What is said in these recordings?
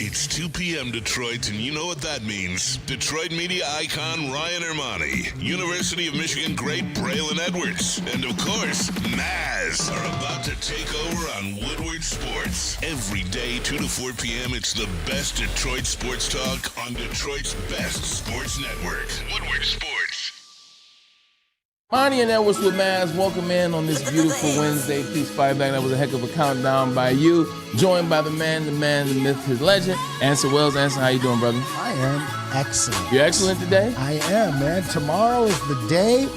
It's 2 p.m. Detroit, and you know what that means. Detroit media icon Ryan Ermanni, University of Michigan great Braylon Edwards, and of course, Maz are about to take over on Woodward Sports. Every day, 2 to 4 p.m., it's the best Detroit sports talk on Detroit's best sports network, Woodward Sports. Ermanni and Edwards with Maz. Welcome in on this beautiful Wednesday. Please fight back. That was a heck of a countdown by you. Joined by the man, the myth, his legend, Anson Wells. Anson, how you doing, brother? I am excellent. You're excellent today? I am, man. Tomorrow is the day.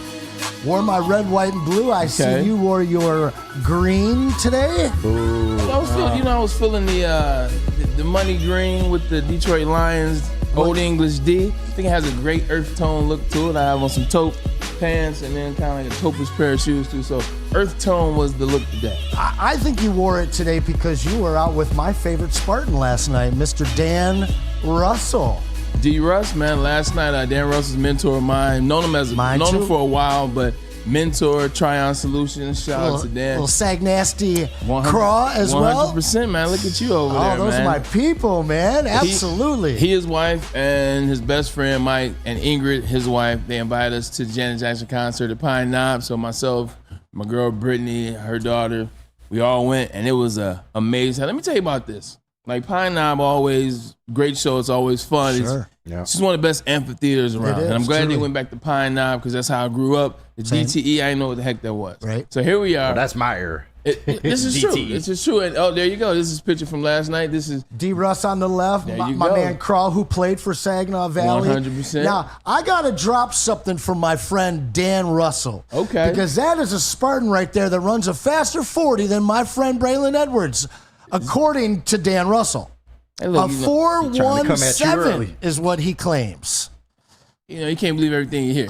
Wore my red, white, and blue. I see you wore your green today. Ooh. I was feeling the money green with the Detroit Lions Old English D. I think it has a great earth tone look to it. I have on some taupe pants and then kind of like a taupe pair of shoes too. So earth tone was the look today. I think you wore it today because you were out with my favorite Spartan last night, Mr. Dan Russell. D. Russ, man, last night Dan Russell's mentor of mine. Known him for a while, but mentor, Tryon Solutions. Shout out to Dan. Little Sag Nasty Craw as well. 100%, man. Look at you over there, man. Oh, those are my people, man. Absolutely. He, his wife, and his best friend, Mike, and Ingrid, his wife, they invited us to the Janet Jackson concert at Pine Knob. So myself, my girl Brittany, her daughter, we all went, and it was amazing. Let me tell you about this. Like Pine Knob, always great show. It's always fun. Sure. It's just one of the best amphitheaters around. And I'm glad they went back to Pine Knob because that's how I grew up. The DTE, I didn't know what the heck that was. Right. So here we are. Well, that's my error. This is true. This is true. And there you go. This is a picture from last night. This is D. Russ on the left. My man Craw, who played for Saginaw Valley. 100%. Now, I got to drop something from my friend Dan Russell. Okay. Because that is a Spartan right there that runs a faster 40 than my friend Braylon Edwards, according to Dan Russell. Hey, look, a 4.17 is what he claims. You can't believe everything you hear.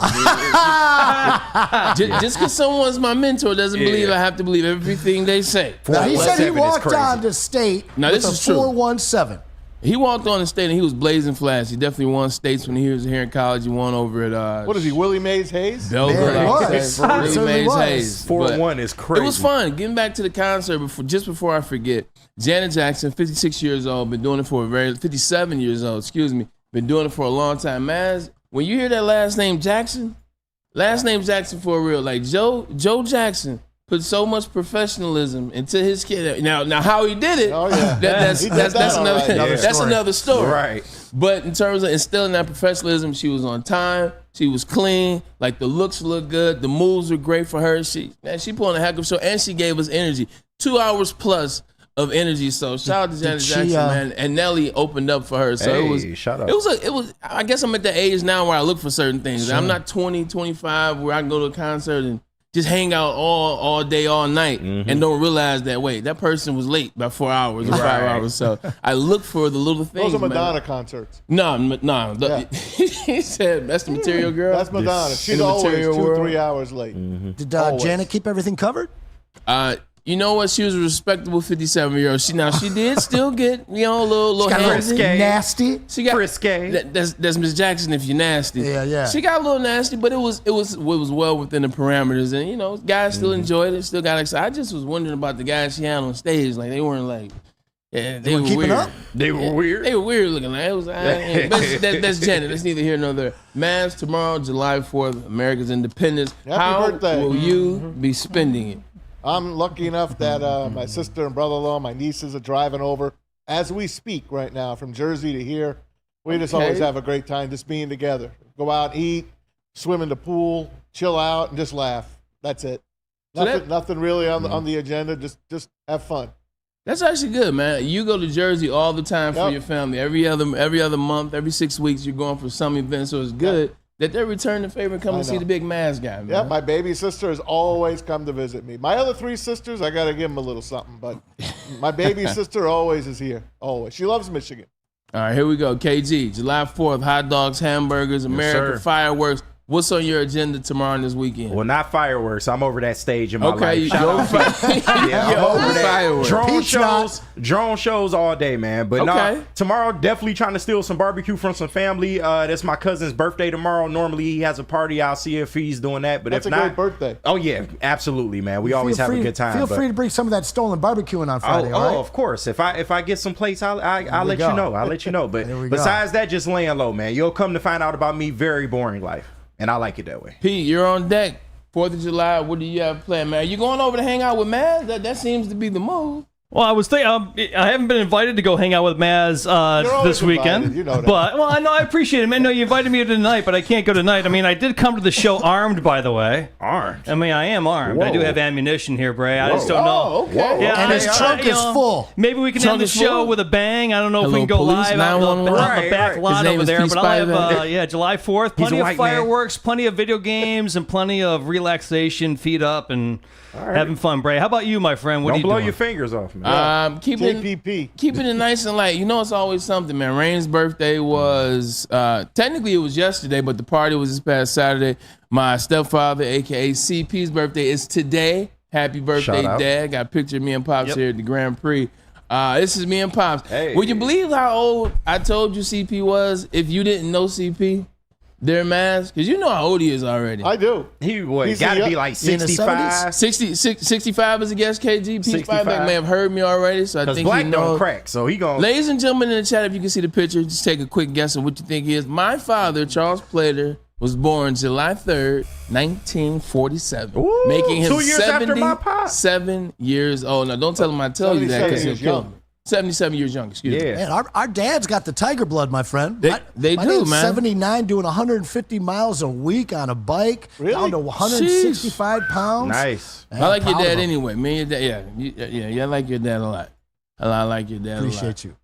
Just because someone's my mentor doesn't believe I have to believe everything they say. Now, he said he walked on the state with a 4.17. He walked on the state and he was blazing flash. He definitely won states when he was here in college. He won over at what is he, Willie Mays Hayes? Belleville. Willie Mays Hayes. 4-1 is crazy. It was fun. Getting back to the concert just before I forget. Janet Jackson, 56 years old, been doing it 57 years old, been doing it for a long time. Maz, when you hear that last name Jackson for real, like Joe Jackson put so much professionalism into his kid. Now how he did it, that's another story. Right. But in terms of instilling that professionalism, she was on time, she was clean, like the looks look good, the moves were great for her. She pulling a heck of a show, and she gave us energy. 2 hours plus of energy. So shout out to Janet Jackson, man. And Nelly opened up for her. So it was I guess I'm at the age now where I look for certain things. Sure. I'm not 20, 25 where I can go to a concert and just hang out all day, all night, and don't realize that, wait, that person was late by 4 hours or 5 hours. So I look for the little things. Those are Madonna concerts. No. He said, that's the Material Girl. That's Madonna. She's always 2-3 hours late. Did Janet keep everything covered? You know what? She was a respectable 57-year-old. She did still get, a little handsy. Nasty. She got frisky. That's Miss Jackson if you're nasty. Yeah. She got a little nasty, but it was well within the parameters, and guys still enjoyed it, still got excited. I just was wondering about the guys she had on stage, like they weren't like. Yeah, they were keeping weird. up? They were weird? They were weird looking. Like, it was, that's Janet. That's neither here nor there. Mavs, tomorrow, July 4th, America's Independence. Happy birthday. Will you be spending it? I'm lucky enough that my sister and brother-in-law, my nieces are driving over as we speak right now from Jersey to here. We just always have a great time just being together. Go out, eat, swim in the pool, chill out, and just laugh. That's it. Nothing really on the agenda. Just have fun. That's actually good, man. You go to Jersey all the time for your family. Every other month, every 6 weeks, you're going for some event. So it's good that they return the favor and come and see the big Maz guy, man. Yeah, my baby sister has always come to visit me. My other 3 sisters, I got to give them a little something. But my baby sister always is here. Always. She loves Michigan. All right, here we go. KG, July 4th, hot dogs, hamburgers, America, fireworks. What's on your agenda tomorrow and this weekend? Well, not fireworks. I'm over that stage in my Okay, life. Shout out yeah, I'm over that. fireworks. Drone shows all day, man. But Okay. no, tomorrow definitely trying to steal some barbecue from some family. That's my cousin's birthday tomorrow. Normally he has a party. I'll see if he's doing that. But That's if a not, great birthday. Oh yeah, absolutely, man. We always have a good time. Feel but- free to bring some of that stolen barbecuing on Friday. all right? of course. If I get some plates, I'll let go. you know. I'll let you know. But There we go. besides that, just laying low, man. You'll come to find out about me. Very boring life, and I like it that way. Pete, you're on deck. 4th of July, what do you have planned, man? You going over to hang out with Maz? That seems to be the move. Well, I was thinking, I haven't been invited to go hang out with Maz always this weekend. invited, you know that. But, well, I know, I appreciate it, man. No, you invited me tonight, but I can't go tonight. I mean, I did come to the show armed, by the way. Armed. I mean, I am armed. I do Whoa. have ammunition here, Bray. I just don't know. Oh, okay. Yeah, And his trunk is full. Maybe we can Trunk end the is show full? with a bang. I don't know if Hello, we can go police, live out on the 911. back Right. lot His name over is there. Pete But I'll have, Spider. July 4th. He's a Plenty of white man. fireworks, plenty of video games, and plenty of relaxation, feet up, and having fun, Bray. How about you, my friend? What are Don't you blow doing? your fingers off, man. Keeping it nice and light. You know, it's always something, man. Rain's birthday was technically it was yesterday, but the party was this past Saturday. My stepfather, aka CP's birthday, is today. Happy birthday, Shout out. Dad! Got a picture of me and Pops here at the Grand Prix. This is me and Pops. Hey. Would you believe how old I told you CP was? If you didn't know CP, their mask, because you know how old he is already. I do. He would He's got to the- be like in the 65. 65 as a guest, KG. Pete 65. Spiderback may have heard me already, so I Because think he black don't knows. crack, so he going. Ladies and gentlemen in the chat, if you can see the picture, just take a quick guess of what you think he is. My father, Charles Plater, was born July 3rd, 1947, Ooh, making him 2 years after my pop. 77 years old. Now, don't tell him I tell you that 77 because he'll years kill young. me. 77 years young, excuse me. Yeah. Man, our dad's got the tiger blood, my friend. They my do, dad's man. 79, doing 150 miles a week on a bike, Really? down to 165 pounds. Nice. Man, I like your proud of dad him. anyway. Me and your dad, yeah, I like your dad a lot. I like your dad a lot. Appreciate you.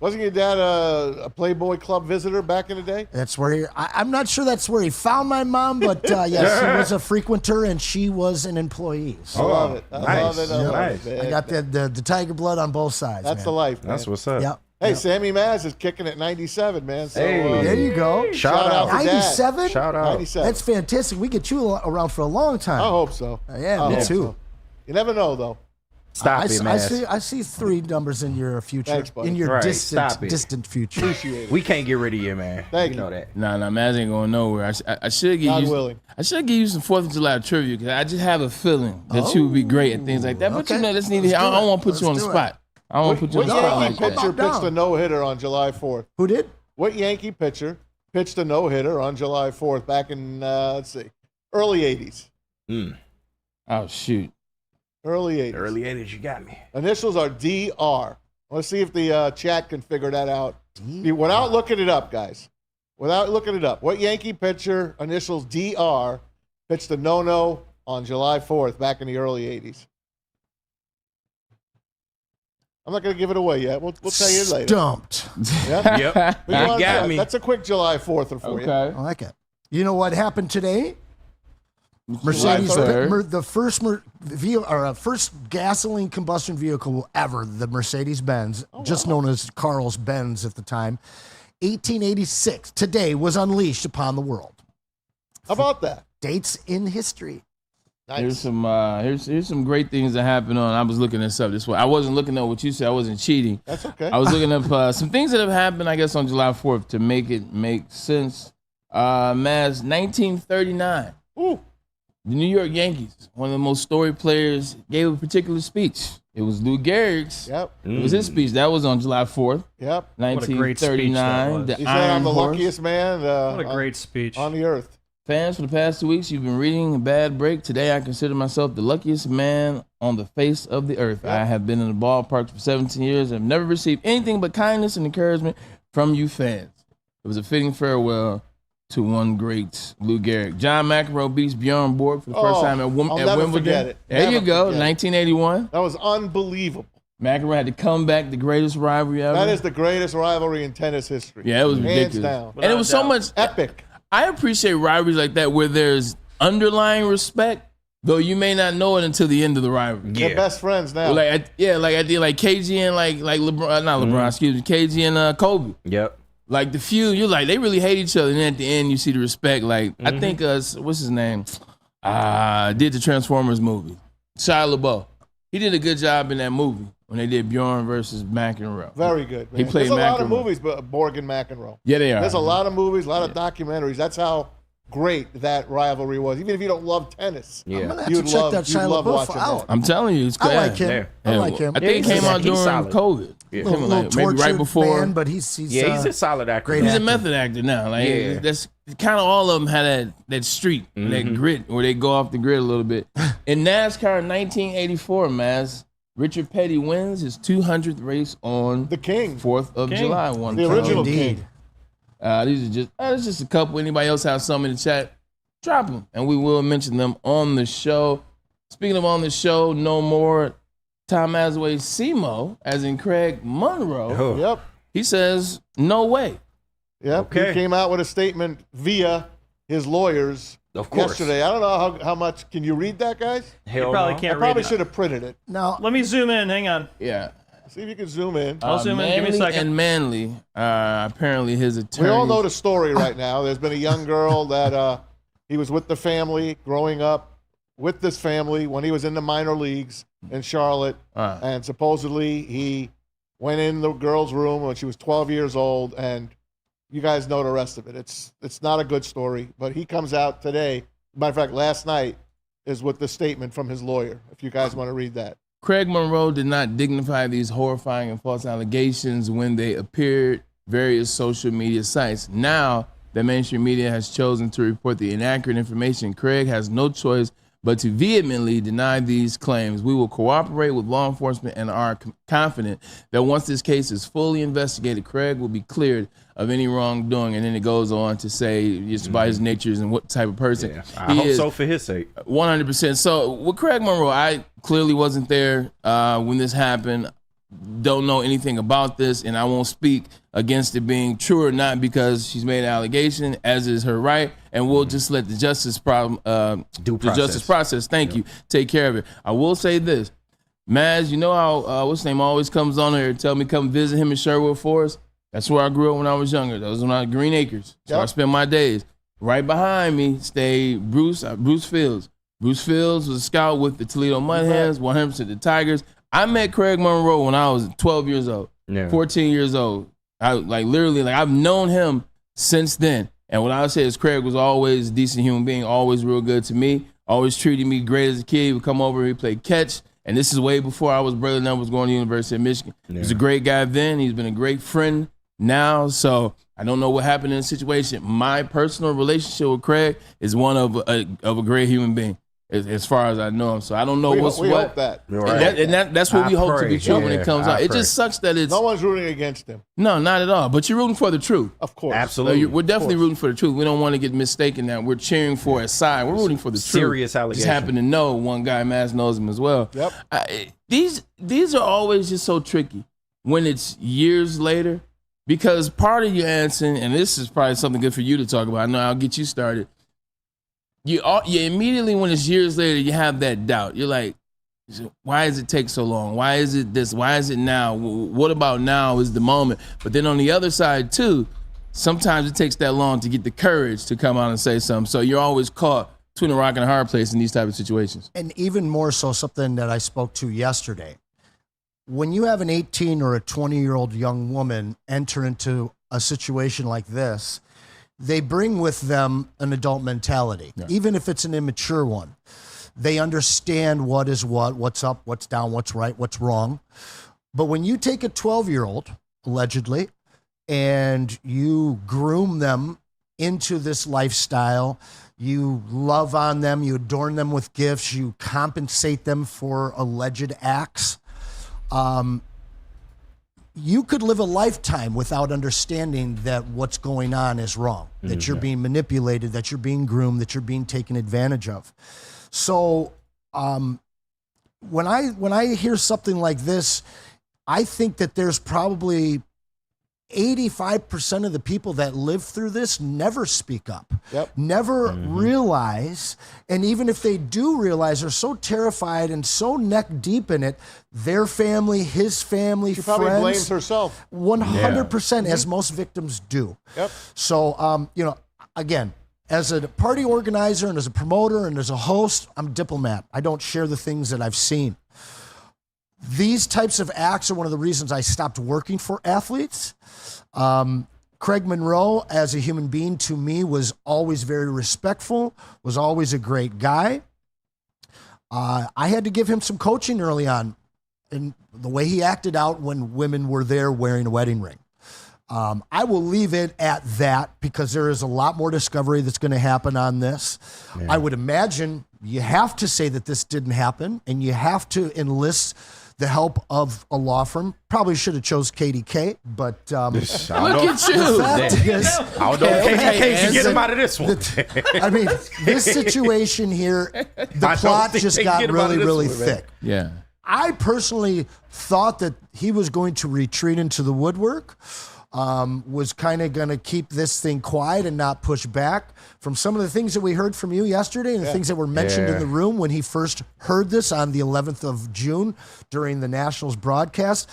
Wasn't your dad a Playboy Club visitor back in the day? That's where I'm not sure that's where he found my mom, but yes, he was a frequenter and she was an employee. I So love it. I nice. love it. I love Nice. it. I got the tiger blood on both sides. That's man. the life, man. That's what's up. Yep. Hey, yep. Sammy Maz is kicking at 97, man. So, Hey. There you go. Shout out. to Dad. 97? Shout out. 97. That's fantastic. We get you around for a long time. I hope so. Yeah, I me hope too. so. You never know, though. Stop it, man. I see three numbers in your future. Thanks, buddy. In your Right, distant stop it. distant future. Appreciate it. We can't get rid of you, man. Thank you you. know that. Nah, Maz ain't going nowhere. I should give God you. willing. I should give you some 4th of July trivia because I just have a feeling that you would be great at things like that. But okay. you know, let's need. Let's I do don't it. want to put you on the Let's do it. spot. I don't want to put you on What the spot Yankee like that. pitcher Down. pitched a no-hitter on July 4th? Who did? What Yankee pitcher pitched a no-hitter on July 4th back in, let's see, early 80s? Oh shoot. Early 80s. Early 80s, you got me. Initials are DR. Let's see if the chat can figure that out. Without looking it up, guys. Without looking it up. What Yankee pitcher, initials DR, pitched a no-no on July 4th back in the early 80s? I'm not going to give it away yet. We'll tell you later. Stumped. Yeah? Yep. We You want- got me. That's a quick July 4th for you. Okay. I like it. You know what happened today? Mercedes, July 3rd. the first first gasoline combustion vehicle ever, the Mercedes-Benz, just known as Carl's Benz at the time, 1886. Today was unleashed upon the world. How about that? Dates in history. Here's Nice. here's some great things that happened on. I was looking this up. This way, I wasn't looking up what you said. I wasn't cheating. That's okay. I was looking up some things that have happened, I guess, on July 4th to make it make sense. Maz, 1939. Ooh. The New York Yankees, one of the most storied players, gave a particular speech. It was Lou Gehrig's. Yep. It was his speech. That was on July 4th, Yep. What a great speech that 1939. was. The He said, I'm Iron the Horse. luckiest man What a great speech. on the earth. Fans, for the past 2 weeks, you've been reading a bad break. Today, I consider myself the luckiest man on the face of the earth. I have been in the ballpark for 17 years and have never received anything but kindness and encouragement from you fans. It was a fitting farewell to one great Lou Gehrig. John McEnroe beats Bjorn Borg for the first time at I'll never Wimbledon. forget it. There you Never go, forget it. 1981. That was unbelievable. McEnroe had to come back, the greatest rivalry ever. That is the greatest rivalry in tennis history. Yeah, it was Hands ridiculous. down. And it was so much Epic. I appreciate rivalries like that where there's underlying respect, though you may not know it until the end of the rivalry. They're best friends now. Like I did like KG and like LeBron, not LeBron, excuse me, KG and Kobe. Yep. Like the feud, you're like, they really hate each other. And then at the end, you see the respect. Like, I think, what's his name? Did the Transformers movie. Shia LaBeouf. He did a good job in that movie when they did Bjorn versus McEnroe. Very good. Man. He played There's a lot of McEnroe. movies, but Borg and McEnroe. Yeah, they are. There's a lot of movies, a lot of documentaries. That's how great that rivalry was. Even if you don't love tennis, I'm gonna have you'd to check love, that you'd Shia love LaBeouf watching out. that. I'm telling you, it's good. I like him. Yeah. I like him. I think it came out during solid. COVID. Little Maybe right tortured before. man, but he's He's a solid actor. great He's a actor. method actor now. Like Yeah. that's kind of all of them had that streak, that grit, where they go off the grid a little bit. In NASCAR in 1984, Maz, Richard Petty wins his 200th race on The King. 4th of July. One The time. original Indeed. King. These are just it's just a couple. Anybody else have some in the chat? Drop them, and we will mention them on the show. Speaking of on the show, no more Tom Azaway Simo, as in Craig Monroe. Yep. He says, no way. Yep. Okay. He came out with a statement via his lawyers Of course. yesterday. I don't know how much. Can you read that, guys? Hell Probably no. can't I probably read it. should have printed it. Now, Let me zoom in. Hang on. Yeah. See if you can zoom in. I'll zoom in. Give me a Manly second. And Manly, apparently his attorney. We all know the story right now. There's been a young girl that he was with the family growing up with this family when he was in the minor leagues in Charlotte. And supposedly he went in the girl's room when she was 12 years old. And you guys know the rest of it. It's not a good story. But he comes out today. Matter of fact, last night is with the statement from his lawyer, if you guys want to read that. Craig Monroe did not dignify these horrifying and false allegations when they appeared various social media sites. Now that mainstream media has chosen to report the inaccurate information, Craig has no choice but to vehemently deny these claims. We will cooperate with law enforcement and are confident that once this case is fully investigated, Craig will be cleared of any wrongdoing. And then it goes on to say it's about his natures and what type of person I he hope is. so for his sake. 100%. So with Craig Monroe, I clearly wasn't there when this happened. Don't know anything about this, and I won't speak against it being true or not because she's made an allegation, as is her right, and we'll just let the justice process. Thank you. Take care of it. I will say this, Maz. You know how what's his name always comes on here and tell me come visit him in Sherwood Forest. That's where I grew up when I was younger. That was when I was Green Acres. So I spent my days. Right behind me stayed Bruce Fields. Bruce Fields was a scout with the Toledo Mudhens, 100% the Tigers. I met Craig Monroe when I was 12 years old, 14 years old. I've known him since then. And what I would say is Craig was always a decent human being, always real good to me, always treated me great as a kid. He would come over, he'd play catch. And this is way before I was brother and I was going to the University of Michigan. He was a great guy then. He's been a great friend now. So I don't know what happened in the situation. My personal relationship with Craig is one of a great human being. As far as I know him, so I don't know We what's hope what. that. That's what we hope to be pray. true when it Yeah, comes I out. It pray. just sucks that it's No one's rooting against him. no, not at all. But you're rooting for the truth. Of course. Absolutely. We're definitely rooting for the truth. We don't want to get mistaken that we're cheering for a side. We're rooting for the Serious truth. allegation. Just happen to know one guy, Mass knows him as well. Yep. These are always just so tricky when it's years later, because part of your Anson, and this is probably something good for you to talk about. I know I'll get you started. You immediately, when it's years later, you have that doubt. You're like, why does it take so long? Why is it this? Why is it now? What about now is the moment? But then on the other side too, sometimes it takes that long to get the courage to come out and say something. So you're always caught between a rock and a hard place in these type of situations. and even more so, something that I spoke to yesterday. When you have an 18 or a 20-year-old young woman enter into a situation like this, they bring with them an adult mentality, even if it's an immature one. They understand what is what's up, what's down, what's right, what's wrong. But when you take a 12-year-old, allegedly, and you groom them into this lifestyle, you love on them, you adorn them with gifts, you compensate them for alleged acts, you could live a lifetime without understanding that what's going on is wrong, that you're being manipulated, that you're being groomed, that you're being taken advantage of. So when I hear something like this, I think that there's probably 85% of the people that live through this never speak up, Yep. never realize. And even if they do realize, they're so terrified and so neck deep in it, their family, his family, She probably friends, blames herself. 100%, as most victims do. Yep. So, again, as a party organizer and as a promoter and as a host, I'm a diplomat. I don't share the things that I've seen. These types of acts are one of the reasons I stopped working for athletes. Craig Monroe, as a human being, to me, was always very respectful, was always a great guy. I had to give him some coaching early on in the way he acted out when women were there wearing a wedding ring. I will leave it at that because there is a lot more discovery that's going to happen on this. Yeah. I would imagine you have to say that this didn't happen, and you have to enlist the help of a law firm. Probably should have chose KDK, but look at you. The fact is, I don't know. KDK, get him out of this one. I mean, this situation here, the plot just got really, really thick. Yeah. I personally thought that he was going to retreat into the woodwork, was kind of going to keep this thing quiet and not push back. From some of the things that we heard from you yesterday and the things that were mentioned in the room when he first heard this on the 11th of June during the Nationals broadcast,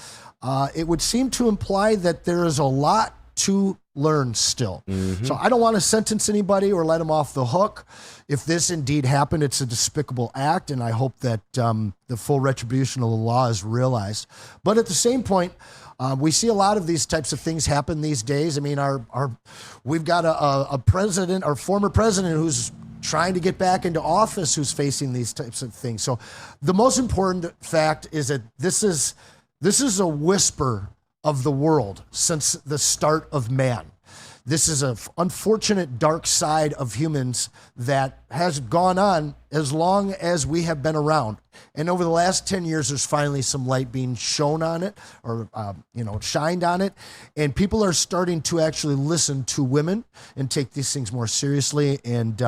it would seem to imply that there is a lot to learn still. So I don't want to sentence anybody or let him off the hook. If this indeed happened, it's a despicable act, and I hope that the full retribution of the law is realized. But at the same point, we see a lot of these types of things happen these days. I mean, we've got a president, our former president, who's trying to get back into office, who's facing these types of things. So the most important fact is that this is a whisper of the world since the start of man. This is an unfortunate dark side of humans that has gone on as long as we have been around. And over the last 10 years, there's finally some light being shown on it, or shined on it. And people are starting to actually listen to women and take these things more seriously. And,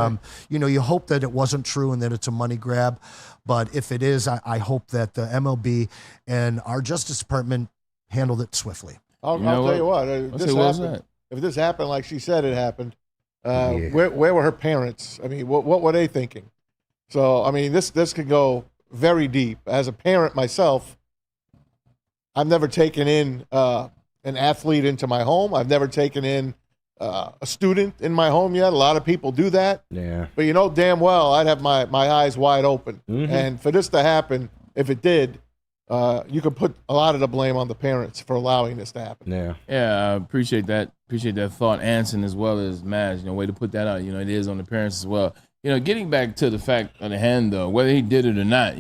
you hope that it wasn't true and that it's a money grab. But if it is, I hope that the MLB and our Justice Department handled it swiftly. I'll tell you what, if this happened like she said it happened, where were her parents? I mean, what were they thinking? So, I mean, this could go very deep. As a parent myself, I've never taken in an athlete into my home. I've never taken in a student in my home yet. A lot of people do that. Yeah. But you know damn well I'd have my eyes wide open. And for this to happen, if it did, you could put a lot of the blame on the parents for allowing this to happen. Yeah, I appreciate that. Appreciate that thought, Anson, as well as Maz. Way to put that out. It is on the parents as well. Getting back to the fact of the hand, though, whether he did it or not,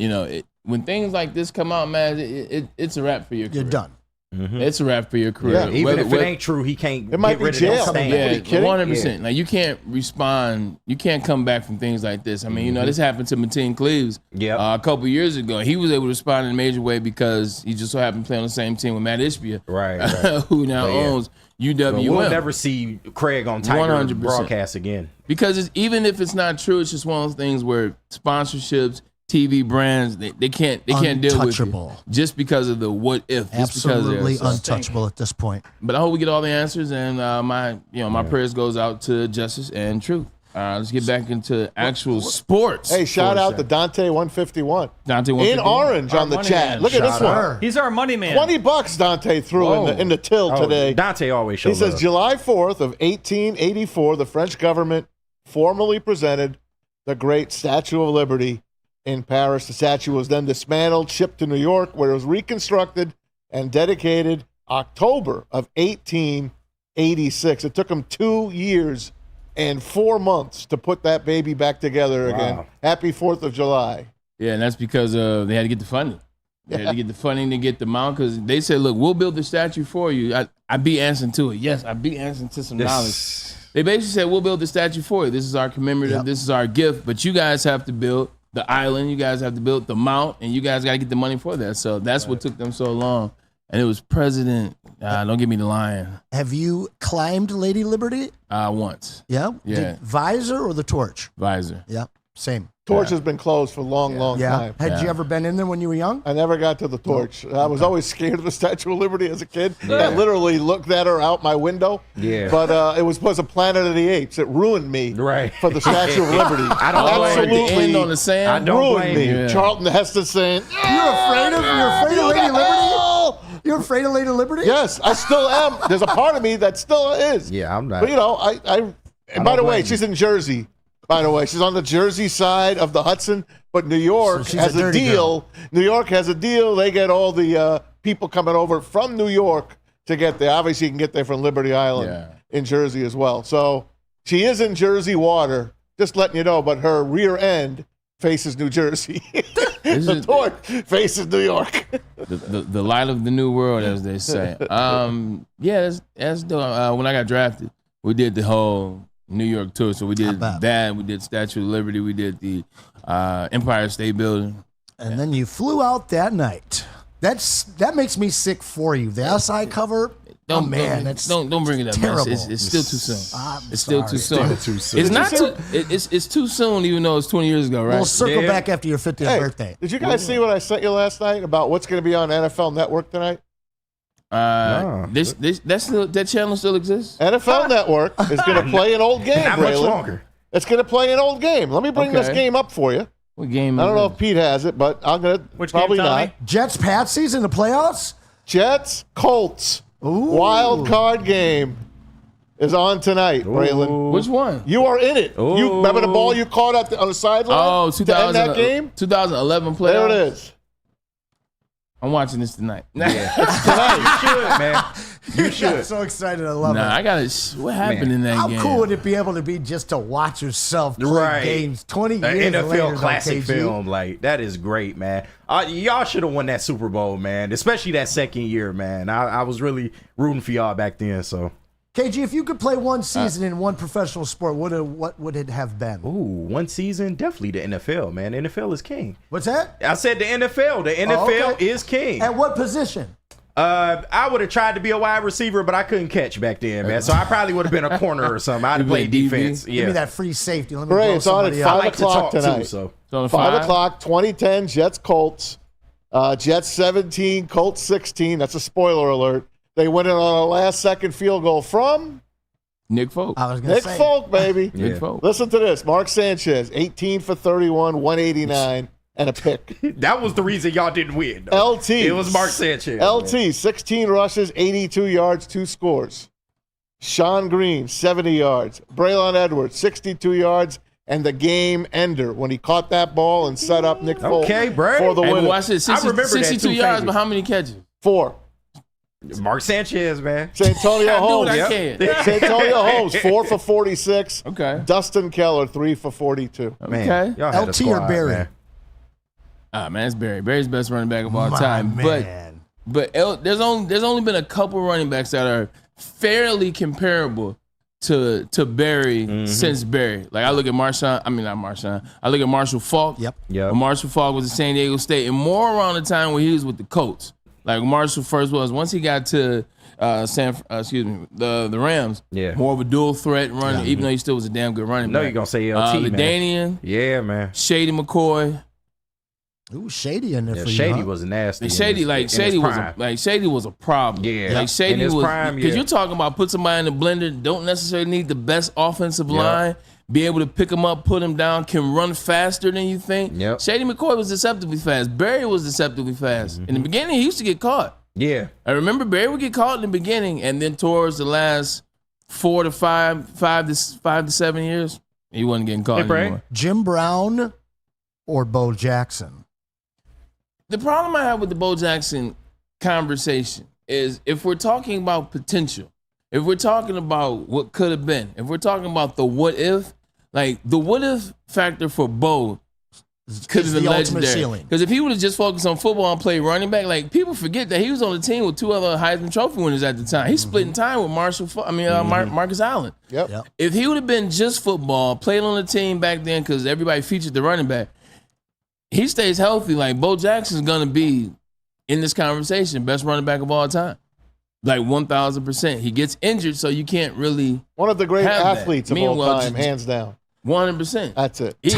when things like this come out, Maz, it's a wrap for your career. You're done. It's a wrap for your career. Yeah, even if it ain't true, he can't. It might be jail. Yeah, 100%. Like you can't respond. You can't come back from things like this. I mean, this happened to Mateen Cleaves. A couple years ago. He was able to respond in a major way because he just so happened to play on the same team with Matt Ishbia, right. who now owns UWM. We'll never see Craig on Tiger 100%. Broadcast again because even if it's not true, it's just one of those things where sponsorships, TV brands, they can't deal with it just because of the what if. Absolutely untouchable at this point. But I hope we get all the answers, and my prayers goes out to justice and truth. Let's get back into actual sports. Hey, shout out to Dante 151. Dante 151 in orange on the chat. Look at this one. He's our money man. $20 Dante threw in the till today. Dante always shows up. He says July 4th of 1884, the French government formally presented the great Statue of Liberty in Paris. The statue was then dismantled, shipped to New York, where it was reconstructed and dedicated October of 1886. It took them 2 years and 4 months to put that baby back together again. Happy 4th of July. Yeah, and that's because they had to get the funding. They had to get the funding to get the mount because they said, look, we'll build the statue for you. I beat Anson to it. Yes, I beat Anson to some knowledge. They basically said, we'll build the statue for you. This is our commemorative. This is our gift. But you guys have to build the island, you guys have to build the mount, and you guys got to get the money for that. So that's what took them so long. And it was President, don't give me the line. Have you climbed Lady Liberty? Once. Yeah? Yeah. Visor or the torch? Visor. Yeah. Same. Torch has been closed for a long time. Had you ever been in there when you were young? I never got to the torch. I was always scared of the Statue of Liberty as a kid. I literally looked at her out my window. Yeah. But it was a Planet of the Apes. It ruined me for the Statue of Liberty. I don't Absolutely end on the sand. I don't ruined blame me. you. Yeah. Charlton Heston saying, You're afraid of Lady Liberty? You're afraid of Lady Liberty? Yes, I still am. There's a part of me that still is. Yeah, I'm not. But, and by the way, she's in Jersey. By the way, she's on the Jersey side of the Hudson, but New York she's has a a dirty deal. girl. New York has a deal. They get all the people coming over from New York to get there. Obviously, you can get there from Liberty Island in Jersey as well. So she is in Jersey water, just letting you know, but her rear end faces New Jersey. The torch faces New York. The light of the new world, as they say. That's dope. When I got drafted, we did the whole New York tour. So we did that. We did Statue of Liberty. We did the Empire State Building. And then you flew out that night. That makes me sick for you. The SI cover. Don't bring it up, terrible. man. It's still too soon. I'm It's still too soon. Still too soon. It's not too. It's too soon, even though it's 20 years ago, right? We'll circle back after your 50th Hey, birthday. did you guys see what I sent you last night about what's going to be on NFL Network tonight? That channel still exists. NFL Network is going to play an old game. Not much Braylon. longer. It's going to play an old game. Let me bring this Okay. game up for you. What game? I don't is know it? if Pete has it, but I'm going to Which probably game, Tommy? not. Jets Patsies in the playoffs? Jets Colts Ooh. wild card game is on tonight, Braylon. Which one? You are in it. You remember the ball you caught on the sideline? Oh, to end that game? 2011 playoffs. There it is. I'm watching this tonight. Tonight. You should, man. You I'm should. so excited. I love Nah, it. I gotta. What happened in that How game? cool would it be able to be just to watch yourself play Right. games 20 An years later? NFL though, classic KG? film, like that is great, man. Y'all should have won that Super Bowl, man. Especially that second year, man. I was really rooting for y'all back then. So, KG, if you could play one season in one professional sport, what would it have been? ooh, one season, definitely the NFL, man. The NFL is king. What's that? I said the NFL. The NFL okay. is king. At what position? I would have tried to be a wide receiver, but I couldn't catch back then, man. So I probably would have been a corner or something. I'd have played played DB? defense. Give Yeah. me that free safety. Let me Great. blow It's on at somebody 5 up. I like to o'clock talk tonight. too, so. It's on 5 o'clock, 2010, Jets Colts. Jets 17, Colts 16. That's a spoiler alert. They win it on a last-second field goal from Nick Folk. I was going to Nick say. Folk, baby. Nick Folk. Listen to this. Mark Sanchez, 18 for 31, 189, and a pick. That was the reason y'all didn't win. though. LT. It was Mark Sanchez. LT, 16 rushes, 82 yards, 2 scores. Sean Green, 70 yards. Braylon Edwards, 62 yards, and the game ender when he caught that ball and set up Nick Folk Okay, Bray. for the Hey, but win. watch this. I remember that 62 too, yards, Fabian. but how many catches? 4. Mark Sanchez, man. Santonio I do what Holmes. I can. Santonio Holmes, 4 for 46. Okay. Dustin Keller, 3 for 42. Man, Okay. y'all had a LT or squad, Barry? man. Man, it's Barry. Barry's best running back of all My time. man. But there's only been a couple running backs that are fairly comparable to Barry since Barry. Like I look at Marshawn. I mean not Marshawn. I look at Marshall Faulk. Yep. Yep. When Marshall Faulk was at San Diego State, and more around the time when he was with the Colts. Like Marshall first was once he got to the Rams. Yeah. More of a dual threat runner, even though he still was a damn good running No, back. you're gonna say LT, man. LaDainian, Yeah, man. Shady McCoy. Ooh, Shady in there Yeah, for you, Shady huh? was nasty. Like Shady, Shady was a problem. Yeah. like Shady In his was prime, because yeah. you're talking about put somebody in the blender. Don't necessarily need the best offensive line. Be able to pick him up, put him down. Can run faster than you think. Yep. Shady McCoy was deceptively fast. Barry was deceptively fast. In the beginning, he used to get caught. Yeah. I remember Barry would get caught in the beginning, and then towards the last 4 to 5 to 7 years, he wasn't getting caught Bray. anymore. Jim Brown or Bo Jackson? The problem I have with the Bo Jackson conversation is if we're talking about potential, if we're talking about what could have been, if we're talking about the what if, like the what if factor for Bo could have the been ultimate legendary. ceiling. Because if he would have just focused on football and played running back, like people forget that he was on the team with 2 other Heisman Trophy winners at the time. He's splitting time with Marcus Allen. Yep. Yep. If he would have been just football, played on the team back then because everybody featured the running back, he stays healthy. Like Bo Jackson's gonna be in this conversation, best running back of all time, like 1,000%. He gets injured, so you can't really. One of the great Have that. athletes of all Meanwhile, time, hands down. 100%. That's it. He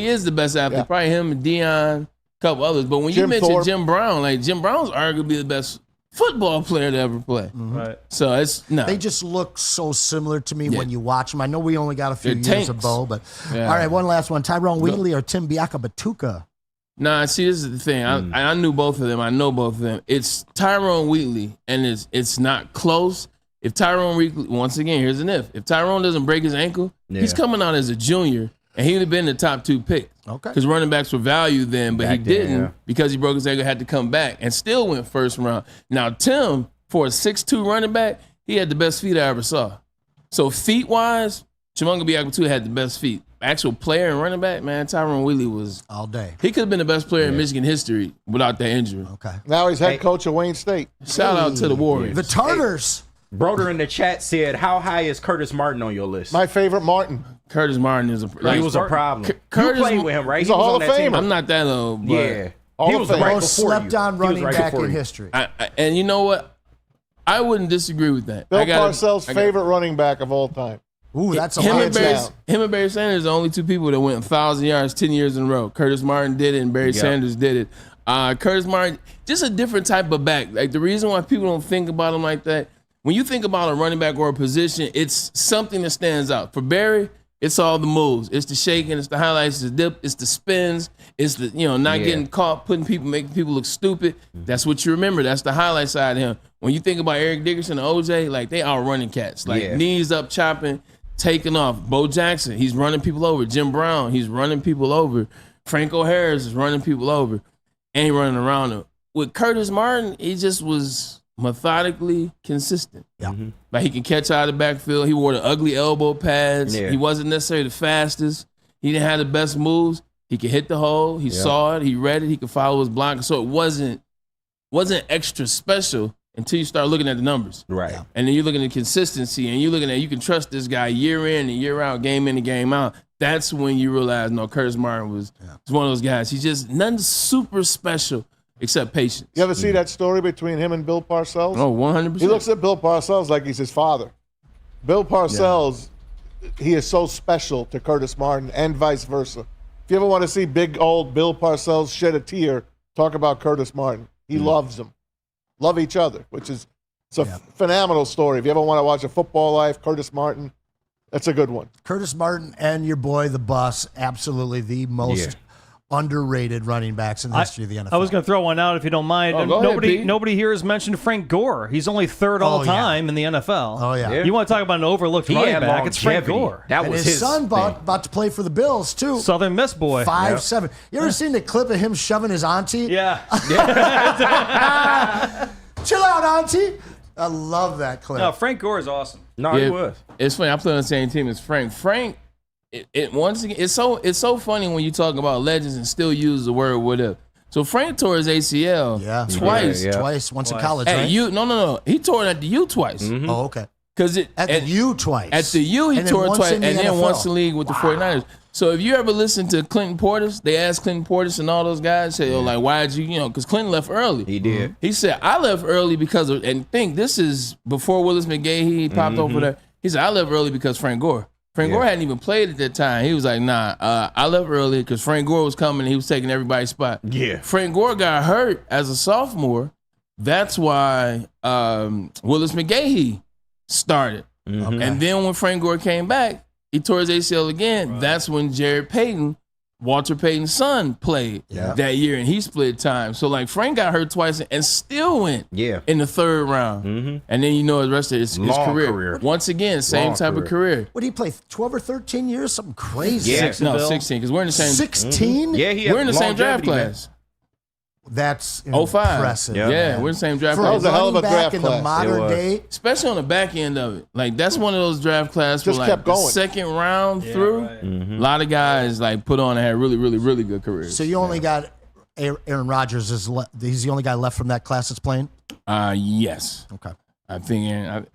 is the best athlete. Yeah. Probably him and Deion, a couple others. But when you Jim mentioned Thorpe. Jim Brown, like Jim Brown's arguably the best football player to ever play. Right. So it's no. They just look so similar to me when you watch them. I know we only got a few They're years tanks. of Bo, but Yeah. all right, one last one. Tyrone Wheatley or Tim Biakabatuka? Nah, see, this is the thing. I knew both of them. I know both of them. It's Tyrone Wheatley, and it's not close. If Tyrone Wheatley, once again, here's an if. If Tyrone doesn't break his ankle, he's coming out as a junior, and he would have been the top 2 pick. Okay. Because running backs were valued then, but he Back then, didn't yeah. because he broke his ankle, had to come back, and still went first round. Now, Tim, for a 6'2 running back, he had the best feet I ever saw. So feet-wise, Chimanga Biakabatuka had the best feet. Actual player and running back, man, Tyrone Wheatley was All day. he could have been the best player in Michigan history without that injury. Okay. Now he's head coach of Wayne State. Shout out to the Warriors. The Tartars. Broder in the chat said, "How high is Curtis Martin on your list?" My favorite Martin. Curtis Martin is a he was a problem. Curtis- You played with him, right? He's He a was Hall on of that team. Famer. I'm not that old, but Yeah, Hall he of was Fame. right Most before slept you. on He was running right back before in you. history. and you know what? I wouldn't disagree with that. Bill I gotta- Parcells' I gotta- favorite running back of all time. Ooh, that's a Him lot. and, Barry, down. him and Barry Sanders are the only 2 people that went 1,000 yards 10 years in a row. Curtis Martin did it, and Barry Sanders did it. Curtis Martin, just a different type of back. Like the reason why people don't think about him like that, when you think about a running back or a position, it's something that stands out. For Barry, it's all the moves. It's the shaking, it's the highlights, it's the dip, it's the spins, it's the not getting caught, making people look stupid. That's what you remember. That's the highlight side of him. When you think about Eric Dickerson and OJ, like they are running cats. Like knees up, chopping, taking off. Bo Jackson, he's running people over. Jim Brown, he's running people over. Franco Harris is running people over. And he running around him. With Curtis Martin, he just was methodically consistent. Yeah. Like he can catch out of the backfield. He wore the ugly elbow pads. Yeah. He wasn't necessarily the fastest. He didn't have the best moves. He could hit the hole. He saw it. He read it. He could follow his block. So it wasn't extra special until you start looking at the numbers. Right. And then you're looking at consistency, and you're looking at you can trust this guy year in and year out, game in and game out. That's when you realize, no, Curtis Martin was one of those guys. He's just nothing super special except patience. You ever see that story between him and Bill Parcells? Oh, 100%. He looks at Bill Parcells like he's his father. Bill Parcells, he is so special to Curtis Martin and vice versa. If you ever want to see big old Bill Parcells shed a tear, talk about Curtis Martin. He loves him. Love each other, which is it's a phenomenal story. If you ever want to watch a football life, Curtis Martin, that's a good one. Curtis Martin and your boy, the Bus, absolutely the most underrated running backs in the history of the NFL. I was going to throw one out if you don't mind. Oh, go ahead, Pete. Nobody here has mentioned Frank Gore. He's only 3rd all time in the NFL. Oh, yeah. You want to talk about an overlooked He running had back? It's Frank longevity. Gore. That and was his son thing. about to play for the Bills, too. Southern Miss boy. 5'7". You ever seen the clip of him shoving his auntie? Yeah. Chill out, auntie. I love that clip. No, Frank Gore is awesome. No, he was. It's funny. I play on the same team as Frank. Frank, it once again, it's so funny when you talk about legends and still use the word "what if." So Frank tore his ACL twice. Yeah. Twice. Once in college, At right? U, no. He tore it at the U twice. Oh, okay. Because At the U twice. At the U, he And then tore it once twice, in the and then NFL. once in the league with the 49ers. So if you ever listen to Clinton Portis, they asked Clinton Portis and all those guys, say, like, why'd you, because Clinton left early. He did. He said, I left early because of, and think this is before Willis McGahee popped over there. He said, I left early because Frank Gore. Frank Gore hadn't even played at that time. He was like, nah, I left early because Frank Gore was coming and he was taking everybody's spot. Yeah. Frank Gore got hurt as a sophomore. That's why Willis McGahee started. And then when Frank Gore came back, he tore his ACL again. That's when Jared Payton, Walter Payton's son, played that year, and he split time. So, like, Frank got hurt twice and still went in the 3rd round. And then you know the rest of his career. Once again, same Long type of career. What did he play? 12 or 13 years? Something crazy. Yeah. No, 16, because we're in the same 16? Yeah, he had we're in the same draft longevity, man. class. That's 05. impressive. Yeah, we're in the same draft For That class. was a hell of a running back draft in the class. modern It was. day. Especially on the back end of it. Like, that's one of those draft classes where, Just like, kept the going. second round through, a lot of guys, like, put on and had really, really, really good careers. So you only got Aaron Rodgers. He's the only guy left from that class that's playing? Yes. Okay. I think,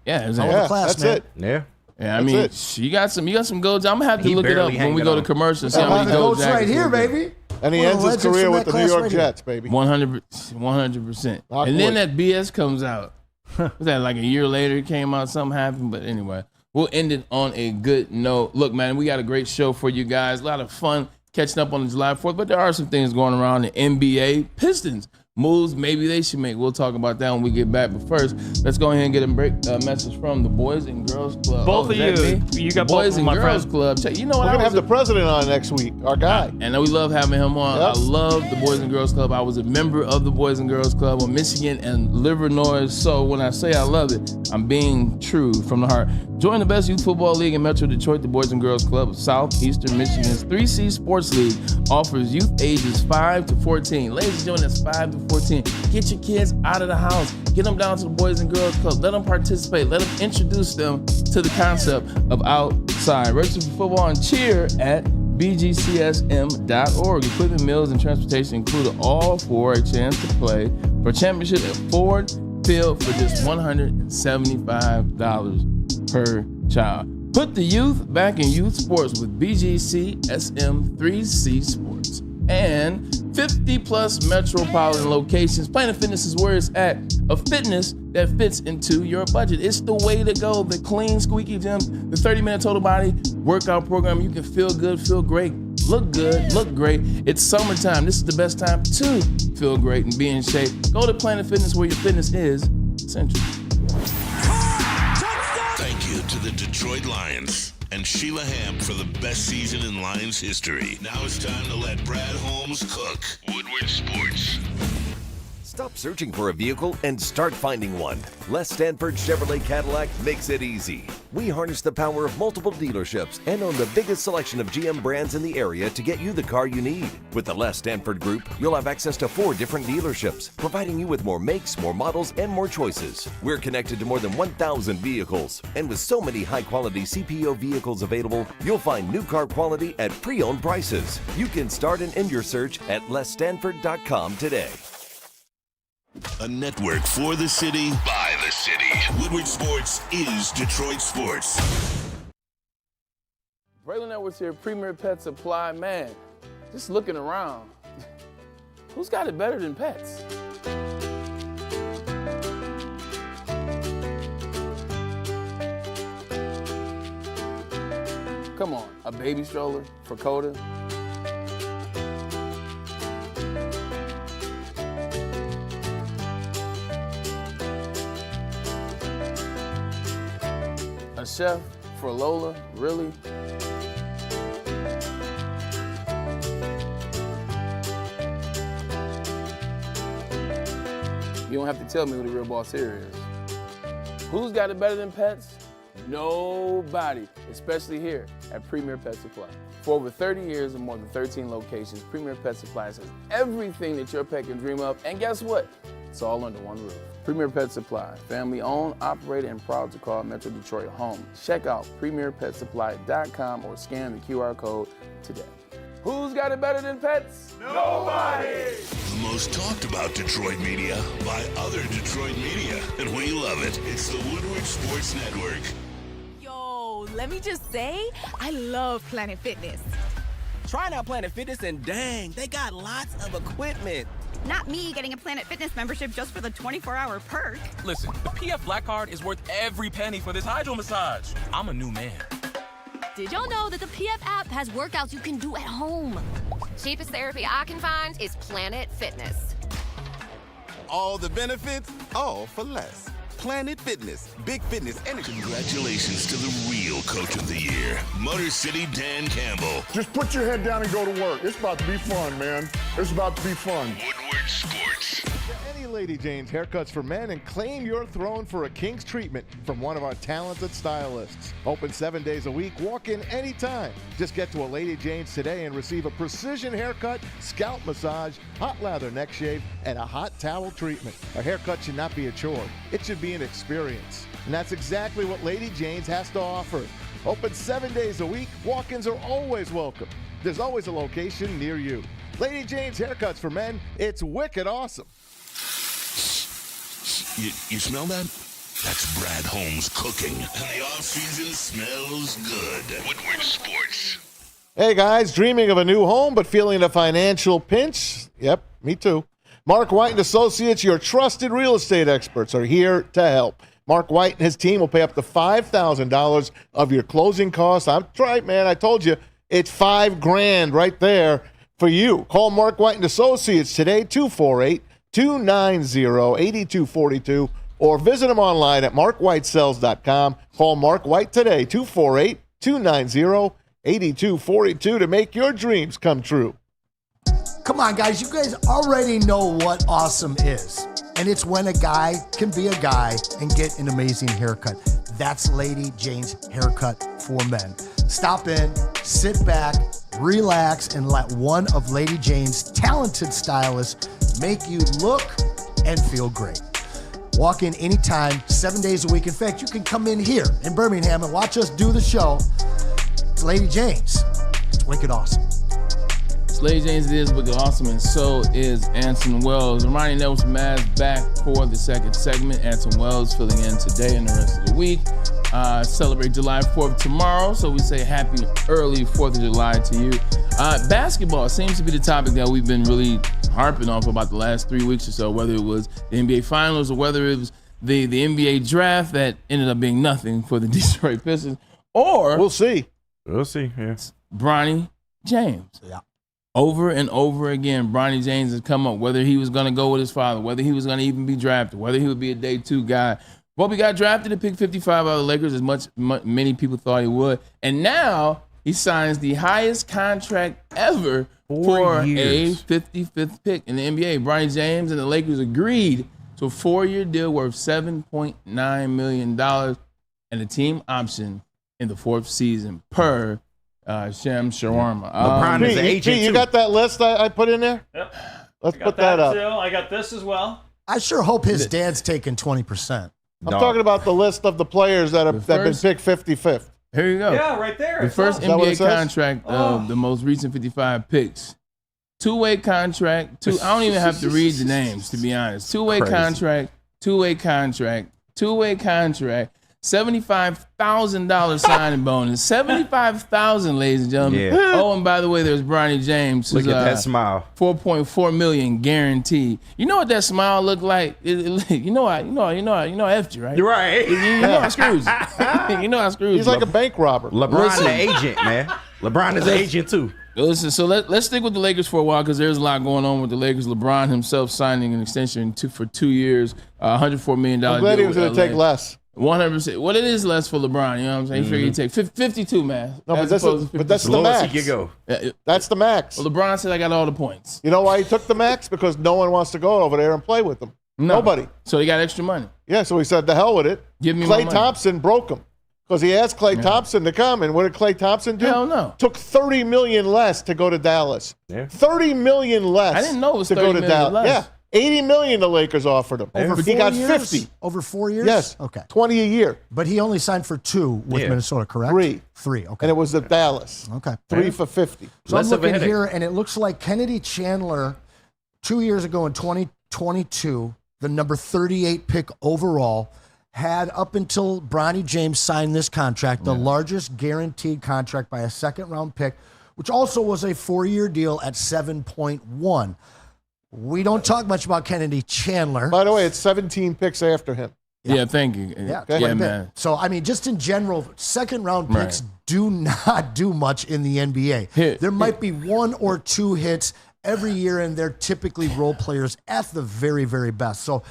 it was Hell of a class, that's man. it. Yeah. Yeah, I That's mean, you got some goals. I'm gonna have to He look it up barely when we hanging go to on. commercial and see how many The goals goat's right here, baby. And he One of ends the his legends career from with that the New class York right here. Jets, baby. 100%. Knock And then wood. that BS comes out. Was that like a year later? It came out. Something happened, but anyway, we'll end it on a good note. Look, man, we got a great show for you guys. A lot of fun catching up on the July 4th, but there are some things going around the NBA. Pistons moves maybe they should make. We'll talk about that when we get back. But first, let's go ahead and get a message from the Boys and Girls Club. Both of you. You got Boys both and my Girls friend. Club. You know what? We're going to have the president on next week, our guy. And we love having him on. Yep. I love the Boys and Girls Club. I was a member of the Boys and Girls Club on Michigan and Livernois. So when I say I love it, I'm being true from the heart. Join the best youth football league in Metro Detroit. The Boys and Girls Club of Southeastern Michigan's 3C Sports League offers youth ages 5 to 14. Ladies and gentlemen, that's 5 to 14. Get your kids out of the house. Get them down to the Boys and Girls Club. Let them participate. Let them introduce them to the concept of outside. Register for football and cheer at bgcsm.org. Equipment, meals, and transportation included, all for a chance to play for championship at Ford Field for just $175 per child. Put the youth back in youth sports with BGCSM 3C Sports. And 50 plus metropolitan locations. Planet Fitness is where it's at. A fitness that fits into your budget. It's the way to go. The clean, squeaky gym, the 30-minute total body workout program. You can feel good, feel great, look good, look great. It's summertime. This is the best time to feel great and be in shape. Go to Planet Fitness where your fitness is central. Thank you to the Detroit Lions and Sheila Ham for the best season in Lions history. Now it's time to let Brad Holmes cook. Woodward Sports. Stop searching for a vehicle and start finding one. Les Stanford Chevrolet Cadillac makes it easy. We harness the power of multiple dealerships and own the biggest selection of GM brands in the area to get you the car you need. With the Les Stanford Group, you'll have access to 4 different dealerships, providing you with more makes, more models, and more choices. We're connected to more than 1,000 vehicles, and with so many high-quality CPO vehicles available, you'll find new car quality at pre-owned prices. You can start and end your search at lesstanford.com today. A network for the city, by the city. Woodward Sports is Detroit Sports. Braylon Edwards here, Premier Pet Supply. Man, just looking around, who's got it better than pets? Come on, a baby stroller for Coda? A chef for Lola, really? You don't have to tell me who the real boss here is. Who's got it better than pets? Nobody, especially here at Premier Pet Supply. For over 30 years and more than 13 locations, Premier Pet Supply has everything that your pet can dream of, and guess what? It's all under one roof. Premier Pet Supply, family owned, operated, and proud to call Metro Detroit home. Check out premierpetsupply.com or scan the QR code today. Who's got it better than pets? Nobody! The most talked about Detroit media by other Detroit media, and we love it. It's the Woodward Sports Network. Yo, let me just say, I love Planet Fitness. Trying out Planet Fitness and dang, they got lots of equipment. Not me getting a Planet Fitness membership just for the 24-hour perk. Listen, the PF Black Card is worth every penny for this hydro massage. I'm a new man. Did y'all know that the PF app has workouts you can do at home? Cheapest therapy I can find is Planet Fitness. All the benefits, all for less. Planet Fitness, big fitness energy. Congratulations to the real Coach of the Year, Motor City Dan Campbell. Just put your head down and go to work. It's about to be fun, man. It's about to be fun. Woodward Sports. Any Lady Jane's haircuts for men and claim your throne for a king's treatment from one of our talented stylists. Open 7 days a week. Walk in anytime. Just get to a Lady Jane's today and receive a precision haircut, scalp massage, hot lather neck shave, and a hot towel treatment. A haircut should not be a chore. It should be an experience. And that's exactly what Lady Jane's has to offer. Open 7 days a week. Walk-ins are always welcome. There's always a location near you. Lady Jane's haircuts for men. It's wicked awesome. You smell that? That's Brad Holmes cooking. And the off-season smells good. Woodward Sports. Hey guys, dreaming of a new home but feeling a financial pinch? Yep, me too. Mark White & Associates, your trusted real estate experts, are here to help. Mark White and his team will pay up to $5,000 of your closing costs. I'm right, man. I told you it's $5,000 right there for you. Call Mark White and Associates today, 248-290-8242, or visit them online at markwhitesells.com. Call Mark White today, 248-290-8242 to make your dreams come true. Come on, guys. You guys already know what awesome is. And it's when a guy can be a guy and get an amazing haircut. That's Lady Jane's Haircut for Men. Stop in, sit back, relax, and let one of Lady Jane's talented stylists make you look and feel great. Walk in anytime, 7 days a week. In fact, you can come in here in Birmingham and watch us do the show. It's Lady Jane's. It's wicked awesome. Lady James is wicked awesome, and so is Anson Wells. Reminding Networks Maz back for the second segment. Anson Wells filling in today and the rest of the week. Celebrate July 4th tomorrow, so we say happy early 4th of July to you. Basketball seems to be the topic that we've been really harping on for about the last 3 weeks or so, whether it was the NBA Finals or whether it was the NBA draft that ended up being nothing for the Detroit Pistons, or we'll see. We'll see, yeah. Bronny James. Yeah. Over and over again, Bronny James has come up, whether he was going to go with his father, whether he was going to even be drafted, whether he would be a day 2 guy. Well, he got drafted at pick 55 out of the Lakers, as many people thought he would. And now he signs the highest contract ever for a 55th pick in the NBA. Bronny James and the Lakers agreed to a 4-year deal worth $7.9 million and a team option in the 4th season per Shem Shawarma. LeBron is an agent you got that list I put in there? Yep. Let's put that up. Too. I got this as well. I sure hope his dad's taking 20%. I'm talking about the list of the players that have been picked 55th. Here you go. Yeah, right there. The first NBA contract of the most recent 55 picks. 2-way contract. I don't even have to read the names, to be honest. 2-way contract, 2-way contract, 2-way contract. $75,000 signing bonus. $75,000, ladies and gentlemen. Yeah. Oh, and by the way, there's Bronny James. Look at that smile. $4.4 million guaranteed. You know what that smile looked like? You know I effed you, right? You're right. You know I screwed you. You know I screwed you. He's like a bank robber. LeBron the agent, man. LeBron is the agent too. Listen, so let's stick with the Lakers for a while because there's a lot going on with the Lakers. LeBron himself signing an extension for 2 years, $104 million. I'm glad he was going to take less. 100%. Well, it is less for LeBron. You know what I'm saying? He figured he'd take 52, man. No, but that's the max. He could go. That's the max. Well, LeBron said I got all the points. You know why he took the max? Because no one wants to go over there and play with him. No. Nobody. So he got extra money. Yeah, so he said, the hell with it. Give me Klay my money. Thompson broke him. Because he asked Klay Thompson to come, and what did Klay Thompson do? Hell no. Took $30 million less to go to Dallas. Yeah. $30 million less. I didn't know it was to $30 go to million Dallas. less. Yeah, $80 million the Lakers offered him. Over 4 he got years? 50. Over 4 years? Yes. Okay. 20 a year. But he only signed for 2 with Minnesota, correct? 3. 3, okay. And it was at Dallas. Okay. 3 for 50. So I'm looking here, and it looks like Kennedy Chandler, 2 years ago in 2022, the number 38 pick overall, had up until Bronny James signed this contract, the largest guaranteed contract by a second-round pick, which also was a 4-year deal at 7.1. We don't talk much about Kennedy Chandler. By the way, it's 17 picks after him. Yeah, thank you. Yeah, yeah, man. So, I mean, just in general, second-round picks do not do much in the NBA. There might be 1 or 2 hits every year, and they're typically role players at the very, very best. So,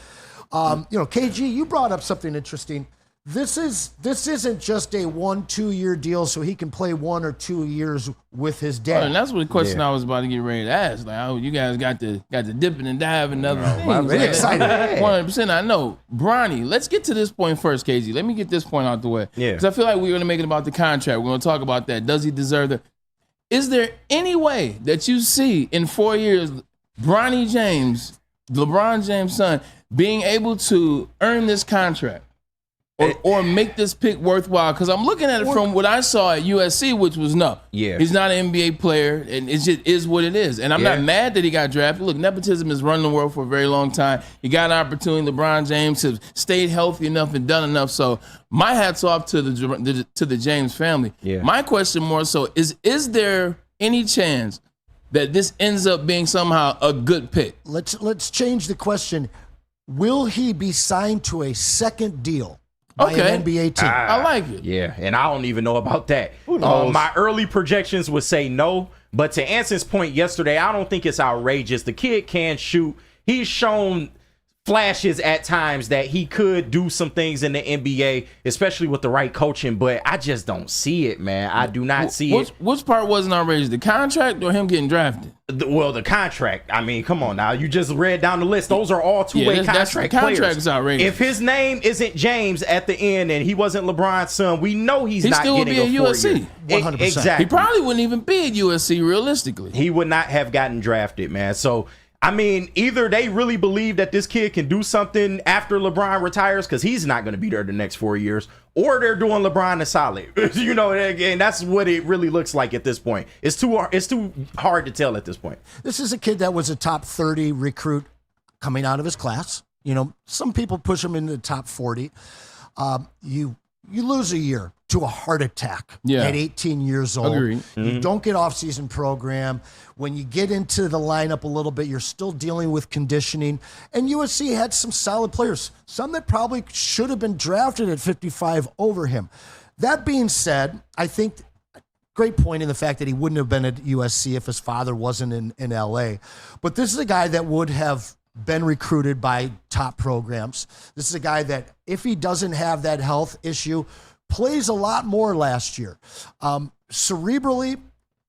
KG, you brought up something interesting. This isn't just a 1-2 year deal so he can play 1 or 2 years with his dad. And that's what the question I was about to get ready to ask. Like, oh, you guys got the dipping and diving and other things. I'm really excited. 100%. I know. Bronny, let's get to this point first, KG. Let me get this point out the way. Yeah. Because I feel like we're going to make it about the contract. We're going to talk about that. Does he deserve it? Is there any way that you see in 4 years, Bronny James, LeBron James' son, being able to earn this contract or make this pick worthwhile? Because I'm looking at it from what I saw at USC, which was no. Yeah. He's not an NBA player, and it just is what it is. And I'm not mad that he got drafted. Look, nepotism has run the world for a very long time. He got an opportunity. LeBron James has stayed healthy enough and done enough. So my hat's off to the James family. Yeah. My question more so is there any chance that this ends up being somehow a good pick? Let's change the question. Will he be signed to a second deal by an NBA team. I like it. Yeah, and I don't even know about that. Who knows? My early projections would say no, but to Anson's point yesterday, I don't think it's outrageous. The kid can shoot. He's shown flashes at times that he could do some things in the NBA, especially with the right coaching, but I just don't see it, man. I do not see it. Which part wasn't outrageous? The contract or him getting drafted? The contract. I mean, come on now. You just read down the list. Those are all two-way contract players. Contract is outrageous. If his name isn't James at the end and he wasn't LeBron's son, we know he's not still getting would be a at USC. 100%. Exactly. He probably wouldn't even be at USC realistically. He would not have gotten drafted, man. So, I mean, either they really believe that this kid can do something after LeBron retires, because he's not going to be there the next 4 years, or they're doing LeBron a solid. You know, and that's what it really looks like at this point. It's too hard to tell at this point. This is a kid that was a top 30 recruit coming out of his class. You know, some people push him into the top 40. You lose a year to a heart attack at 18 years old. Agreed. You don't get off-season program. When you get into the lineup a little bit, you're still dealing with conditioning. And USC had some solid players, some that probably should have been drafted at 55 over him. That being said, I think great point in the fact that he wouldn't have been at USC if his father wasn't in L.A. But this is a guy that would have been recruited by top programs. This is a guy that, if he doesn't have that health issue, plays a lot more last year. Cerebrally,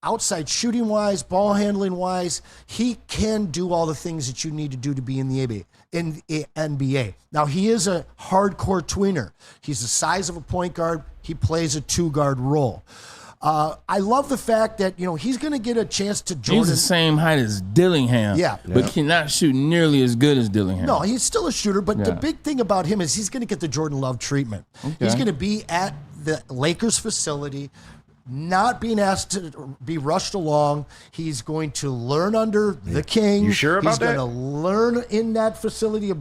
outside shooting wise, ball handling wise, he can do all the things that you need to do to be in the NBA. Now, he is a hardcore tweener. He's the size of a point guard. He plays a two-guard role. I love the fact that, you know, he's going to get a chance to Jordan. He's the same height as Dillingham, but cannot shoot nearly as good as Dillingham. No, he's still a shooter, but the big thing about him is he's going to get the Jordan Love treatment. Okay. He's going to be at the Lakers facility, not being asked to be rushed along. He's going to learn under the king. You sure about that? He's going to learn in that facility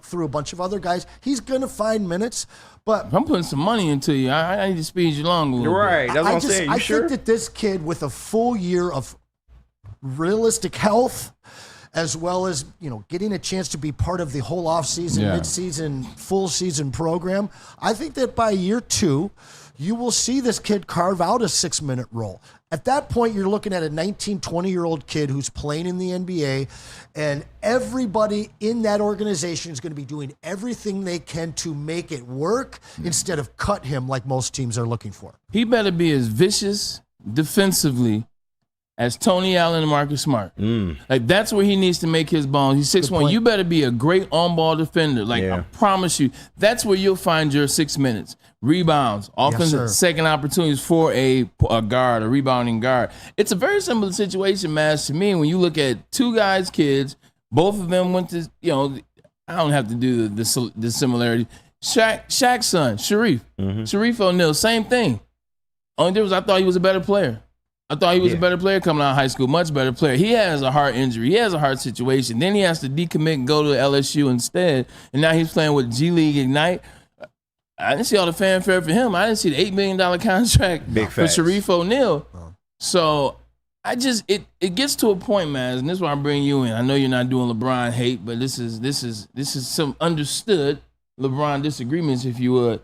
through a bunch of other guys. He's going to find minutes. But if I'm putting some money into you, I need to speed you along a little bit. Right, that's what I'm saying. I think that this kid, with a full year of realistic health, as well as, you know, getting a chance to be part of the whole offseason, midseason, full season program, I think that by year 2, you will see this kid carve out a 6-minute role. At that point, you're looking at a 19, 20-year-old kid who's playing in the NBA, and everybody in that organization is going to be doing everything they can to make it work instead of cut him like most teams are looking for. He better be as vicious defensively as Tony Allen and Marcus Smart. Like, that's where he needs to make his bones. He's 6'1". You better be a great on-ball defender. Like, I promise you, that's where you'll find your 6 minutes. Rebounds, offensive second opportunities for a guard, a rebounding guard. It's a very similar situation, Mass, to me, when you look at two guys' kids. Both of them went to, you know, I don't have to do the similarity. Shaq's son, Sharif. Sharif O'Neal, same thing. Only difference, I thought he was a better player. I thought he was a better player coming out of high school, much better player. He has a heart injury. He has a heart situation. Then he has to decommit and go to LSU instead. And now he's playing with G League Ignite. I didn't see all the fanfare for him. I didn't see the $8 million contract for Sharif O'Neal. So I just it gets to a point, man, and this is why I'm bringing you in. I know you're not doing LeBron hate, but this is some understood LeBron disagreements, if you would.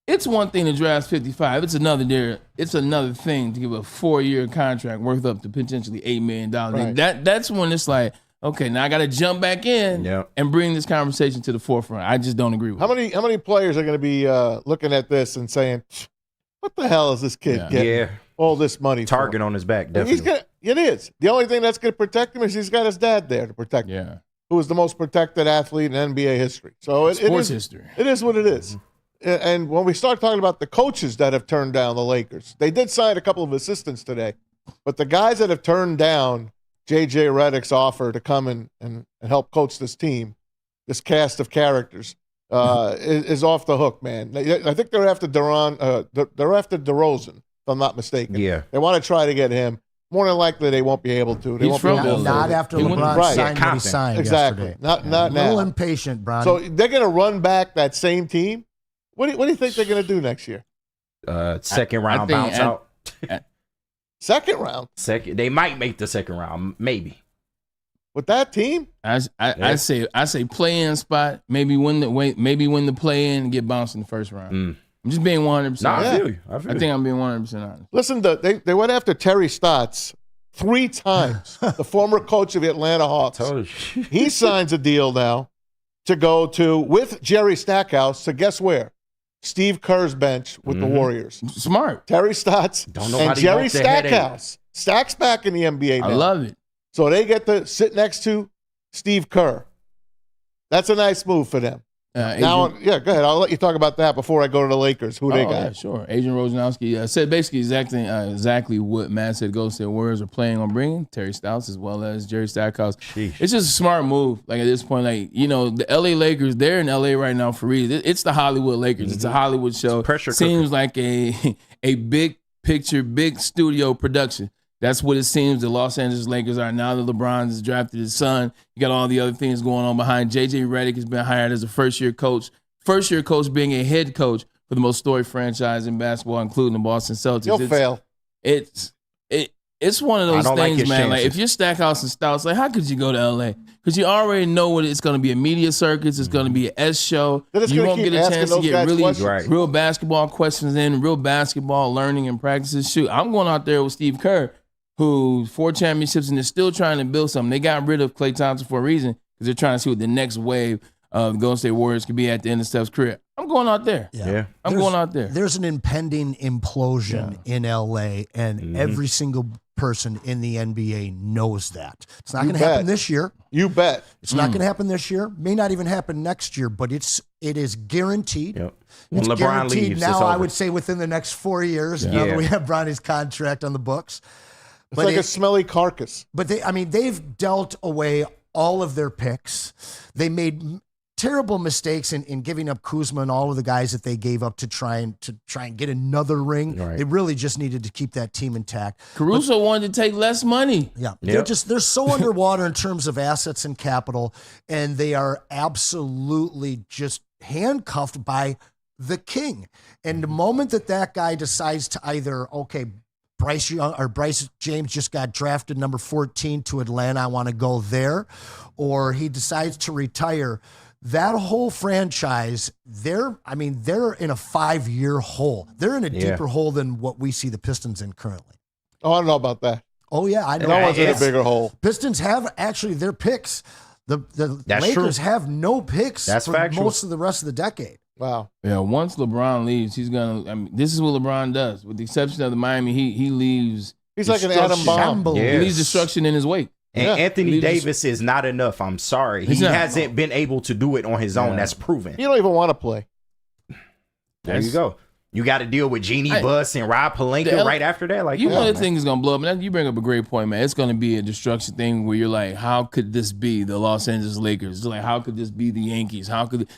It's one thing to draft 55. It's another thing to give a 4-year contract worth up to potentially $8 million. Right. That's when it's like, okay, now I got to jump back in and bring this conversation to the forefront. I just don't agree with it. How many players are going to be looking at this and saying, what the hell is this kid getting all this money Target for? On his back, definitely. It is. The only thing that's going to protect him is he's got his dad there to protect him, who is the most protected athlete in NBA history. So Sports history. It is what it is. And when we start talking about the coaches that have turned down the Lakers, they did sign a couple of assistants today, but the guys that have turned down J.J. Redick's offer to come and help coach this team, this cast of characters, is off the hook, man. I think they're after they're after DeRozan, if I'm not mistaken. Yeah. They want to try to get him. More than likely, they won't be able to. They won't be able to. Not after LeBron signed what he signed yesterday. Not now. A little impatient, Bronny. So they're going to run back that same team. What do you think they're going to do next year? Second round bounce out. Second round? They might make the second round, maybe. with that team. I say play-in spot. Maybe win the play-in and get bounced in the first round. I'm just being 100%. Nah, I feel you. I think I'm being 100% honest. Listen, they went after Terry Stotts 3 times. The former coach of the Atlanta Hawks. He signs a deal now to go with Jerry Stackhouse to guess where? Steve Kerr's bench with the Warriors. Smart. Terry Stotts and Jerry Stackhouse. Stack's back in the NBA now. I love it. So they get to sit next to Steve Kerr. That's a nice move for them. Go ahead. I'll let you talk about that before I go to the Lakers. Who they got? Yeah, sure. Adrian Wojnarowski said basically exactly what Matt said. Golden State Warriors are planning on bringing Terry Stotts as well as Jerry Stackhouse. Sheesh. It's just a smart move. Like at this point, the LA Lakers, they're in LA right now for reasons. It's the Hollywood Lakers. It's a Hollywood show. Seems like a big picture, big studio production. That's what it seems the Los Angeles Lakers are now that LeBron has drafted his son. You got all the other things going on behind. J.J. Redick has been hired as a first-year coach. First-year coach being a head coach for the most storied franchise in basketball, including the Boston Celtics. You'll fail. It's one of those things, man. Like if you're Stackhouse and Stouts, how could you go to L.A.? Because you already know what it's going to be a media circus. It's going to be an S show. You won't get a chance to get real basketball questions in, real basketball learning and practices. Shoot, I'm going out there with Steve Kerr, who 4 championships and is still trying to build something. They got rid of Klay Thompson for a reason because they're trying to see what the next wave of the Golden State Warriors could be at the end of Steph's career. I'm going out there. Yeah. I'm going out there. There's an impending implosion in LA, and every single person in the NBA knows that. It's not going to happen this year. You bet. It's not going to happen this year. May not even happen next year, but it is guaranteed. Yep. It's when LeBron guaranteed leaves, now, I would say within the next 4 years, now that we have Bronny's contract on the books. It's like a smelly carcass. But they've dealt away all of their picks. They made terrible mistakes in giving up Kuzma and all of the guys that they gave up to try and get another ring. Right. They really just needed to keep that team intact. Caruso wanted to take less money. Yeah. They're so underwater in terms of assets and capital, and they are absolutely just handcuffed by the king. And the moment that guy decides to either, Bryce James just got drafted number 14 to Atlanta, I want to go there, or he decides to retire, that whole franchise, they're in a 5-year hole. They're in a deeper hole than what we see the Pistons in currently. Oh, I don't know about that. Oh, yeah, I know. No one's in a bigger hole. Pistons have actually their picks. The Lakers have no picks for most of the rest of the decade. Wow. Yeah, once LeBron leaves, he's going to this is what LeBron does. With the exception of the Miami Heat, he leaves. He's like an atom bomb. He leaves destruction in his wake. And Anthony Davis is not enough. I'm sorry. He hasn't been able to do it on his own. That's proven. You don't even want to play. There you go. You got to deal with Jeannie Buss and Rob Pelinka right after that. Like, the thing is going to blow up. And you bring up a great point, man. It's going to be a destruction thing where you're like, how could this be the Los Angeles Lakers? It's like, how could this be the Yankees?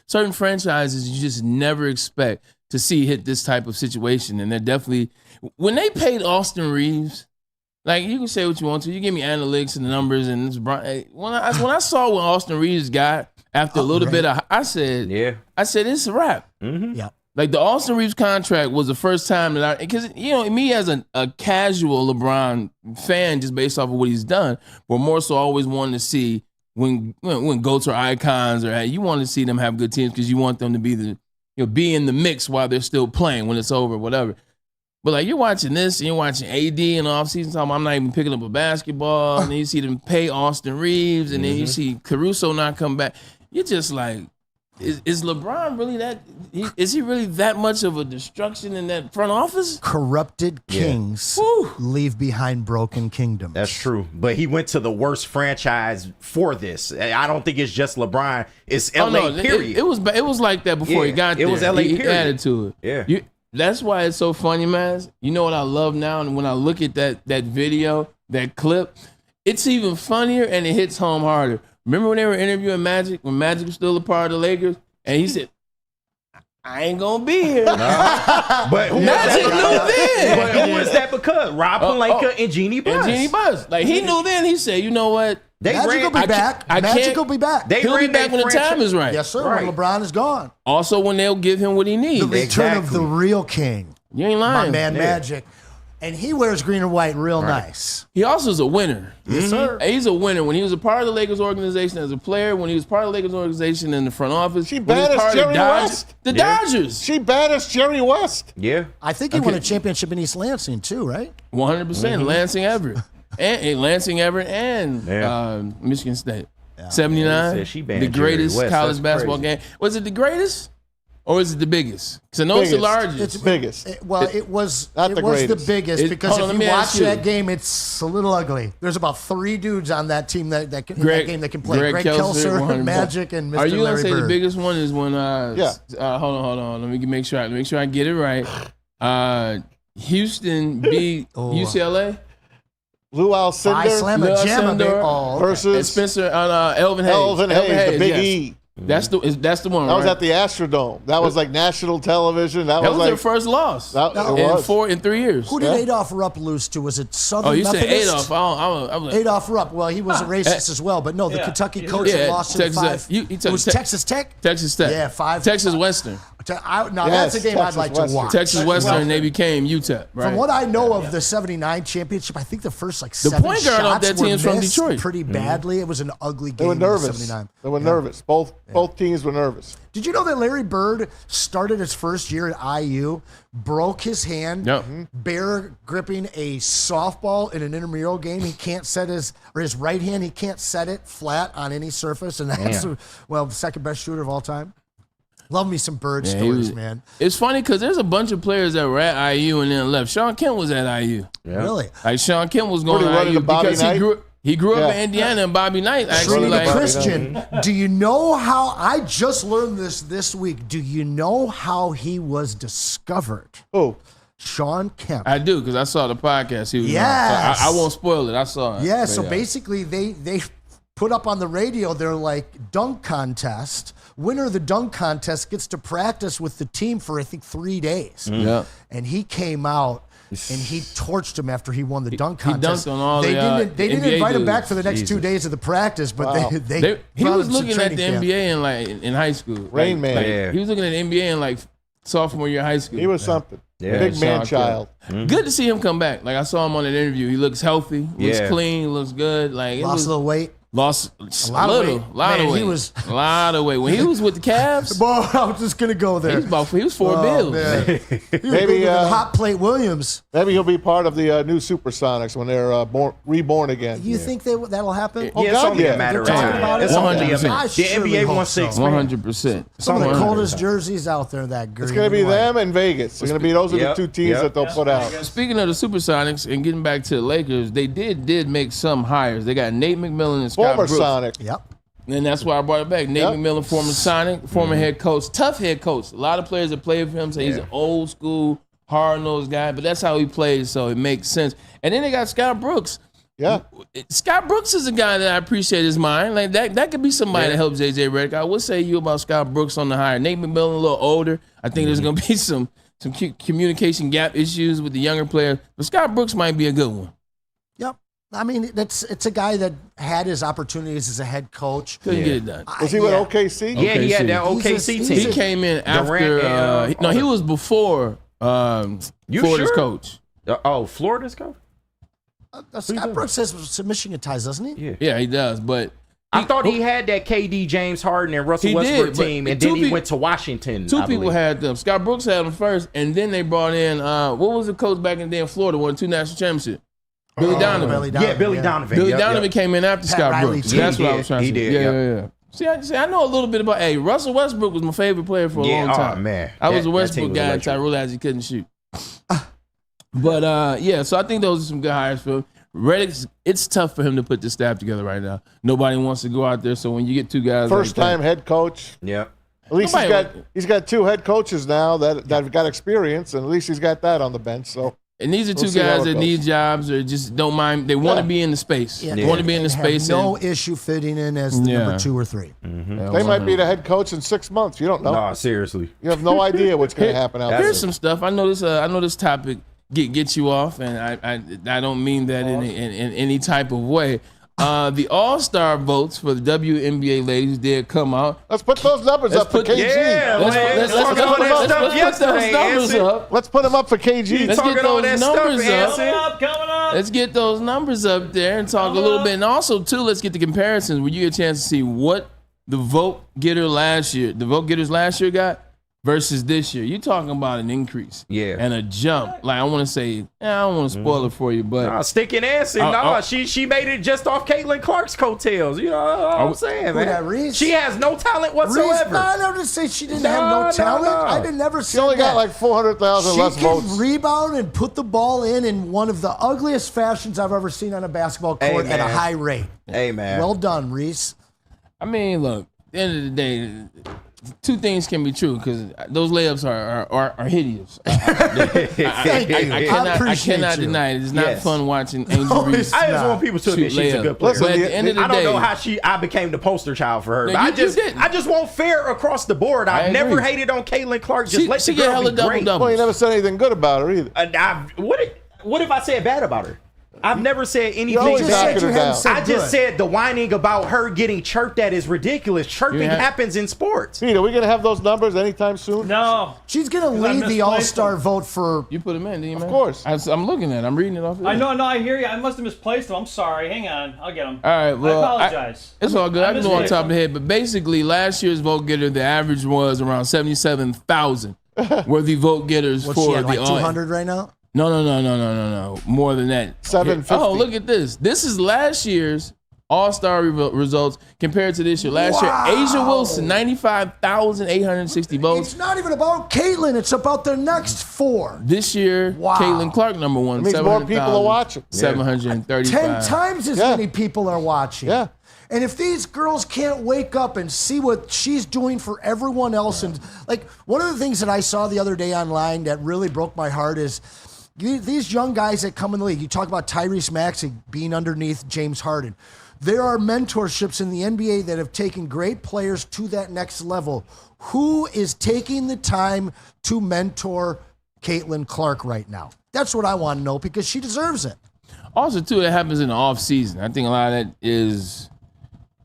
Certain franchises you just never expect to see hit this type of situation. And they're definitely, when they paid Austin Reeves, like, you can say what you want to. You give me analytics and the numbers, and when I saw what Austin Reeves got after a little bit, I said, it's a wrap. Mm-hmm. Yeah. Like, the Austin Reeves contract was the first time that because me as a casual LeBron fan, just based off of what he's done, but more so always wanted to see when GOATs are icons, or you want to see them have good teams because you want them to be be in the mix while they're still playing when it's over, whatever. But like, you're watching this, and you're watching AD in the offseason time. I'm not even picking up a basketball, and then you see them pay Austin Reeves, and then you see Caruso not come back. You're just like, is LeBron really that? Is he really that much of a destruction in that front office? Corrupted kings leave behind broken kingdoms. That's true. But he went to the worst franchise for this. I don't think it's just LeBron. It's LA. Period. It was like that before he got there. It was LA. He added to Yeah. it. That's why it's so funny, man. You know what I love now? And when I look at that video, that clip, it's even funnier and it hits home harder. Remember when they were interviewing Magic, when Magic was still a part of the Lakers? And he said, I ain't going to be here. But who Magic knew then. But who was that because? Rob Pelinka and Jeannie Buss. Like, he knew then. He said, you know what? Magic will be back. Magic will be back. He'll be back when the time is right. Yes, sir. When LeBron is gone. Also, when they'll give him what he needs. The return of the real king. You ain't lying. My man Magic. And he wears green and white real nice. He also is a winner. Yes, sir. He's a winner. When he was a part of the Lakers organization as a player, when he was part of the Lakers organization in the front office, She banished Jerry West. The Dodgers. She banished Jerry West. Yeah. I think he won a championship in East Lansing too, right? 100%. Lansing Everett. And Lansing Everett and Michigan State. 79. Said she banned the greatest Jerry West. college That's basketball crazy. game. Was it the greatest? Or is it the biggest? Because I know it's the largest. It's biggest. It was Not the the greatest. biggest because hold on, if let you me watch ask you. that game, it's a little ugly. There's about 3 dudes on that team that can, in that game that can play. Greg Kelser, 100%. Magic, and Mr. Are you Larry gonna say Bird. the biggest one is when hold on. Let me make sure I get it right. Houston beat UCLA. Lou Alcindor I slam a jam versus and Spencer on Elvin Hayes. Elvin Hayes, the Big yes. E. That's the one. That was right? at the Astrodome. That was like national television. That was their like first loss. It was. in 3 years. Who did Adolph Rupp lose to? Was it Southern Oh, you Methodist? said Adolph. I was like, Adolph Rupp. Well, he was a racist as well, but no, the Kentucky coach that lost to Texas, 5. It was Texas Tech? Texas Tech. Yeah, 5. Texas Western. Now, that's a game I'd like to watch. Texas Western, they became UTEP. Right? From what I know of the 79 championship, I think the first The 7 point guard shots of that were team is from missed Detroit. pretty badly. It was an ugly game. They were in nervous. 79. They were nervous. Both teams were nervous. Did you know that Larry Bird started his first year at IU, broke his hand, bear gripping a softball in an intramural game? He can't set his right hand. He can't set it flat on any surface, and that's the second best shooter of all time. Love me some Bird stories, man. It's funny because there's a bunch of players that were at IU and then left. Sean Kemp was at IU. Yeah. Really? Like Sean Kemp was going Pretty to IU to Bobby because Knight. he grew up in Indiana, and Bobby Knight actually Trinity Christian, do you know how I just learned this week? Do you know how he was discovered? Oh, Sean Kemp. I do because I saw the podcast he was Yes. on. So I won't spoil it. I saw it. Yeah, But so basically they put up on the radio, they're like, dunk contest. Winner of the dunk contest gets to practice with the team for, I think, 3 days. Yeah. And he came out and he torched him after he won the dunk He contest. dunked on all they the didn't NBA invite him dudes. back for the next 2 days of the practice, but He brought was him to looking at training the camp. NBA in high school. Rain Man. He was looking at the NBA in like sophomore year of high school. he was something. Yeah. Big man Sean child. Kemp. Good to see him come back. Like I saw him on an interview. He looks healthy, looks clean, looks good. Like Lost a little weight. Lost A lot of weight. lot Man, of weight. he was- a lot of weight. When he was with the Cavs, Boy, I was just going to go there. he was 4 bills. Man. He was Maybe, bigger than Hot Plate Williams. Maybe he'll be part of the new Supersonics when they're reborn again. You think that'll happen? Oh, Yeah, it's God, only yeah. a matter of They're talking time. about it? It's only a 100%. matter. I The surely NBA hope wants so. 6, man. 100%. Some of the 100%. coldest jerseys out there, that green. It's going to be and white. them and Vegas. Those are the two teams that they'll put out. Speaking of the Supersonics and getting back to the Lakers, they did make some hires. They got Nate McMillan and Scott Former Brooks. Sonic. Yep. And that's why I brought it back. Nate McMillan, former Sonic, former head coach, tough head coach. A lot of players that played for him say he's an old school, hard-nosed guy, but that's how he plays, so it makes sense. And then they got Scott Brooks. Yeah. Scott Brooks is a guy that I appreciate his mind. Like that could be somebody that helps JJ Redick. What say you about Scott Brooks on the hire? Nate McMillan a little older. I think there's going to be some communication gap issues with the younger players, but Scott Brooks might be a good one. Yep. I mean, it's a guy that had his opportunities as a head coach. Couldn't get it done. Was he with OKC? Yeah, he had that OKC OKC He team. came in after. Durant and, he was before Florida's sure? coach. Florida's coach? Scott Brooks has some Michigan ties, doesn't he? Yeah, he does. But I thought he had that KD, James Harden, and Russell He Westbrook did, but team, and two then he peop- went to Washington. Two I people believe. had them. Scott Brooks had them first, and then they brought in what was the coach back in the day in Florida? Won 2 national championships. Billy Donovan. Billy Donovan. Billy Yep, Donovan yep. came in after Pat Scott Riley Brooks. too. That's He what I did. was trying He to say. did, Yeah. See, I know a little bit about. Hey, Russell Westbrook was my favorite player for a long time. man. I was a That Westbrook team was guy electric. until I realized he couldn't shoot. But so I think those are some good hires for him. Redick, it's tough for him to put this staff together right now. Nobody wants to go out there, so when you get two guys, First time head coach. Yeah. At least Nobody he's got 2 head coaches now that have got experience, and at least he's got that on the bench. So. And these are We'll two see how guys it that goes. need jobs or just don't mind. They want to be in the space. Yeah. They want to be in the Have space. no and- use fitting in as the number 2 or 3. They might be the head coach in 6 months. You don't know. No, seriously. You have no idea what's going to happen out there. Here's some stuff. I know this topic get you off, and I don't mean that in any type of way. The All-Star votes for the WNBA ladies did come out. Let's put those numbers up for KG. Yeah, let's put those numbers up. Let's put them up for KG. Let's get those numbers up. Coming up. Let's get those numbers up there and talk a little bit. And also, too, let's get the comparisons where you get a chance to see what the vote getters last year got versus this year. You're talking about an increase. Yeah. And a jump. Like, I want to say, I don't want to spoil it for you, but. Sticking Anson. She made it just off Caitlin Clark's coattails. You know what I'm saying, man. That Reese? She has no talent whatsoever. Reese, I never say she didn't have no talent. I didn't never say She only that. got like 400,000 less votes. She can rebound and put the ball in one of the ugliest fashions I've ever seen on a basketball court at a high rate. Hey, man. Well done, Reese. I mean, look, at the end of the day, two things can be true because those layups are hideous. I cannot deny it. It's not fun watching Angel Reese. I just want people to admit she's a good player. But at the end of the day, I don't know how I became the poster child for her. No, But I just want fair across the board. I've never hated on Caitlin Clark. Just let the girl be great. Well, you never said anything good about her either. What if I said bad about her? I've never said anything. I just said the whining about her getting chirped at is ridiculous. Chirping happens in sports. Pete, are we going to have those numbers anytime soon? No. She's going to lead the All-Star vote for... You put them in, didn't you, man? Of course. I'm looking at it. I'm reading it off. I know, I hear you. I must have misplaced them. I'm sorry. Hang on. I'll get them. All right, well, I apologize. It's all good. I can go on top of the head. But basically, last year's vote getter, the average was around 77,000 were the vote getters What's for she at, the like 200 right now? No. More than that. 750. Oh, look at this. This is last year's All-Star results compared to this year. Last year, Asia Wilson, 95,860 votes. It's not even about Caitlin. It's about their next four. This year, Caitlin Clark, number one. It means more people are watching. 735. 10 times as many people are watching. Yeah. And if these girls can't wake up and see what she's doing for everyone else, and like one of the things that I saw the other day online that really broke my heart is these young guys that come in the league. You talk about Tyrese Maxey being underneath James Harden. There are mentorships in the NBA that have taken great players to that next level. Who is taking the time to mentor Caitlin Clark right now? That's what I want to know because she deserves it. Also, too, that happens in the offseason. I think a lot of that is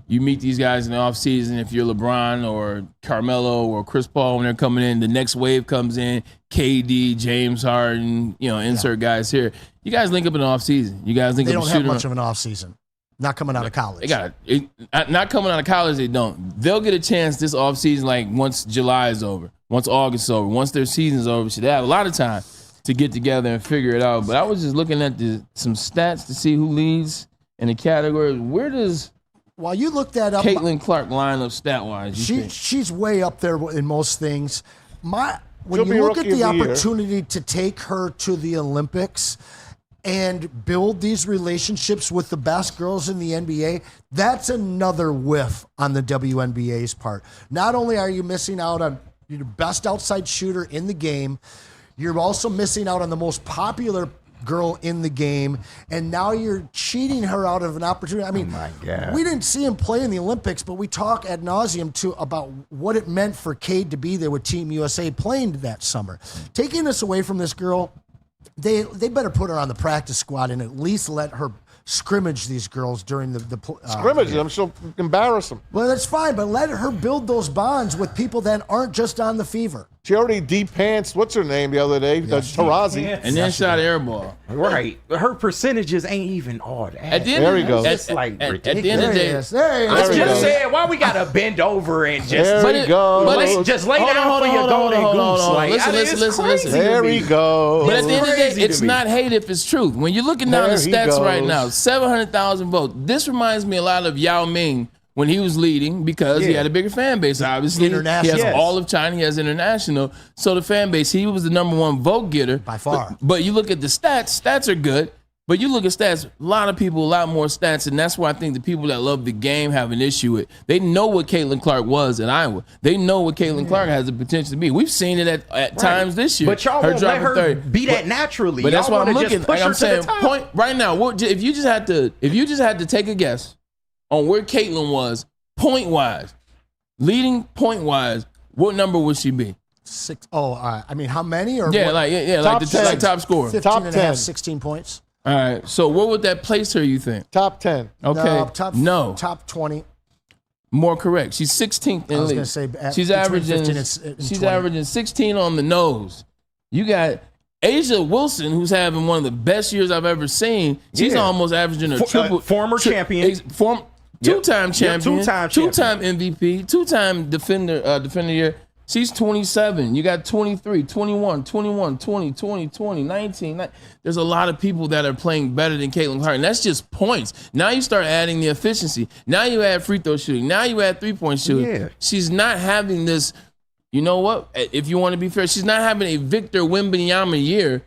you meet these guys in the offseason. If you're LeBron or Carmelo or Chris Paul, when they're coming in, the next wave comes in, KD, James Harden, insert guys here. You guys link up in the offseason. You guys link They up don't have much of an offseason. Not coming out of college. They got it. Not coming out of college, they don't. They'll get a chance this offseason, like once July is over, once August is over, once their season's over. So they have a lot of time to get together and figure it out. But I was just looking at some stats to see who leads in the categories. Where does while you look that up, Caitlin Clark line up stat-wise? She's way up there in most things. When She'll you be look at Rookie the of the Year. opportunity to take her to the Olympics and build these relationships with the best girls in the NBA, that's another whiff on the WNBA's part. Not only are you missing out on your best outside shooter in the game, you're also missing out on the most popular girl in the game, and now you're cheating her out of an opportunity. I mean, we didn't see him play in the Olympics, but we talk ad nauseum about what it meant for Cade to be there with Team USA playing that summer. Taking this away from this girl, they better put her on the practice squad and at least let her scrimmage these girls during the scrimmage them. She'll embarrass them. Well, that's fine, but let her build those bonds with people that aren't just on the fever. She already deep-pantsed, what's her name the other day? Tarazi. And then shot air ball. Right. Her percentages ain't even all that. At the end There he goes. At the end of the day, there he just is. saying, why we gotta bend over and just There he goes. just lay down for your golden goose. Like, Listen. There he goes. But at the end of the day, it's not hate if it's truth. When you're looking down the There he stats right goes. now, 700,000 votes. This reminds me a lot of Yao Ming when he was leading because he had a bigger fan base, obviously. International. He has all of China. He has international. So the fan base, he was the number one vote getter. By far. But you look at the stats. Stats are good. But you look at stats, a lot of people, a lot more stats, and that's why I think the people that love the game have an issue with. They know what Caitlin Clark was in Iowa. They know what Caitlin Clark has the potential to be. We've seen it at times this year. But y'all won't let her 30. be that naturally. But that's Y'all why I'm wanna looking. just push Like her I'm to saying, the top. point right now. If you just had to take a guess on where Caitlin was point wise, leading point wise, what number would she be? 6. Oh, I mean, how many? Or Yeah, what? like the top scorer. 15 Top and a half, 10. 16 points. All right. So where would that place her, you think? Top 10. Okay. Top 20. More correct. She's 16th in I was league. going to say she's between averaging 15 and she's 20. averaging 16 on the nose. You got Asia Wilson, who's having one of the best years I've ever seen. She's almost averaging a triple. Former champion. Two-time champion. Two-time MVP. Two-time defender year. She's 27. You got 23, 21, 21, 20, 20, 20, 19. There's a lot of people that are playing better than Caitlin Clark, and that's just points. Now you start adding the efficiency. Now you add free throw shooting. Now you add three-point shooting. Yeah. She's not having this, you know what? If you want to be fair, she's not having a Victor Wembanyama year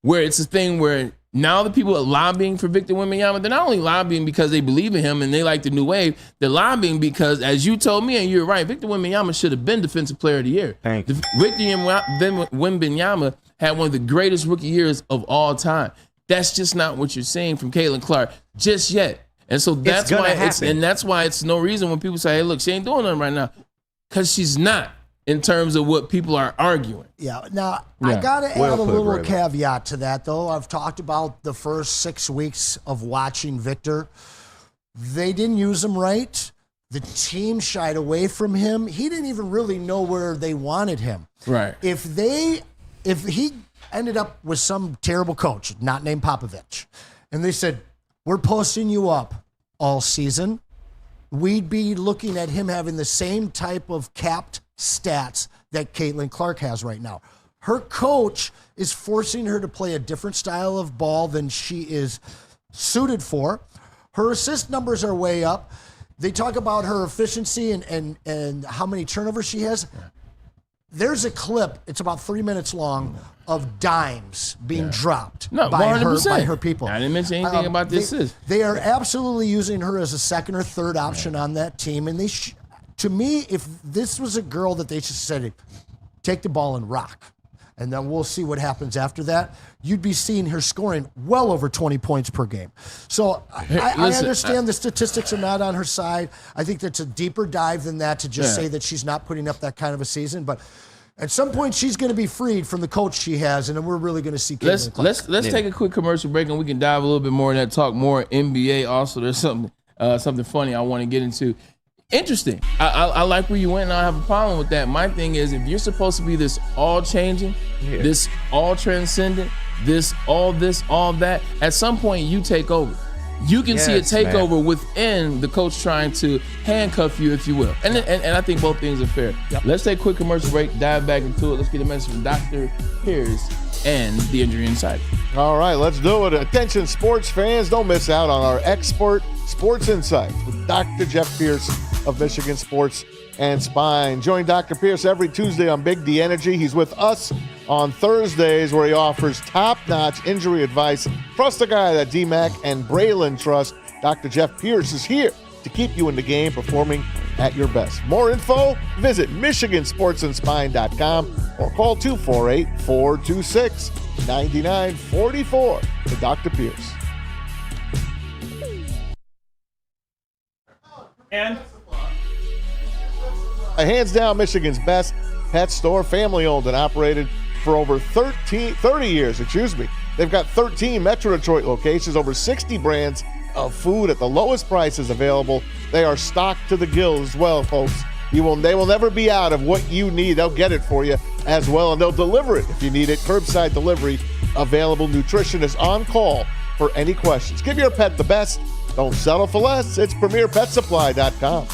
where it's a thing where now the people are lobbying for Victor Wembanyama. They're not only lobbying because they believe in him and they like the new wave. They're lobbying because, as you told me, and you're right, Victor Wembanyama should have been Defensive Player of the Year. Thank you. Victor Wembanyama had one of the greatest rookie years of all time. That's just not what you're seeing from Caitlin Clark just yet. And so that's why it's no reason when people say, hey, look, she ain't doing nothing right now. Because she's not. In terms of what people are arguing. Yeah. Now, I got to add a little caveat to that, though. I've talked about the first 6 weeks of watching Victor. They didn't use him right. The team shied away from him. He didn't even really know where they wanted him. Right. If he ended up with some terrible coach, not named Popovich, and they said, we're posting you up all season, we'd be looking at him having the same type of capped stats that Caitlin Clark has right now. Her coach is forcing her to play a different style of ball than she is suited for. Her assist numbers are way up. They talk about her efficiency and how many turnovers she has. There's a clip, it's about 3 minutes long, of dimes being dropped by her people. I didn't mention anything about this. They are absolutely using her as a second or third option on that team. And to me, if this was a girl that they just said, take the ball and rock, and then we'll see what happens after that, you'd be seeing her scoring well over 20 points per game. So I understand the statistics are not on her side. I think that's a deeper dive than that to just say that she's not putting up that kind of a season. But at some point, she's going to be freed from the coach she has, and then we're really going to see Caitlin Clark. Let's take a quick commercial break, and we can dive a little bit more in that, talk more NBA. Also, there's something funny I want to get into. Interesting. I like where you went, and I don't have a problem with that. My thing is, if you're supposed to be this all-changing, this all-transcendent, all that, at some point you take over. You can see a takeover within the coach trying to handcuff you, if you will. And I think both things are fair. Yep. Let's take a quick commercial break, dive back into it. Let's get a message from Dr. Pierce and the Injury Insider. All right, let's do it. Attention sports fans, don't miss out on our expert sports insights with Dr. Jeff Pierce of Michigan Sports and Spine. Join Dr. Pierce every Tuesday on Big D Energy. He's with us on Thursdays where he offers top-notch injury advice. Trust the guy that DMAC and Braylon trust. Dr. Jeff Pierce is here to keep you in the game performing at your best. More info, visit MichiganSportsandSpine.com or call 248-426-9944 to Dr. Pierce. And hands down, Michigan's best pet store, family owned and operated for over 30 years. They've got 13 Metro Detroit locations, over 60 brands of food at the lowest prices available. They are stocked to the gills as well, folks. They will never be out of what you need. They'll get it for you as well, and they'll deliver it if you need it. Curbside delivery available. Nutrition is on call for any questions. Give your pet the best. Don't settle for less. It's PremierPetSupply.com.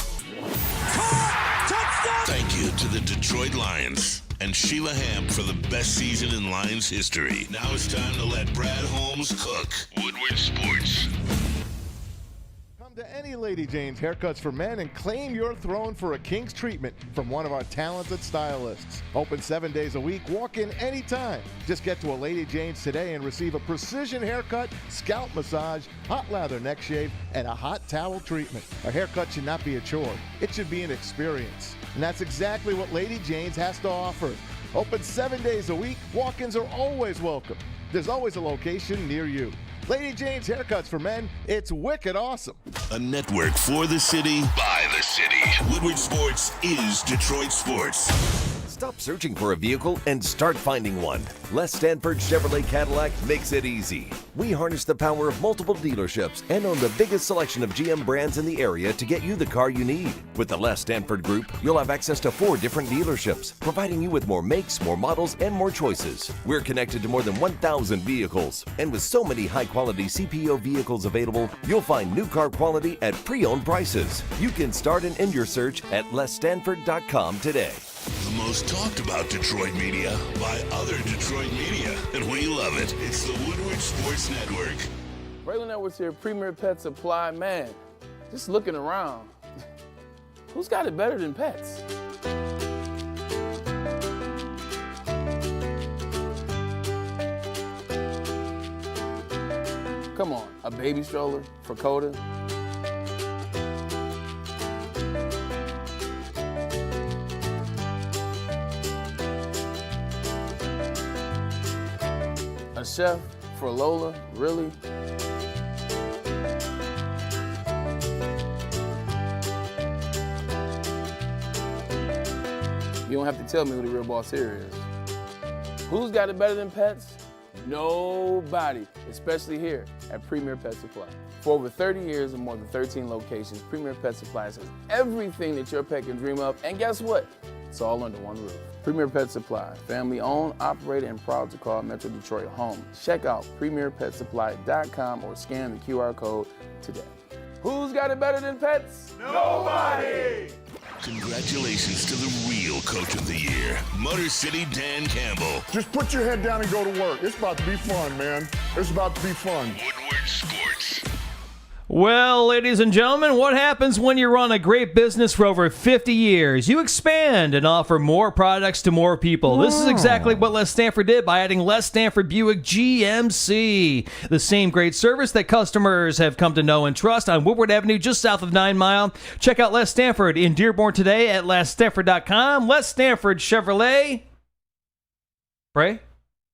Thank you to the Detroit Lions and Sheila Ham for the best season in Lions history. Now it's time to let Brad Holmes cook. Woodward Sports. Come to any Lady Jane's Haircuts for Men and claim your throne for a king's treatment from one of our talented stylists. Open 7 days a week. Walk in anytime. Just get to a Lady Jane's today and receive a precision haircut, scalp massage, hot lather neck shave, and a hot towel treatment. A haircut should not be a chore. It should be an experience. And that's exactly what Lady Jane's has to offer. Open 7 days a week. Walk-ins are always welcome. There's always a location near you. Lady Jane's Haircuts for Men, it's wicked awesome. A network for the city, by the city. Woodward Sports is Detroit Sports. Stop searching for a vehicle and start finding one. Les Stanford Chevrolet Cadillac makes it easy. We harness the power of multiple dealerships and own the biggest selection of GM brands in the area to get you the car you need. With the Les Stanford Group, you'll have access to 4 different dealerships, providing you with more makes, more models, and more choices. We're connected to more than 1,000 vehicles. And with so many high-quality CPO vehicles available, you'll find new car quality at pre-owned prices. You can start and end your search at lesstanford.com today. The most talked about Detroit media by other Detroit media, and we love it. It's the Woodward Sports Network. Braylon Edwards here, Premier Pet Supply. Man, just looking around, who's got it better than pets? Come on, a baby stroller for Coda? A chef for Lola? Really? You don't have to tell me who the real boss here is. Who's got it better than pets? Nobody, especially here at Premier Pet Supply. For over 30 years and more than 13 locations, Premier Pet Supply has everything that your pet can dream of, and guess what? It's all under one roof. Premier Pet Supply, family owned, operated, and proud to call Metro Detroit home. Check out premierpetsupply.com or scan the QR code today. Who's got it better than pets? Nobody! Congratulations to the real Coach of the Year, Motor City Dan Campbell. Just put your head down and go to work. It's about to be fun, man. It's about to be fun. Woodward Sports. Well, ladies and gentlemen, what happens when you run a great business for over 50 years? You expand and offer more products to more people. This is exactly what Les Stanford did by adding Les Stanford Buick GMC. The same great service that customers have come to know and trust on Woodward Avenue just south of 9 Mile. Check out Les Stanford in Dearborn today at lesstanford.com. Les Stanford Chevrolet. Pray?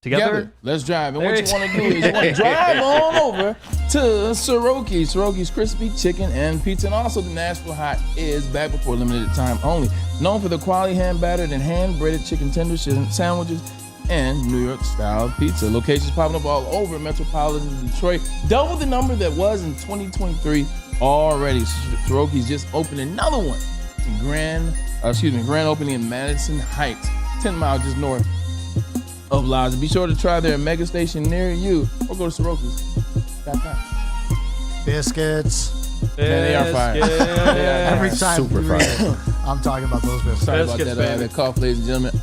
Together? Let's drive. And what you want to do is you want to drive on over to Soroki. Soroki's Crispy Chicken and Pizza. And also the Nashville Hot is back before limited time only. Known for the quality hand-battered and hand-breaded chicken tender sandwiches and New York-style pizza. Locations popping up all over metropolitan Detroit. Double the number that was in 2023 already. Soroki's just opened another one in grand opening in Madison Heights, 10 miles just north of Liza. Be sure to try their mega station near you or go to Soroki's.com. Biscuits. Yeah, they are fire. Every time super fire. I'm talking about those biscuits. Sorry about that cough, ladies and gentlemen.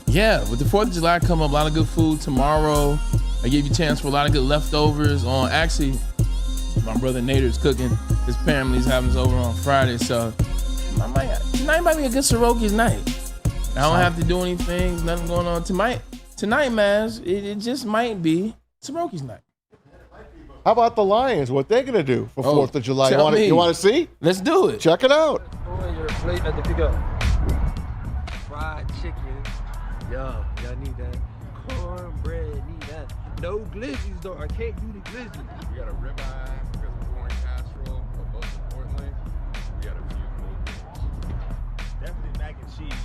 Yeah, with the 4th of July come up, a lot of good food tomorrow. I gave you a chance for a lot of good leftovers on, actually, my brother Nader's cooking. His family's having us over on Friday, so tonight might be a good Soroki's night. I don't have to do anything. There's nothing going on tonight. Tonight, man, it just might be Soroki's night. How about the Lions? What they gonna do for 4th of July? You want to see? Let's do it. Check it out. Your plate at the pickup. Fried chicken. Y'all need that. Cornbread, need that. No glizzies though. I can't do the glizzy. We got a ribeye because we're going casserole, but most importantly, we got a few cool things. Definitely mac and cheese.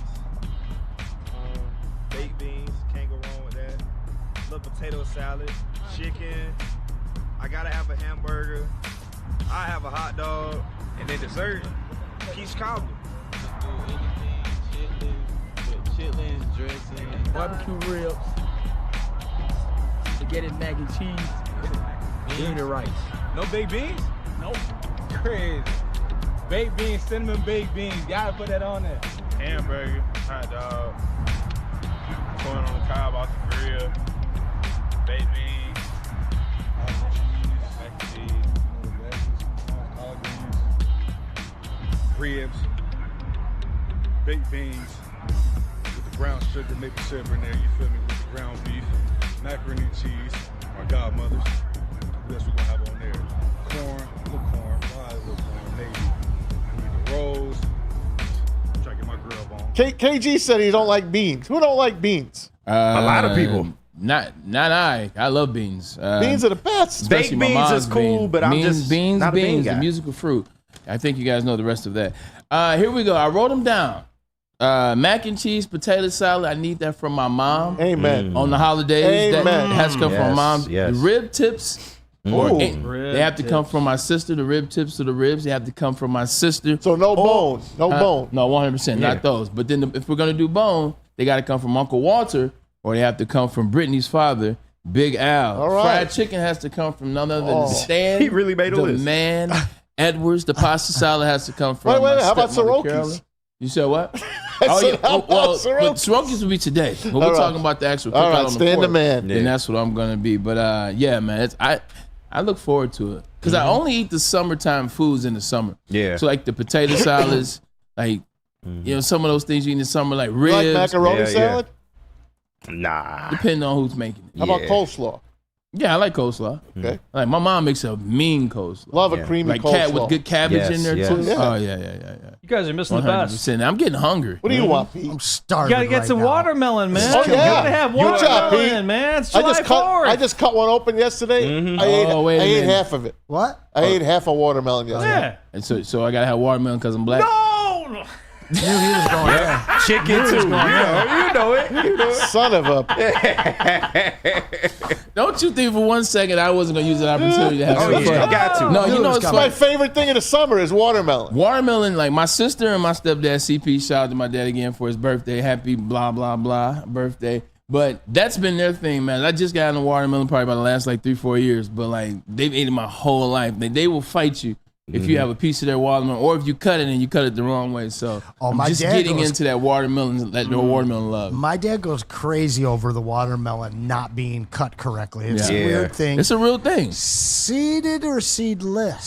Baked beans, can't go wrong with that. Little potato salad, chicken. I gotta have a hamburger. I have a hot dog, and then dessert, peach cobbler. Chitlins, dressing, barbecue ribs, spaghetti mac and cheese, bean and rice. No baked beans? Nope. Crazy. Baked beans, cinnamon baked beans. Gotta put that on there. Hamburger, hot dog, corn on the cob off the grill, baked beans, mac and cheese, Ribs, baked beans with the brown sugar, maple syrup in there, you feel me, with the ground beef, macaroni and cheese, our godmothers. What else we gonna have on there? Corn, little corn, maybe. We need the rolls. Try to get my grill on. KG said he don't like beans. Who don't like beans? A lot of people. Not I. I love beans. Beans are the best. Baked beans is cool, but I'm just not a bean guy. The musical fruit. I think you guys know the rest of that. Here we go. I wrote them down. Mac and cheese, potato salad. I need that from my mom. Amen. On the holidays, Amen. that has to come from my mom. Yes. The rib tips. Ooh. They have to come from my sister. The rib tips of the ribs. They have to come from my sister. So no bone. No bone. No, 100%. Not those. But then if we're going to do bone, they got to come from Uncle Walter or they have to come from Brittany's father, Big Al. All right. Fried chicken has to come from none other than Stan. He really made a the list. man, Edwards. The pasta salad has to come from Wait, my how about stepmother, Soroki's? Carolyn. You said what? said, how about but Soroki's will be today. But we're All right. talking about the actual All cookout right, on the stand the 4th. man. Then that's what I'm gonna be. But yeah, man, I look forward to it because I only eat the summertime foods in the summer. Yeah. So like the potato salads, like you know some of those things you eat in the summer, like ribs. You like macaroni salad? Nah. Depending on who's making it. How about coleslaw? Yeah, I like coleslaw. Okay. Like my mom makes a mean coleslaw. Love a creamy like coleslaw. with good cabbage in there too. Yeah. Oh yeah. You guys are missing the best. 100%. I'm getting hungry. What do you want, Pete? I'm You starving. gotta get right some now. watermelon, man. Oh, You yeah. gotta have Good job, watermelon, Pete. man. It's July 4th. I just cut one open yesterday. I ate half of it. What? I ate half a watermelon yesterday. Yeah. And so I gotta have watermelon because I'm black. No! Knew he was going there. Chicken too. You know it. Son of a. Don't you think for one second I wasn't gonna use that opportunity to have some fun? You got to. No, you know it's My funny. favorite thing in the summer is watermelon. Watermelon, like my sister and my stepdad, CP, shout out to my dad again for his birthday. Happy blah, blah, blah birthday. But that's been their thing, man. I just got into watermelon probably about the last like 3-4 years. But like they've eaten my whole life. They will fight you if you have a piece of their watermelon, or if you cut it and you cut it the wrong way. So I'm my just dad getting goes- into that watermelon, that watermelon love. My dad goes crazy over the watermelon not being cut correctly. It's a weird thing. It's a real thing. Seeded or seedless?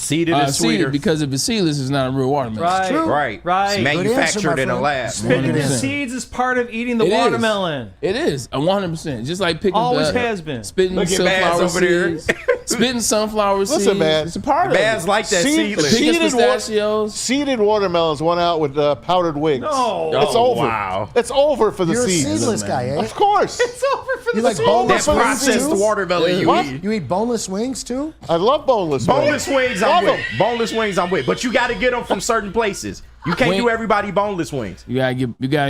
Seeded is sweeter. Seeded, because if it's seedless, it's not a real watermelon. Right. True. Right. Right. It's Good answer, manufactured my in a friend. lab. Picking the 100%. seeds is part of eating the It is. watermelon. It is 100%. Just like picking. Always has been. Spitting Look at Baz sunflower over there. seeds. Spitting sunflower seeds. Listen, man. It's a part of Baz it. like that seedless. Picking Seeded pistachios. Seeded watermelons went out with powdered wigs. No. It's Oh, over. wow. It's over for the You're a seeds. seedless guy, eh? Of course. It's over for You the like seeds. boneless That wings processed too? watermelon you What? eat. You eat boneless wings too? I love boneless wings. Boneless wings, I'm Love with. 'em. Boneless wings, I'm with. But you got to get them from certain places. You can't Wing- do everybody boneless wings. You gotta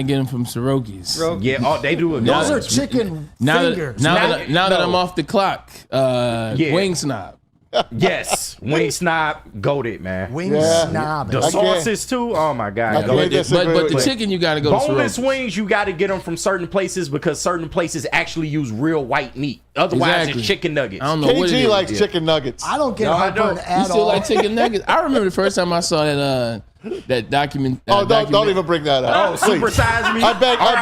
get them from Soroki's. Yeah, they do it. Those Now- are chicken Now fingers. that No. I'm off the clock, wing snob. Yes, wing snob, goated, man. Wing Yeah. snob. The I can't- sauces too. Oh my I god. can't But disagree the with you. chicken you gotta go to Boneless Soroki's. wings, you got to get them from certain places because certain places actually use real white meat. Otherwise, Exactly. it's chicken nuggets. I don't know what it KG is. likes chicken nuggets. I don't get No, I heartburn don't. at You still all. like chicken nuggets? I remember the first time I saw that document. Oh, don't even bring that up. Oh, super Please. size me. I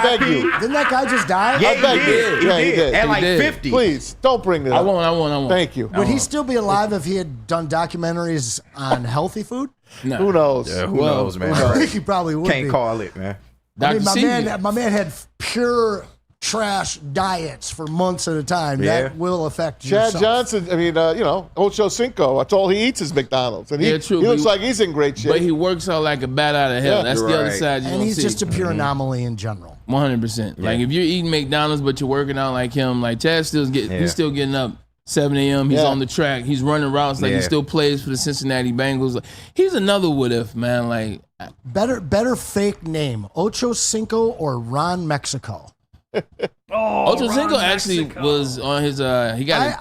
beg you. Didn't that guy just die? Yeah, I he beg did. you. Yeah, he did. At He like did. 50. Please, don't bring that I up. won't. Thank you. Would he still be alive if he had done documentaries on healthy food? No. Who knows? Yeah, who knows, man? I think he probably would Can't be. call it, man. I mean, Dr. my man had pure trash diets for months at a time. Yeah. That will affect you. Chad Johnson, I mean, Ocho Cinco, that's all he eats is McDonald's. And he, Yeah, true, he but looks like he's in great shape. But he works out like a bat out of hell. Yeah. That's the other Right. side you And don't he's see. just a pure anomaly in general. 100%. Like if you're eating McDonald's but you're working out like him, like Chad he's still getting up 7 a.m. He's Yeah. on the track. He's running routes like he Yeah. still plays for the Cincinnati Bengals. Like, he's another what if, man. Like Better fake name, Ocho Cinco or Ron Mexico? Ocho Cinco actually was on his he got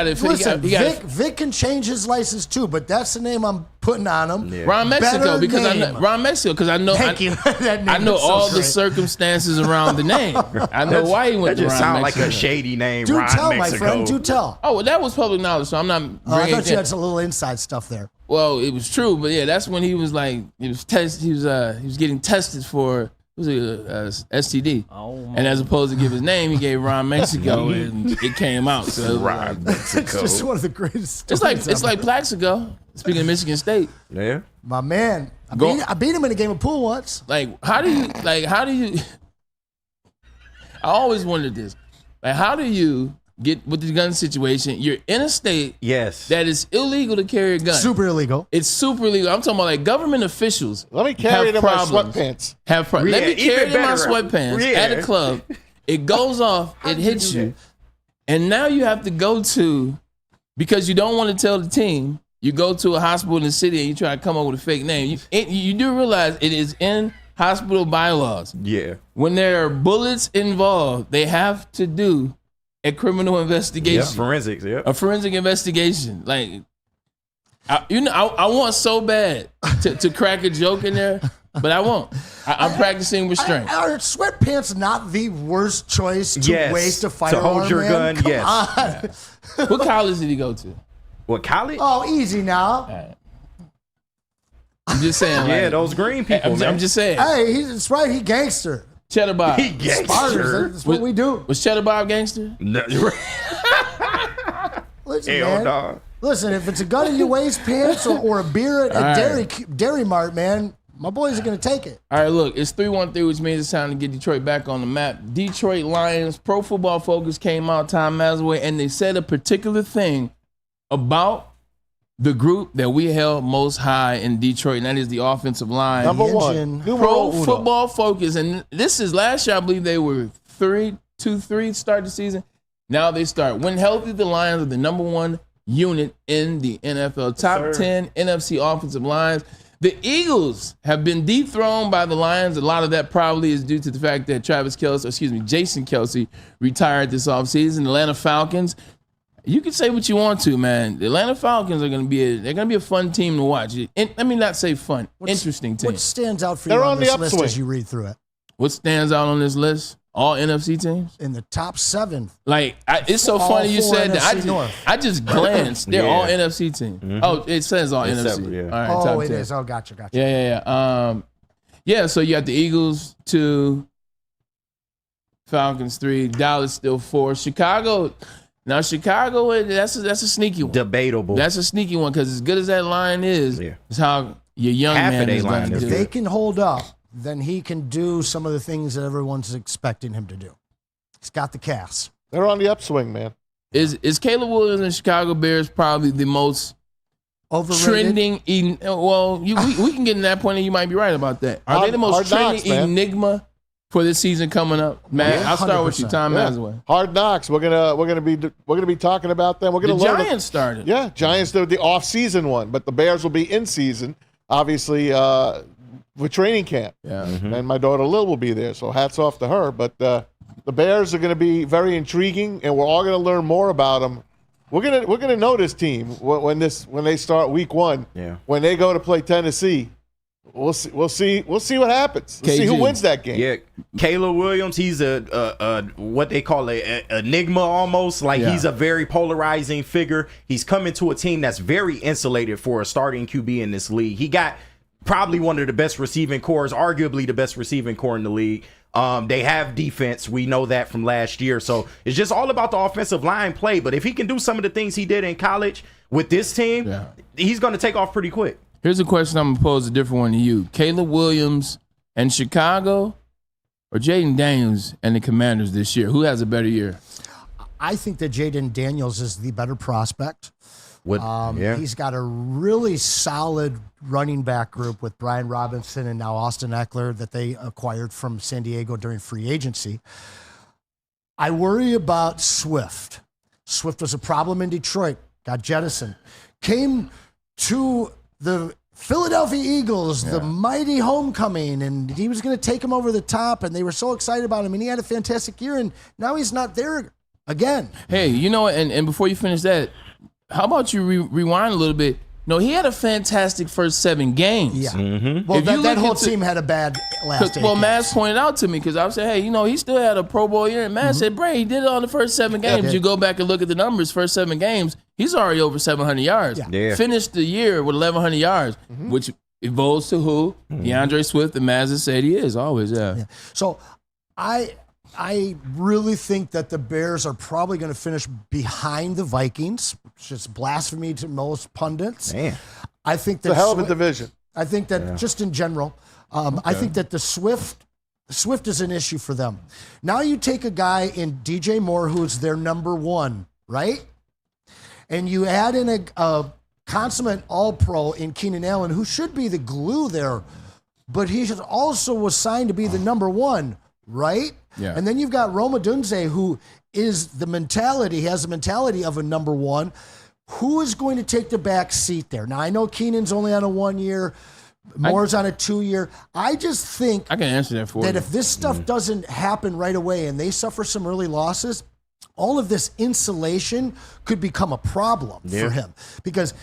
it. Vic can change his license too, but that's the name I'm putting on him. Ron Mexico Better because name. I know Thank you. That name I know is so all the great. circumstances around the name. I know why he went That to just Ron sounds like Mexico. a shady name, Do Ron tell, my Mexico. friend. Do tell. Oh, well, that was public knowledge, so I'm not Oh, I bringing thought you it. had some little inside stuff there. Well, it was true, but yeah, that's when he was like, he was getting tested for STD, and as opposed to give his name, he gave Ron Mexico, and it came out. So it was Ron It's Mexico. just one of the greatest. it's like stories ever. Plaxico. Speaking of Michigan State, Yeah. My man. I beat him in a game of pool once. how do you? I always wondered this. Like, how do you get with the gun situation? You're in a state that is illegal to carry a gun. Super illegal. It's super illegal. I'm talking about like government officials. Let me carry it have in my problems. sweatpants. Let me even carry it in my better. sweatpants Yeah. at a club. It goes off. It hits you. And now you have to go to, because you don't want to tell the team, you go to a hospital in the city and you try to come up with a fake name. You do realize it is in hospital bylaws. Yeah. When there are bullets involved, they have to do a criminal investigation. Yeah, forensics, yeah. A forensic investigation. Like, I want so bad to crack a joke in there, but I won't. I'm practicing restraint. Are sweatpants not the worst choice to waste a firearm? To hold your man? gun, Come yes. on. What college did he go to? What college? Oh, easy now. I'm just saying. Yeah, like, those green people, man. I'm just saying. Hey, that's right. He gangster. Cheddar Bob. He gangster. Spartans, that's what we do. Was Cheddar Bob gangster? No. Listen, Hell, man. dog. Listen, if it's a gun in your waist pants or a beer at All Dairy Mart, man, my boys are going to take it. All right, look, it's 3-1-3, which means it's time to get Detroit back on the map. Detroit Lions, Pro Football Focus came out, Tom Masaway, and they said a particular thing about the group that we held most high in Detroit, and that is the offensive line. Number one. Pro Football Focus, and this is last year, I believe they were 3-2-3 to start the season. Now they start. When healthy, the Lions are the number one unit in the NFL. Top 10 NFC offensive lines. The Eagles have been dethroned by the Lions. A lot of that probably is due to the fact that Jason Kelce retired this offseason. The Atlanta Falcons, you can say what you want to, man. The Atlanta Falcons are going to be a fun team to watch. Let me not say fun, interesting team. What stands out for you on this list as you read through it? What stands out on this list? All NFC teams? In the top 7. Like, it's so funny you said that. I just glanced. They're all NFC teams. Mm-hmm. Oh, it says all NFC. Separate, All right, oh, top it 10. is. Oh, gotcha. Yeah, so you got the Eagles 2, Falcons 3, Dallas still 4. Chicago, that's a sneaky one. Debatable. That's a sneaky one because as good as that line is, it's how your young man is going to do. If they can hold up, then he can do some of the things that everyone's expecting him to do. He's got the cast. They're on the upswing, man. Is Caleb Williams and Chicago Bears probably the most overrated? trending? Well, we can get in that point, and you might be right about that. Are they the most trending enigma for this season coming up, man? I'll start with you, Tom Masaway. Hard Knocks. We're gonna be talking about them. We're gonna learn. Giants started. Yeah, Giants did the off-season one, but the Bears will be in season, obviously, with training camp. Yeah, and my daughter Lil will be there, so hats off to her. But the Bears are going to be very intriguing, and we're all going to learn more about them. We're gonna know this team when they start week 1. Yeah, when they go to play Tennessee. We'll see what happens. Let's see who wins that game. Yeah, Caleb Williams, he's a what they call a enigma almost. Like he's a very polarizing figure. He's coming to a team that's very insulated for a starting QB in this league. He got probably one of the best receiving cores, arguably the best receiving core in the league. They have defense. We know that from last year. So it's just all about the offensive line play. But if he can do some of the things he did in college with this team, he's going to take off pretty quick. Here's a question I'm going to pose a different one to you. Caleb Williams and Chicago or Jaden Daniels and the Commanders this year? Who has a better year? I think that Jaden Daniels is the better prospect. He's got a really solid running back group with Brian Robinson and now Austin Eckler that they acquired from San Diego during free agency. I worry about Swift. Swift was a problem in Detroit, got jettisoned, came to the Philadelphia Eagles, the mighty homecoming, and he was going to take him over the top, and they were so excited about him, and he had a fantastic year, and now he's not there again. Hey, you know, and before you finish that, how about you rewind a little bit? No, he had a fantastic first 7 games. Yeah. Mm-hmm. Well, that whole team had a bad last 8 Well, games. Matt pointed out to me because I was saying, hey, you know, he still had a Pro Bowl year. And Matt said, Bray, he did it on the first 7 games. You go back and look at the numbers, first 7 games, he's already over 700 yards. Finished the year with 1,100 yards, which evolves to who? DeAndre Swift, and Maz has said he is always, So I really think that the Bears are probably going to finish behind the Vikings, which is blasphemy to most pundits. Man. I think It's a hell of a division. I think that just in general, I think that the Swift is an issue for them. Now you take a guy in DJ Moore who's their number 1, right? And you add in a consummate all-pro in Keenan Allen, who should be the glue there, but he also was signed to be the number 1, right? Yeah. And then you've got Roma Dunze, who has the mentality of a number 1. Who is going to take the back seat there? Now, I know Keenan's only on a 1 year, Moore's on a 2-year. I just think I can answer that for you. That if this stuff doesn't happen right away and they suffer some early losses, all of this insulation could become a problem for him, because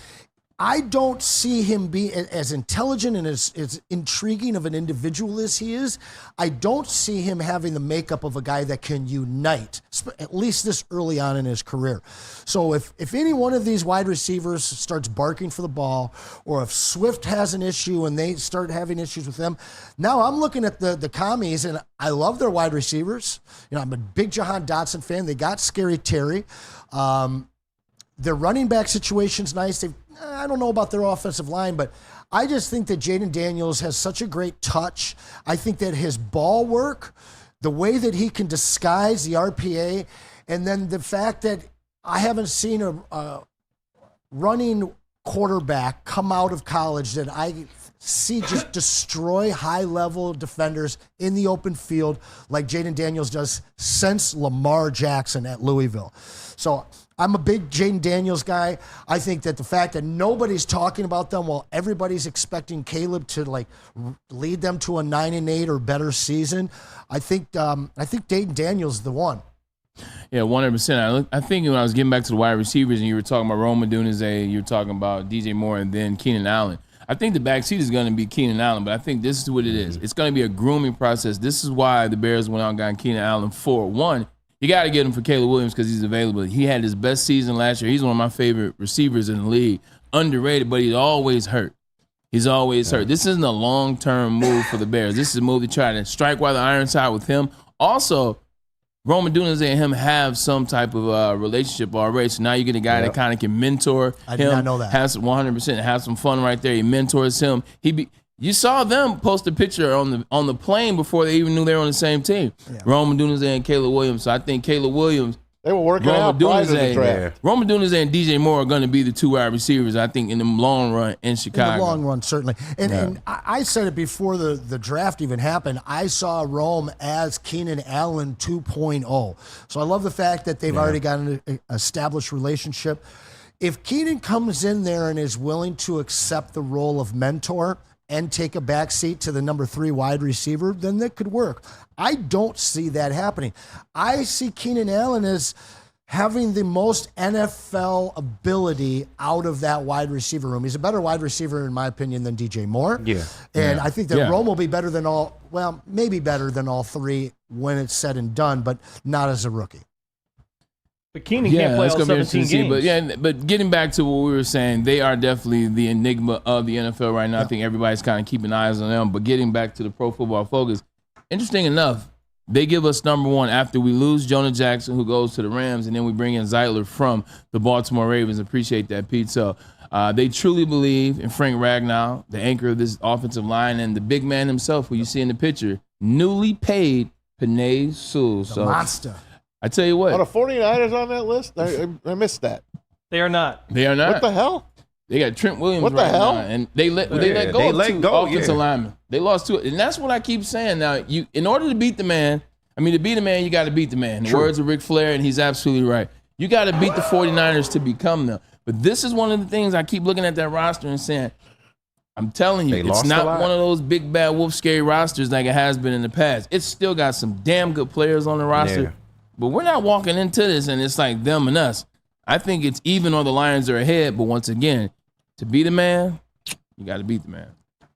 I don't see him be as intelligent and as intriguing of an individual as he is. I don't see him having the makeup of a guy that can unite, at least this early on in his career. So if any one of these wide receivers starts barking for the ball, or if Swift has an issue and they start having issues with them, now I'm looking at the commies, and I love their wide receivers. You know, I'm a big Jahan Dotson fan. They got Scary Terry. Their running back situation's nice. I don't know about their offensive line, but I just think that Jaden Daniels has such a great touch. I think that his ball work, the way that he can disguise the RPA, and then the fact that I haven't seen a running quarterback come out of college that I see just destroy high-level defenders in the open field like Jaden Daniels does since Lamar Jackson at Louisville. So I'm a big Jaden Daniels guy. I think that the fact that nobody's talking about them while everybody's expecting Caleb to lead them to a 9-8 or better season, I think Jaden Daniels is the one. Yeah, 100%. I think when I was getting back to the wide receivers and you were talking about Rome Odunze, you were talking about DJ Moore, and then Keenan Allen. I think the backseat is going to be Keenan Allen, but I think this is what it is. It's going to be a grooming process. This is why the Bears went out and got Keenan Allen for one. You got to get him for Caleb Williams because he's available. He had his best season last year. He's one of my favorite receivers in the league. Underrated, but he's always hurt. He's always hurt. This isn't a long-term move for the Bears. This is a move to try to strike while the iron's hot with him. Also, Rome Odunze and him have some type of relationship already. So now you get a guy that kind of can mentor him. I did not know that. Has 100%. Have some fun right there. He mentors him. You saw them post a picture on the plane before they even knew they were on the same team. Yeah. Rome Odunze and Caleb Williams. So I think Caleb Williams, they were working out prior to the draft. Rome Odunze and DJ Moore are going to be the two wide receivers, I think, in the long run in Chicago. In the long run, certainly. And I said it before the draft even happened. I saw Rome as Keenan Allen 2.0. So I love the fact that they've already got an established relationship. If Keenan comes in there and is willing to accept the role of mentor and take a backseat to the number 3 wide receiver, then that could work. I don't see that happening. I see Keenan Allen as having the most NFL ability out of that wide receiver room. He's a better wide receiver, in my opinion, than DJ Moore. Yeah. And I think that Rome will be better than maybe better than all 3 when it's said and done, but not as a rookie. But Keenan can't play all 17 games. But getting back to what we were saying, they are definitely the enigma of the NFL right now. I think everybody's kind of keeping eyes on them. But getting back to the Pro Football Focus, interesting enough, they give us number 1 after we lose Jonah Jackson, who goes to the Rams, and then we bring in Zeitler from the Baltimore Ravens. Appreciate that, Pete. So they truly believe in Frank Ragnow, the anchor of this offensive line, and the big man himself, who you see in the picture, newly paid Penei Sewell. The monster. I tell you what. Are the 49ers on that list? I missed that. They are not. They are not. What the hell? They got Trent Williams what the right hell? now, and they let go of 2 offensive linemen. They lost 2, and that's what I keep saying. Now, in order to beat the man, you got to beat the man. The words of Ric Flair, and he's absolutely right. You got to beat the 49ers to become them. But this is one of the things I keep looking at that roster and saying, I'm telling you, it's not one of those big, bad, wolf, scary rosters like it has been in the past. It's still got some damn good players on the roster. Yeah. But we're not walking into this and it's like them and us. I think it's even or the Lions are ahead. But once again, to beat a man, you got to beat the man.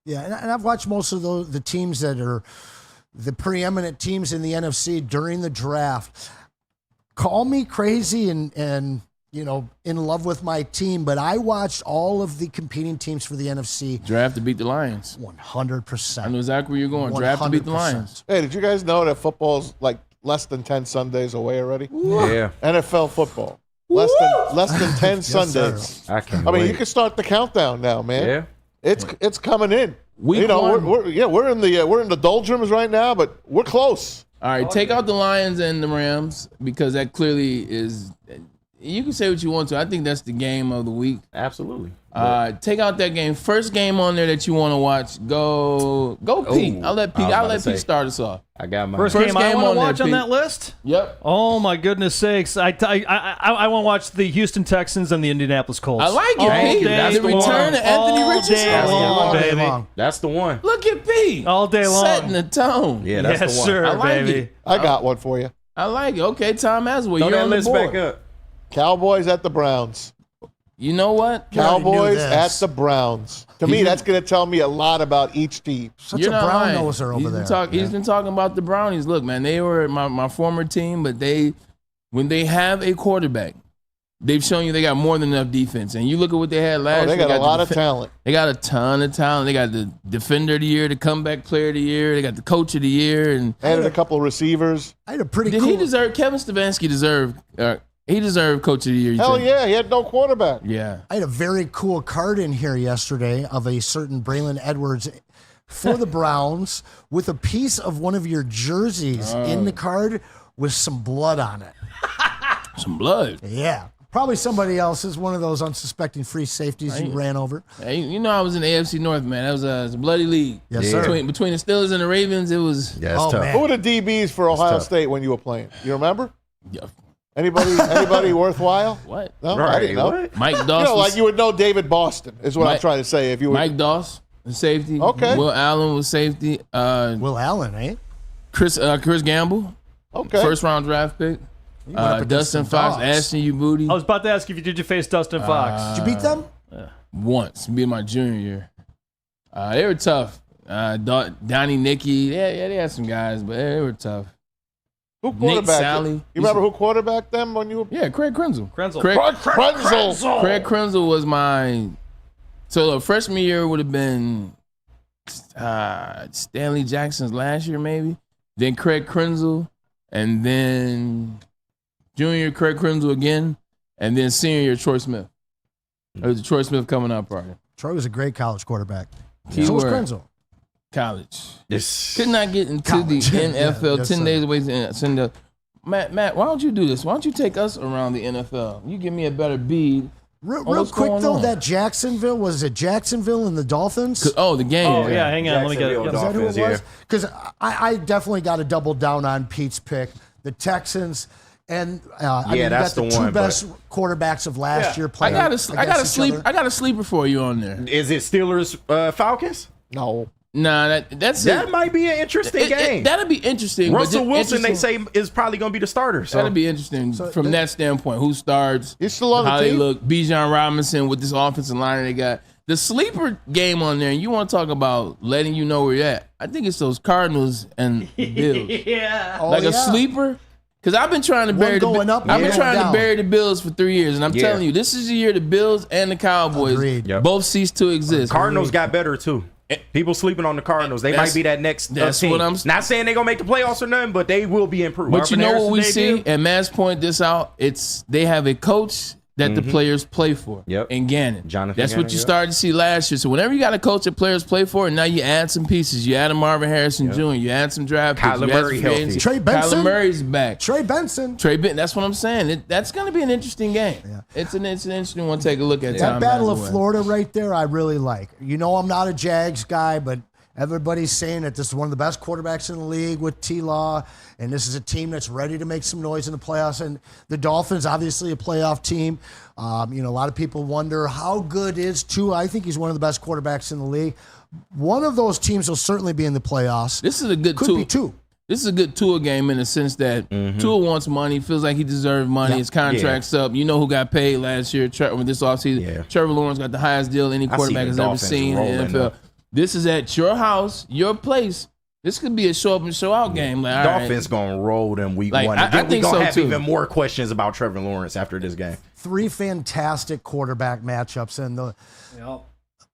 Yeah, and I've watched most of the teams that are the preeminent teams in the NFC during the draft. Call me crazy and in love with my team, but I watched all of the competing teams for the NFC. Draft to beat the Lions. 100%. I know exactly where you're going. 100%. Draft to beat the Lions. Hey, did you guys know that football's like less than 10 Sundays away already? Yeah. NFL football. Less than 10 Sundays. I mean, you can start the countdown now, man. Yeah. It's coming in. We're in the doldrums right now, but we're close. All right, take out the Lions and the Rams because that clearly is, you can say what you want to. I think that's the game of the week. Absolutely. Take out that game. First game on there that you want to watch. Go Pete. I'll let Pete start us off. I got my first game I want to watch on that list. Yep. Oh my goodness sakes! I want to watch the Houston Texans and the Indianapolis Colts. I like it, Pete. That's the return of Anthony Richardson. All day long. That's the one. Look at Pete. All day long. Setting the tone. Yeah, that's the one. Sir, I like baby. it. I got one for you. I like it. Okay, Tom Aswell. Throw You're that on the list board. back up. Cowboys at the Browns. You know what? Cowboys at the Browns. To me, that's going to tell me a lot about each team. Such You're a not brown lying. noser over there. He's been talking about the Brownies. Look, man, they were my former team, but when they have a quarterback, they've shown you they got more than enough defense. And you look at what they had last year. They got a lot of talent. They got a ton of talent. They got the defender of the year, the comeback player of the year. They got the coach of the year. And added a couple of receivers. I had a pretty Did cool... he deserve, Kevin Stefanski deserved, he deserved coach of the year. Hell yeah, he had no quarterback. Yeah. I had a very cool card in here yesterday of a certain Braylon Edwards for the Browns with a piece of one of your jerseys in the card with some blood on it. Some blood? Yeah. Probably somebody else's, one of those unsuspecting free safeties you ran over. Hey, you know I was in the AFC North, man. That was a bloody league. Yes, sir. Between the Steelers and the Ravens, it was... Yeah, it's tough. Man. Who were the DBs for Ohio State when you were playing? You remember? Yeah. Anybody worthwhile? What? No, Right, I didn't know. what? Mike Doss. Like you would know David Boston is what I'm trying to say. If you were Mike Doss was safety. Okay. Will Allen was safety. Will Allen, eh? Chris Gamble. Okay. First round draft pick. went up against Dustin some Fox, dogs. Ashton Ubudi. I was about to ask if you did face Dustin Fox. Did you beat them? Once, being my junior year. They were tough. Donnie Nicky. Yeah, they had some guys, but they were tough. Who Nick quarterbacked Sally. You remember who quarterbacked them when you were? Yeah, Craig Krenzel. Krenzel. Craig Krenzel was my. So the freshman year would have been Stanley Jackson's last year, maybe. Then Craig Krenzel, and then junior year Craig Krenzel again, and then senior year Troy Smith. It was the Troy Smith coming out party. Troy was a great college quarterback. Keyword. So was Krenzel. College. Yes. Could not get into College. the NFL. Yes, 10 sir. days away to send up. Matt, why don't you do this? Why don't you take us around the NFL? You give me a better bead. Real what's quick going though, on. that Jacksonville, was it Jacksonville and the Dolphins? Oh, the game. Oh, yeah, hang on. Let me get it. Jacksonville Is that who it Dolphins, was? Because I definitely got to double down on Pete's pick. The Texans and I mean, you that's got the the two one, best quarterbacks of last year I playing. got against a each other. I got a sleeper for you on there. Is it Steelers Falcons? No. Nah, that's That it. might be an interesting game. That'll be interesting. but Russell just Wilson, they interesting- say, is probably going to be the starter. So. That'll be interesting from that standpoint. Who starts? He's still on the how they team? look. Bijan Robinson with this offensive line they got. The sleeper game on there, and you want to talk about letting you know where you're at. I think it's those Cardinals and the Bills. Yeah. Oh, Like a yeah. sleeper. Because I've been trying to One bury going up, I've one been going trying down. to bury the Bills for 3 years, and I'm Yeah. telling you, this is the year the Bills and the Cowboys Agreed. Yep. both cease to exist. Cardinals got better, too. People sleeping on the Cardinals. They That's- might be that next that's team. what I'm- Not saying they're going to make the playoffs or nothing, but they will be improved. But you Marvin know Harrison what we debut? see, and Matt's point this out, it's they have a coach that the players play for. Yep. And Gannon. Jonathan That's what Gannon, you yep. started to see last year. So whenever you got a coach that players play for, and now you add some pieces. You add a Marvin Harrison Jr., you add some draft picks. Kyler you add Murray some healthy. free agency. Trey Benson? Kyler Murray's back. Trey Benson. Trey Benson, that's what I'm saying. That's going to be an interesting game. Yeah. It's an interesting one to take a look at. That Tom Battle of Hathaway. Florida right there, I really like. You know, I'm not a Jags guy, but everybody's saying that this is one of the best quarterbacks in the league with T-Law, and this is a team that's ready to make some noise in the playoffs. And the Dolphins, obviously a playoff team. You know, a lot of people wonder how good is Tua. I think he's one of the best quarterbacks in the league. One of those teams will certainly be in the playoffs. This is a good Could Tua. be two. This is a good Tua game in the sense that Tua wants money, feels like he deserves money. Yeah. His contract's up. You know who got paid last year with this offseason? Yeah. Trevor Lawrence got the highest deal any I see quarterback the has ever Dolphins seen in rolling, the NFL. though. This is at your house, your place. This could be a show up and show out game. Like, all right. Dolphins going to roll them week Like, one. I And then we think going to so, have too. even more questions about Trevor Lawrence after this game. Three fantastic quarterback matchups, and the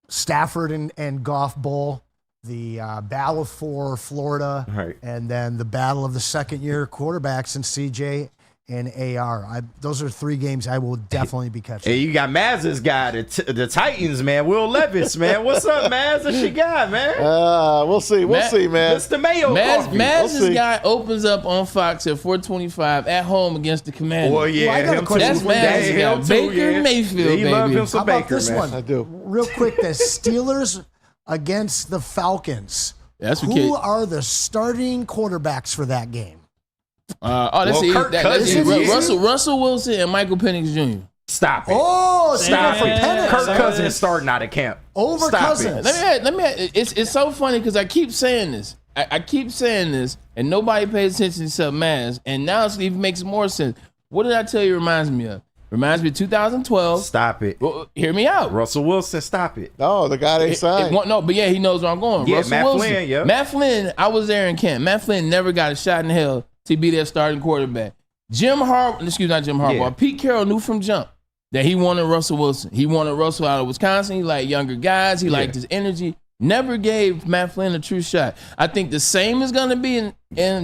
Stafford and Goff Bowl, the battle for Florida, Right. and then the battle of the second-year quarterbacks in CJ and AR. Those are 3 games I will definitely be catching. Hey, you got Maz's guy, the Titans, man. Will Levis, man. What's up, Maz? What she got, man? We'll see. We'll see, man. Mr. Mayo coffee. Maz's guy opens up on Fox at 4:25 at home against the Commanders. Well, yeah, him too. That's Maz's guy. Baker Mayfield, he baby. love him some How about Baker, this man. one? I do. Real quick, the Steelers against the Falcons. That's what Who are the starting quarterbacks for that game? That's easy. That's easy. Russell Wilson and Michael Penix Jr. Stop it. Oh, stop for Penix. Kirk Cousins starting out of camp. Over Stop Cousins. Let me. It's so funny because I keep saying this. I keep saying this, and nobody pays attention except Maz. And now it even makes more sense. What did I tell you? It reminds me of. Reminds me of 2012. Stop it. Well, hear me out. Russell Wilson, stop it. No, the guy they signed. But yeah, he knows where I'm going. Yeah, Russell Matt Wilson. Flynn, yeah. Matt Flynn, I was there in camp. Matt Flynn never got a shot in hell to be their starting quarterback. Not Jim Harbaugh. Yeah. Pete Carroll knew from jump that he wanted Russell Wilson. He wanted Russell out of Wisconsin. He liked younger guys. He liked his energy. Never gave Matt Flynn a true shot. I think the same is going to be in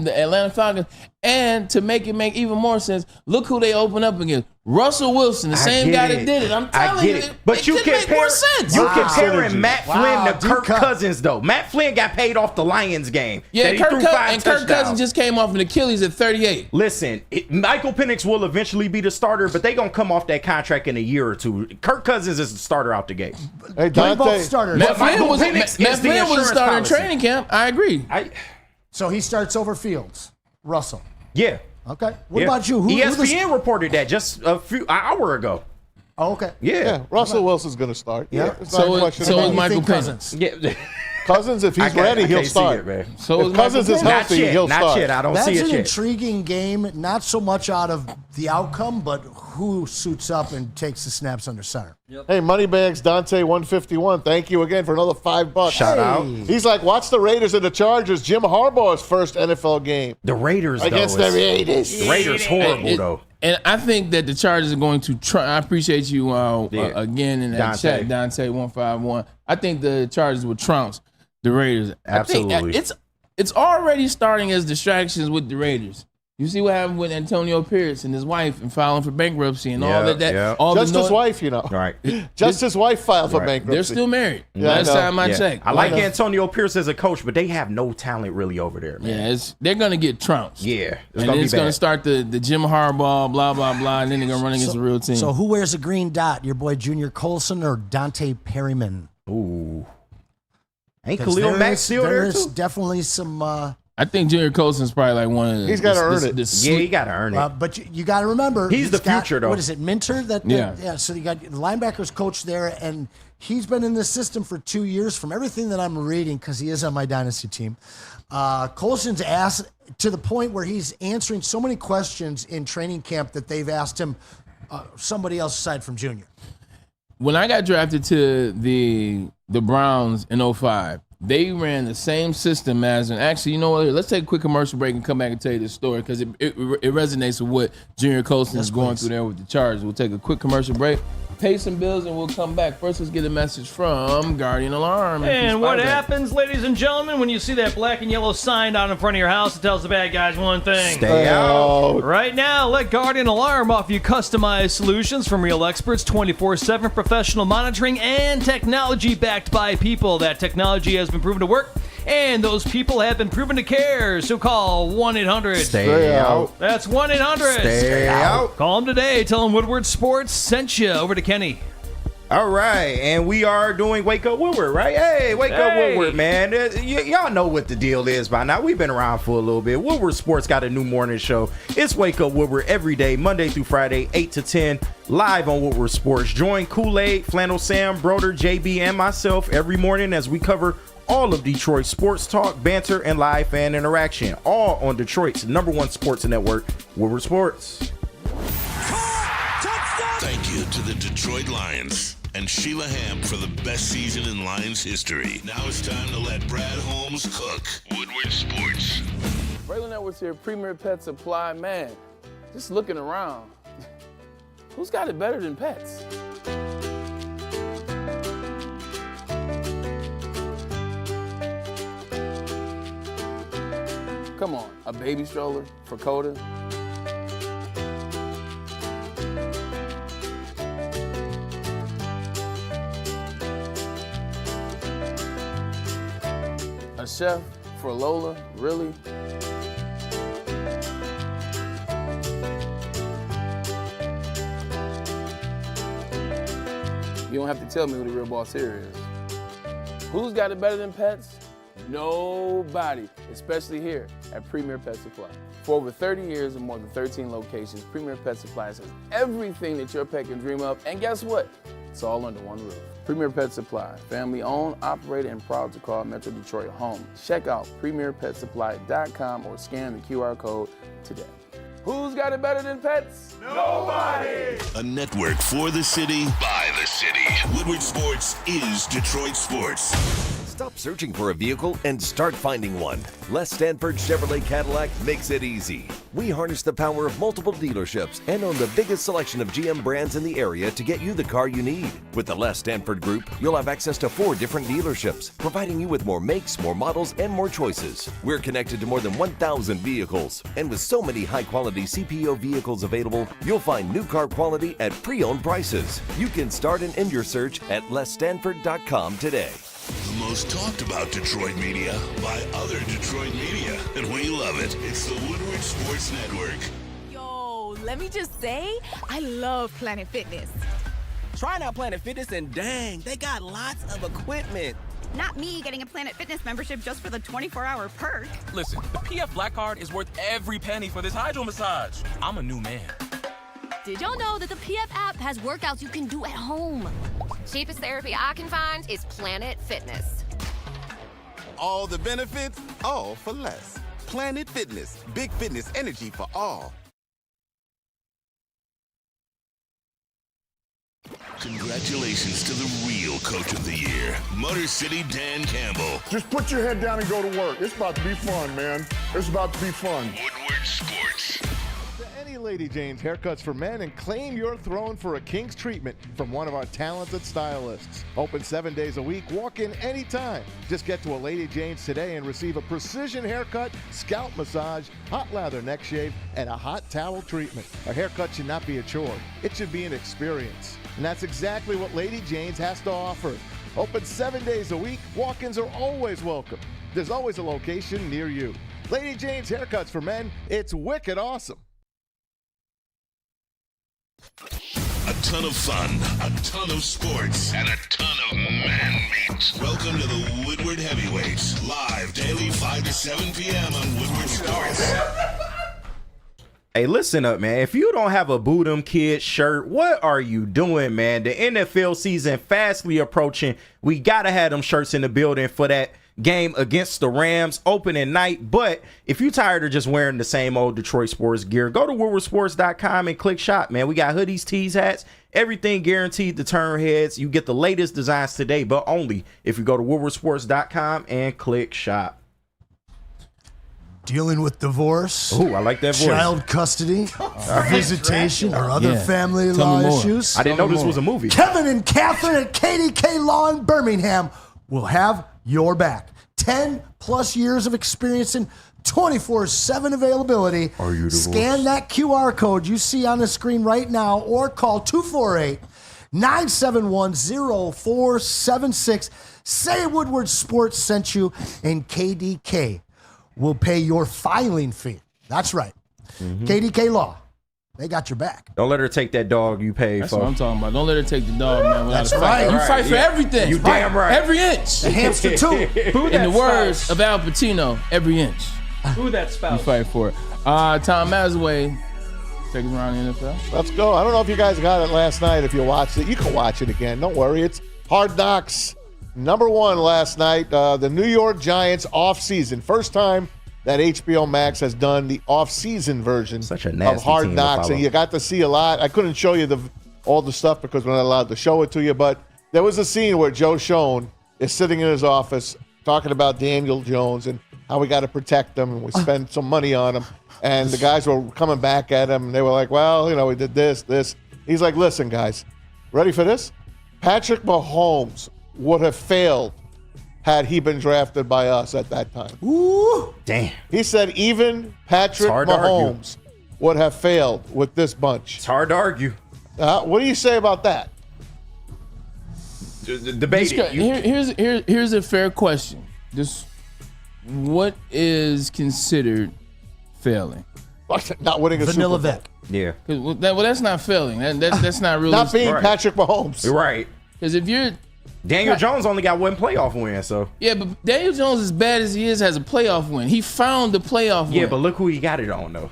the Atlanta Falcons. And to make it make even more sense, look who they open up against. Russell Wilson, the same guy that did it. I'm telling you, But you comparing Matt Flynn to Kirk Cousins, though. Matt Flynn got paid off the Lions game. Yeah, Kirk Cousins just came off an Achilles at 38. Listen, Michael Penix will eventually be the starter, but they going to come off that contract in a year or two. Kirk Cousins is the starter out the gate. Hey, Dante. Matt Flynn was a starter in training camp. I agree. So he starts over Fields. Russell. Yeah. Okay. What about you? ESPN reported that just an hour ago. Oh, okay. Yeah. Russell Wilson's going to start. Yeah. So is Michael Cousins. Yeah. Cousins, if he's ready, he'll start. So if Cousins is healthy, he'll start. Not yet. I don't see it yet. That's an intriguing game, not so much out of the outcome, but who suits up and takes the snaps under center. Yep. Hey, Moneybags Dante 151. Thank you again for another $5. Shout out. He's like, watch the Raiders and the Chargers. Jim Harbaugh's first NFL game. The Raiders against the Raiders. The Raiders horrible though. And I think that the Chargers are going to try. I appreciate you again in that chat, Dante 151. I think the Chargers will trounce the Raiders. Absolutely. It's already starting as distractions with the Raiders. You see what happened with Antonio Pierce and his wife and filing for bankruptcy and all that. Yeah. All just his wife, you know. Right. Just his wife filed for bankruptcy. They're still married. Yeah, last time I checked. I like Antonio Pierce as a coach, but they have no talent really over there, man. Yeah, they're going to get trounced. Yeah. It's going to start the Jim Harbaugh, blah, blah, blah, and then they're going to run against the real team. So who wears a green dot? Your boy Junior Colson or Dante Perryman? Ooh. Ain't Khalil Mack still there, There's too? definitely some... I think Junior Colson's probably like one of the... He's got to earn it. He got to earn it. But you got to remember... He's the future, though. What is it, Minter? Yeah. So you got the linebackers coach there, and he's been in this system for 2 years. From everything that I'm reading, because he is on my dynasty team, Colson's asked to the point where he's answering so many questions in training camp that they've asked him somebody else aside from Junior. When I got drafted to the Browns in 2005, they ran the same system as, and actually, you know what? Let's take a quick commercial break and come back and tell you this story because it resonates with what Junior Colson is going through there with the Chargers. We'll take a quick commercial break, pay some bills, and we'll come back. First, let's get a message from Guardian Alarm. And what happens, ladies and gentlemen, when you see that black and yellow sign out in front of your house? It tells the bad guys one thing. Stay out. Right now, let Guardian Alarm offer you customized solutions from real experts, 24/7 professional monitoring, and technology backed by people. That technology has been proven to work, and those people have been proven to care. So call 1-800. Stay out. That's 1-800. Stay out. Call them today. Tell them Woodward Sports sent you. Over to Kenny. All right, and we are doing Wake Up Woodward, right? Hey, Wake Up Woodward, man. Y'all know what the deal is by now. We've been around for a little bit. Woodward Sports got a new morning show. It's Wake Up Woodward every day, Monday through Friday, 8 to 10, live on Woodward Sports. Join Kool-Aid, Flannel Sam, Broder, JB, and myself every morning as we cover all of Detroit's sports talk, banter, and live fan interaction, all on Detroit's #1 sports network, Woodward Sports. Thank you to the Detroit Lions and Sheila Ham for the best season in Lions history. Now it's time to let Brad Holmes cook. Woodward Sports. Braylon Edwards here, Premier Pet Supply. Man, just looking around, who's got it better than pets? Come on, a baby stroller for Coda? chef for Lola? Really? You don't have to tell me who the real boss here is. Who's got it better than pets? Nobody, especially here at Premier Pet Supply. For over 30 years and more than 13 locations, Premier Pet Supply has everything that your pet can dream of. And guess what? It's all under one roof. Premier Pet Supply, family owned, operated, and proud to call Metro Detroit home. Check out premierpetsupply.com or scan the QR code today. Who's got it better than pets? Nobody! A network for the city, by the city. Woodward Sports is Detroit Sports. Stop searching for a vehicle and start finding one. Les Stanford Chevrolet Cadillac makes it easy. We harness the power of multiple dealerships and own the biggest selection of GM brands in the area to get you the car you need. With the Les Stanford Group, you'll have access to 4 different dealerships, providing you with more makes, more models, and more choices. We're connected to more than 1,000 vehicles. And with so many high-quality CPO vehicles available, you'll find new car quality at pre-owned prices. You can start and end your search at lesstanford.com today. The most talked about Detroit media by other Detroit media. And we love it. It's the Woodward Sports Network. Yo, let me just say, I love Planet Fitness. Trying out Planet Fitness and dang, they got lots of equipment. Not me getting a Planet Fitness membership just for the 24-hour perk. Listen, the PF Black Card is worth every penny for this hydro massage. I'm a new man. Did y'all know that the PF app has workouts you can do at home? Cheapest therapy I can find is Planet Fitness. All the benefits, all for less. Planet Fitness, big fitness energy for all. Congratulations to the real Coach of the Year, Motor City Dan Campbell. Just put your head down and go to work. It's about to be fun, man. It's about to be fun. Woodward Sports. Any Lady Jane's haircuts for men and claim your throne for a king's treatment from one of our talented stylists. Open 7 days a week. Walk in anytime. Just get to a Lady Jane's today and receive a precision haircut, scalp massage, hot lather neck shave, and a hot towel treatment. A haircut should not be a chore. It should be an experience. And that's exactly what Lady Jane's has to offer. Open 7 days a week. Walk-ins are always welcome. There's always a location near you. Lady Jane's haircuts for men. It's wicked awesome. A ton of fun, a ton of sports, and a ton of man meat. Welcome to the Woodward Heavyweights, live daily 5 to 7 p.m. on Woodward Sports. Hey, listen up, man. If you don't have a Boo Them Kids shirt, what are you doing, man? The NFL season fastly approaching. We got to have them shirts in the building for that game against the Rams opening night. But if you're tired of just wearing the same old Detroit sports gear, go to woodwardsports.com and click shop, man. We got hoodies, tees, hats, everything guaranteed to turn heads. You get the latest designs today, but only if you go to woodwardsports.com and click shop. Dealing with divorce. Oh, I like that voice. Child custody, visitation, or other family law issues. I didn't know this was a movie. Kevin and Catherine at KDK Law in Birmingham will have your back. 10 plus years of experience and 24/7 availability. Are you divorced? Scan that QR code you see on the screen right now or call 248-971-0476. Say Woodward Sports sent you, and KDK will pay your filing fee. That's right. KDK Law. They got your back. Don't let her take that dog you paid That's for. what I'm talking about. Don't let her take the dog, man. That's Fight. right. You fight for everything. You damn right. Every inch. The hamster too. In the words of Al Pacino, every inch. Who that You spouse? fight for it. Tom Mazaway, take us around the NFL. Let's go. I don't know if you guys got it last night. If you watched it, you can watch it again. Don't worry. It's Hard Knocks #1 last night. The New York Giants off-season. First time that HBO Max has done the off-season version Such a of nasty Hard team to Knocks, follow. and you got to see a lot. I couldn't show you all the stuff because we're not allowed to show it to you, but there was a scene where Joe Schoen is sitting in his office talking about Daniel Jones and how we got to protect him and we spend some money on him. And the guys were coming back at him, and they were like, well, we did this. He's like, listen, guys, ready for this? Patrick Mahomes would have failed had he been drafted by us at that time. Ooh. Damn. He said even Patrick hard to argue. Mahomes would have failed with this bunch. It's hard to argue. What do you say about that? Debate it. Here's a fair question. Just what is considered failing? Not winning a Vanilla Super Bowl. Vic. Yeah. Well, that's not failing. That's not really Not being Right. Patrick Mahomes. You're right. because if you're Daniel Jones only got one playoff win, so. yeah, but Daniel Jones, as bad as he is, has a playoff win. He found the playoff win. Yeah, but look who he got it on, though.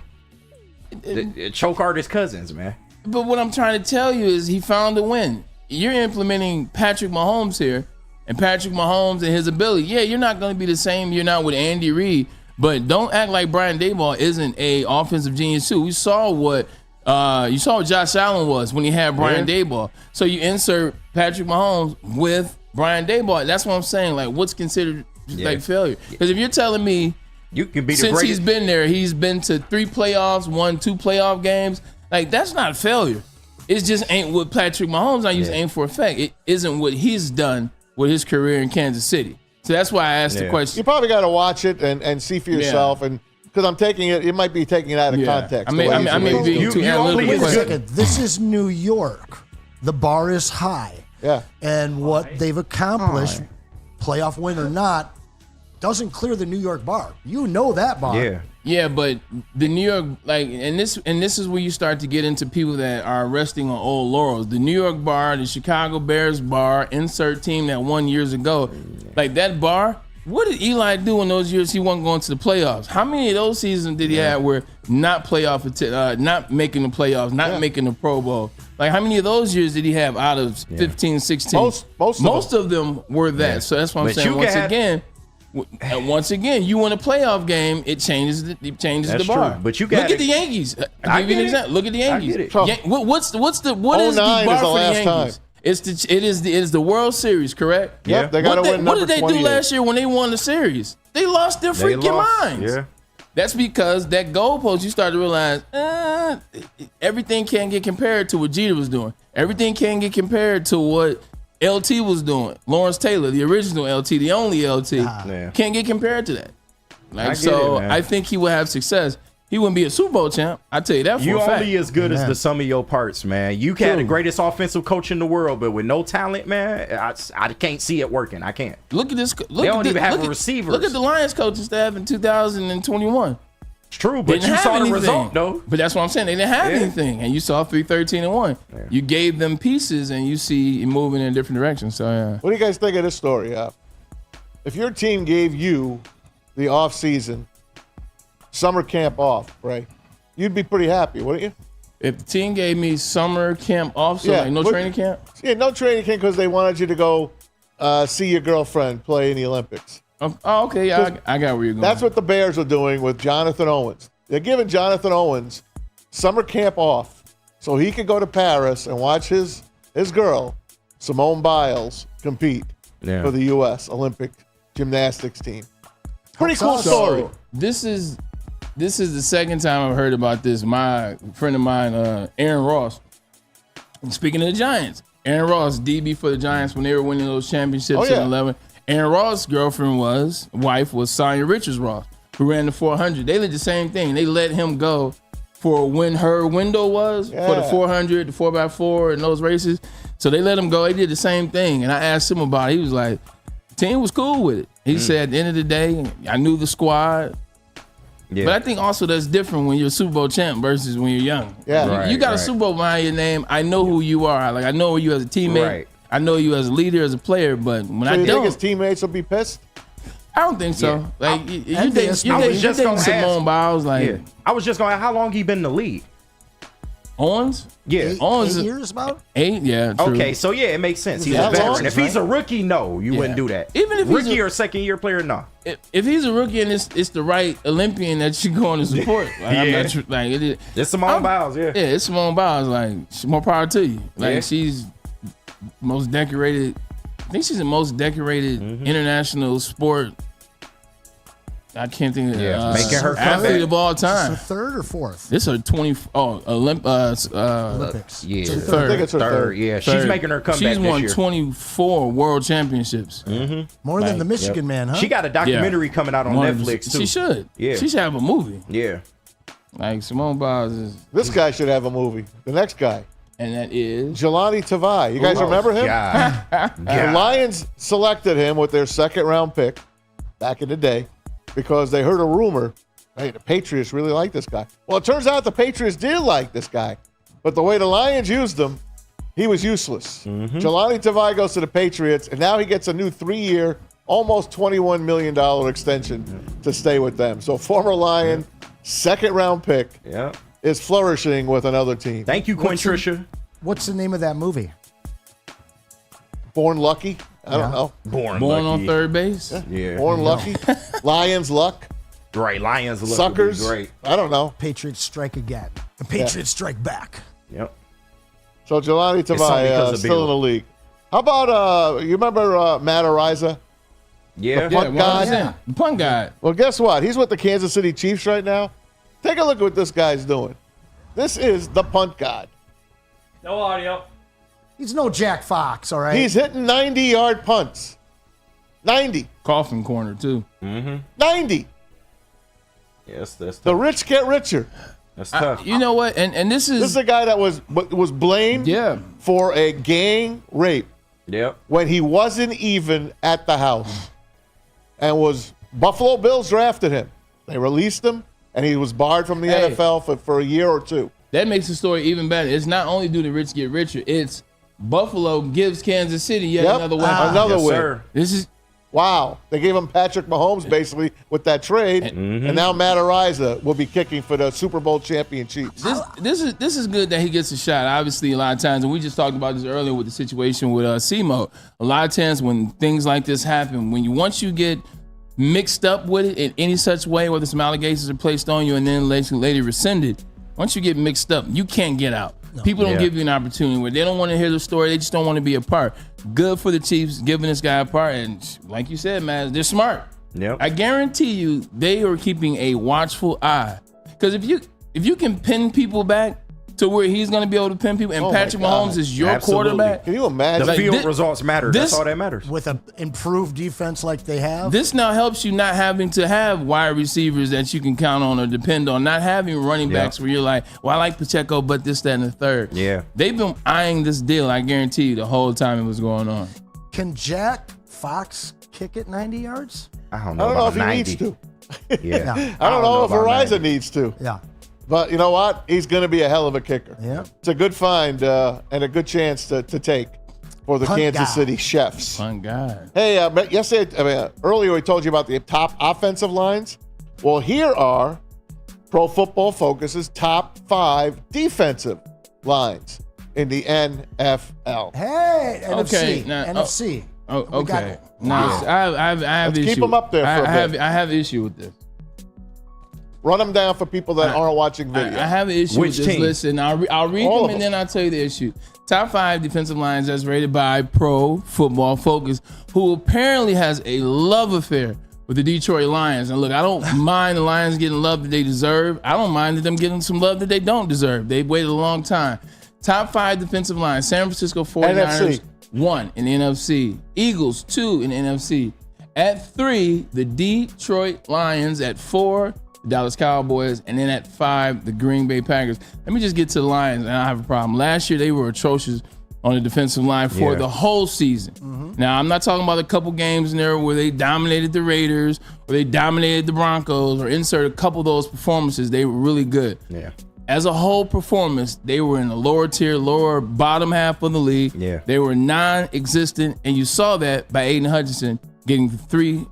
The choke artist Cousins, man. But what I'm trying to tell you is he found the win. You're implementing Patrick Mahomes here, and Patrick Mahomes and his ability. Yeah, you're not going to be the same. You're not with Andy Reid, but don't act like Brian Daboll isn't a offensive genius too. We saw what Josh Allen was when he had Brian Daboll. So you insert Patrick Mahomes with Brian Daboll. That's what I'm saying. Like, what's considered like failure? Because if you're telling me you can be the since greatest. he's been there, he's been to 3 playoffs, won 2 playoff games. Like, that's not failure. It just ain't what Patrick Mahomes I use aim for effect. It isn't what he's done with his career in Kansas City. So that's why I asked the question. You probably got to watch it and see for yourself. And because I'm taking it, it might be taking it out of context. I mean, being too analytical. Wait a second. This is New York. The bar is high. Yeah. And what they've accomplished, playoff win or not, doesn't clear the New York bar. You know that bar. Yeah. Yeah, but the New York, like, and this is where you start to get into people that are resting on old laurels. The New York bar, the Chicago Bears bar, insert team that won years ago, like that bar. What did Eli do in those years he wasn't going to the playoffs? How many of those seasons did he have where not not making the playoffs, not making the Pro Bowl? Like, how many of those years did he have out of 15, 16? Most of them were that. Yeah. So that's what I'm But saying. Once Again, you win a playoff game, it changes the bar. True. But you look got at the Yankees. I'll give you an example. Look at the Yankees. What is the 09 bar is for the the last Yankees? time. It is the World Series, correct? Yep, they got to win What number did they 28. do last year when they won the series? They lost their freaking minds. Yeah. That's because that goalpost, you start to realize everything can't get compared to what Jeter was doing. Everything can't get compared to what LT was doing. Lawrence Taylor, the original LT, the only LT, can't get compared to that. I think he will have success. He wouldn't be a Super Bowl champ. I tell you that for a fact. You only as good as the sum of your parts, man. You can have the greatest offensive coach in the world, but with no talent, man, I can't see it working. I can't. Look at this. They don't even have receivers. Look at the Lions coaching staff in 2021. It's true, but you saw the result, though. But that's what I'm saying. They didn't have anything, and you saw 3-13-1. Yeah. You gave them pieces, and you see it moving in a different direction. So, What do you guys think of this story? If your team gave you the off season, summer camp off, right? You'd be pretty happy, wouldn't you? If the team gave me summer camp off, so like no training camp? Yeah, no training camp because they wanted you to go see your girlfriend play in the Olympics. Oh, okay. Yeah, I got where you're going. That's what the Bears are doing with Jonathan Owens. They're giving Jonathan Owens summer camp off so he can go to Paris and watch his girl, Simone Biles, compete for the U.S. Olympic gymnastics team. Pretty cool story. So, this is the second time I've heard about this. My friend of mine, Aaron Ross, and speaking of the Giants, Aaron Ross, DB for the Giants when they were winning those championships in 11. Aaron Ross' wife was Sonya Richards Ross, who ran the 400. They did the same thing. They let him go for when her window was for the 400, the 4x4, and those races. So they let him go. They did the same thing. And I asked him about it. He was like, the team was cool with it. He said, at the end of the day, I knew the squad. Yeah. But I think also that's different when you're a Super Bowl champ versus when you're young. Yeah. You got a Super Bowl behind your name. I know who you are. Like, I know you as a teammate. Right. I know you as a leader, as a player. But when you think his teammates will be pissed? I don't think so. Yeah. Like you think Simone Biles. Like I was just going. How long he been in the league? Owens? Yeah. Owens 8 years about? 8, yeah. True. Okay, so yeah, it makes sense. He's a veteran. If he's a rookie, no, you wouldn't do that. Even if rookie or second year player, no. If he's a rookie and it's the right Olympian that you going to support, It's Simone Biles, yeah. Yeah, it's Simone Biles. Like, more power to you. Like, she's most decorated. I think she's the most decorated international sport. I can't think of making her athlete of all time. Is it third or fourth? This is her Olympics. Yeah, third. I think it's her third. Yeah, she's making her comeback. She's won this year. 24 world championships. More than the Michigan man, huh? She got a documentary coming out on Netflix too. She should. Yeah, she should have a movie. Yeah, like Simone Biles is. This guy should have a movie. The next guy. And that is Jelani Tavai. You guys remember him? The Lions selected him with their second round pick back in the day. because they heard a rumor, hey, the Patriots really like this guy. Well, it turns out the Patriots did like this guy, but the way the Lions used him, he was useless. Jelani Tavai goes to the Patriots, and now he gets a new 3-year, almost $21 million extension to stay with them. So former Lion, second-round pick, is flourishing with another team. Thank you, Quinn Trisha. What's the name of that movie? Born Lucky? I don't know. Born on third base? Yeah. Born Lucky? Lions Luck? Right, Lions Luck. Suckers? Would be great. I don't know. Patriots strike again. The Patriots strike back. Yep. So Jelani Tavai still in the league. How about, you remember Matt Ariza? Yeah. The punt guy? Punt guy. Well, guess what? He's with the Kansas City Chiefs right now. Take a look at what this guy's doing. This is the punt god. No audio. He's no Jack Fox, all right? He's hitting 90-yard punts. 90. Coffin corner, too. 90. Yes, that's tough. The rich get richer. That's tough. You know what? And this is a guy that was blamed for a gang rape when he wasn't even at the house. And Buffalo Bills drafted him. They released him, and he was barred from the NFL for a year or two. That makes the story even better. It's not only do the rich get richer, it's Buffalo gives Kansas City yet another weapon. Another win. Sir. This is wow. They gave him Patrick Mahomes basically with that trade, and now Matt Ariza will be kicking for the Super Bowl champion Chiefs. this is good that he gets a shot. Obviously, a lot of times, and we just talked about this earlier with the situation with SEMO. A lot of times when things like this happen, once you get mixed up with it in any such way, whether some allegations are placed on you and then later rescinded, once you get mixed up, you can't get out. People don't give you an opportunity where they don't want to hear the story. They just don't want to be a part. Good for the Chiefs giving this guy a part. And like you said, man, they're smart. Yep. I guarantee you they are keeping a watchful eye. Because if you can pin people back to where he's going to be able to pin people, and Patrick Mahomes is your quarterback. Can you imagine? The field results matter. That's all that matters. With an improved defense like they have. This now helps you not having to have wide receivers that you can count on or depend on, not having running backs where you're like, well, I like Pacheco, but this, that, and the third. Yeah. They've been eyeing this deal, I guarantee you, the whole time it was going on. Can Jack Fox kick it 90 yards? I don't know if he 90. needs to. Yeah. I don't know if Ariza needs to. Yeah. But you know what? He's going to be a hell of a kicker. Yeah. It's a good find and a good chance to take for the Kansas City Chefs. Fun guy. Hey, earlier we told you about the top offensive lines. Well, here are Pro Football Focus's top 5 defensive lines in the NFL. Hey, Okay, NFC. now- NFC. Oh, We got okay. it. Nice. I have Let's issue. keep them up there for a bit. I have issue with this. Run them down for people that aren't watching video. I have an issue Which with this. team? Listen, I'll read All them of and them. then I'll tell you the issue. Top 5 defensive lines as rated by Pro Football Focus, who apparently has a love affair with the Detroit Lions. And look, I don't mind the Lions getting love that they deserve. I don't mind them getting some love that they don't deserve. They've waited a long time. Top 5 defensive lines: San Francisco 49ers, NFC. 1 in the NFC. Eagles, 2 in the NFC. At 3, the Detroit Lions. At 4, the Dallas Cowboys. And then at 5, the Green Bay Packers. Let me just get to the Lions, and I have a problem. Last year, they were atrocious on the defensive line for the whole season. Now, I'm not talking about a couple games in there where they dominated the Raiders or they dominated the Broncos or insert a couple of those performances. They were really good. Yeah. As a whole performance, they were in the lower tier, lower bottom half of the league. Yeah. They were non-existent, and you saw that by Aiden Hutchinson getting the 3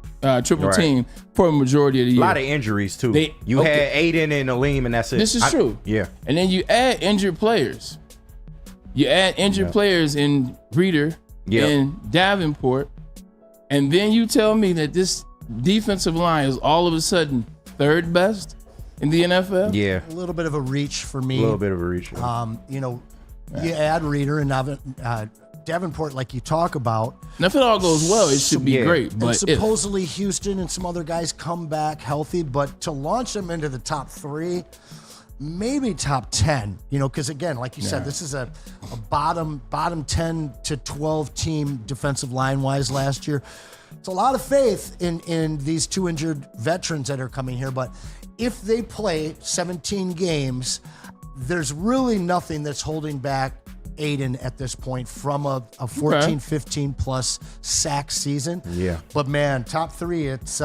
triple team for a majority of the year. A lot of injuries, too. You had Aiden and Aleem, and that's it. This is true. Yeah. And then you add injured players. You add injured players in Reader, in Davenport, and then you tell me that this defensive line is all of a sudden 3rd best in the NFL? Yeah. A little bit of a reach for me. A little bit of a reach. You add Reader and Davenport, like you talk about. Now, if it all goes well, it should be great. And But supposedly Houston and some other guys come back healthy, but to launch them into the top 3, maybe top 10, because again, like you said, this is a bottom 10 to 12 team defensive line wise last year. It's a lot of faith in these 2 injured veterans that are coming here, but if they play 17 games, there's really nothing that's holding back Aiden at this point from a 14, 15 plus sack season. Yeah. But man, top 3, it's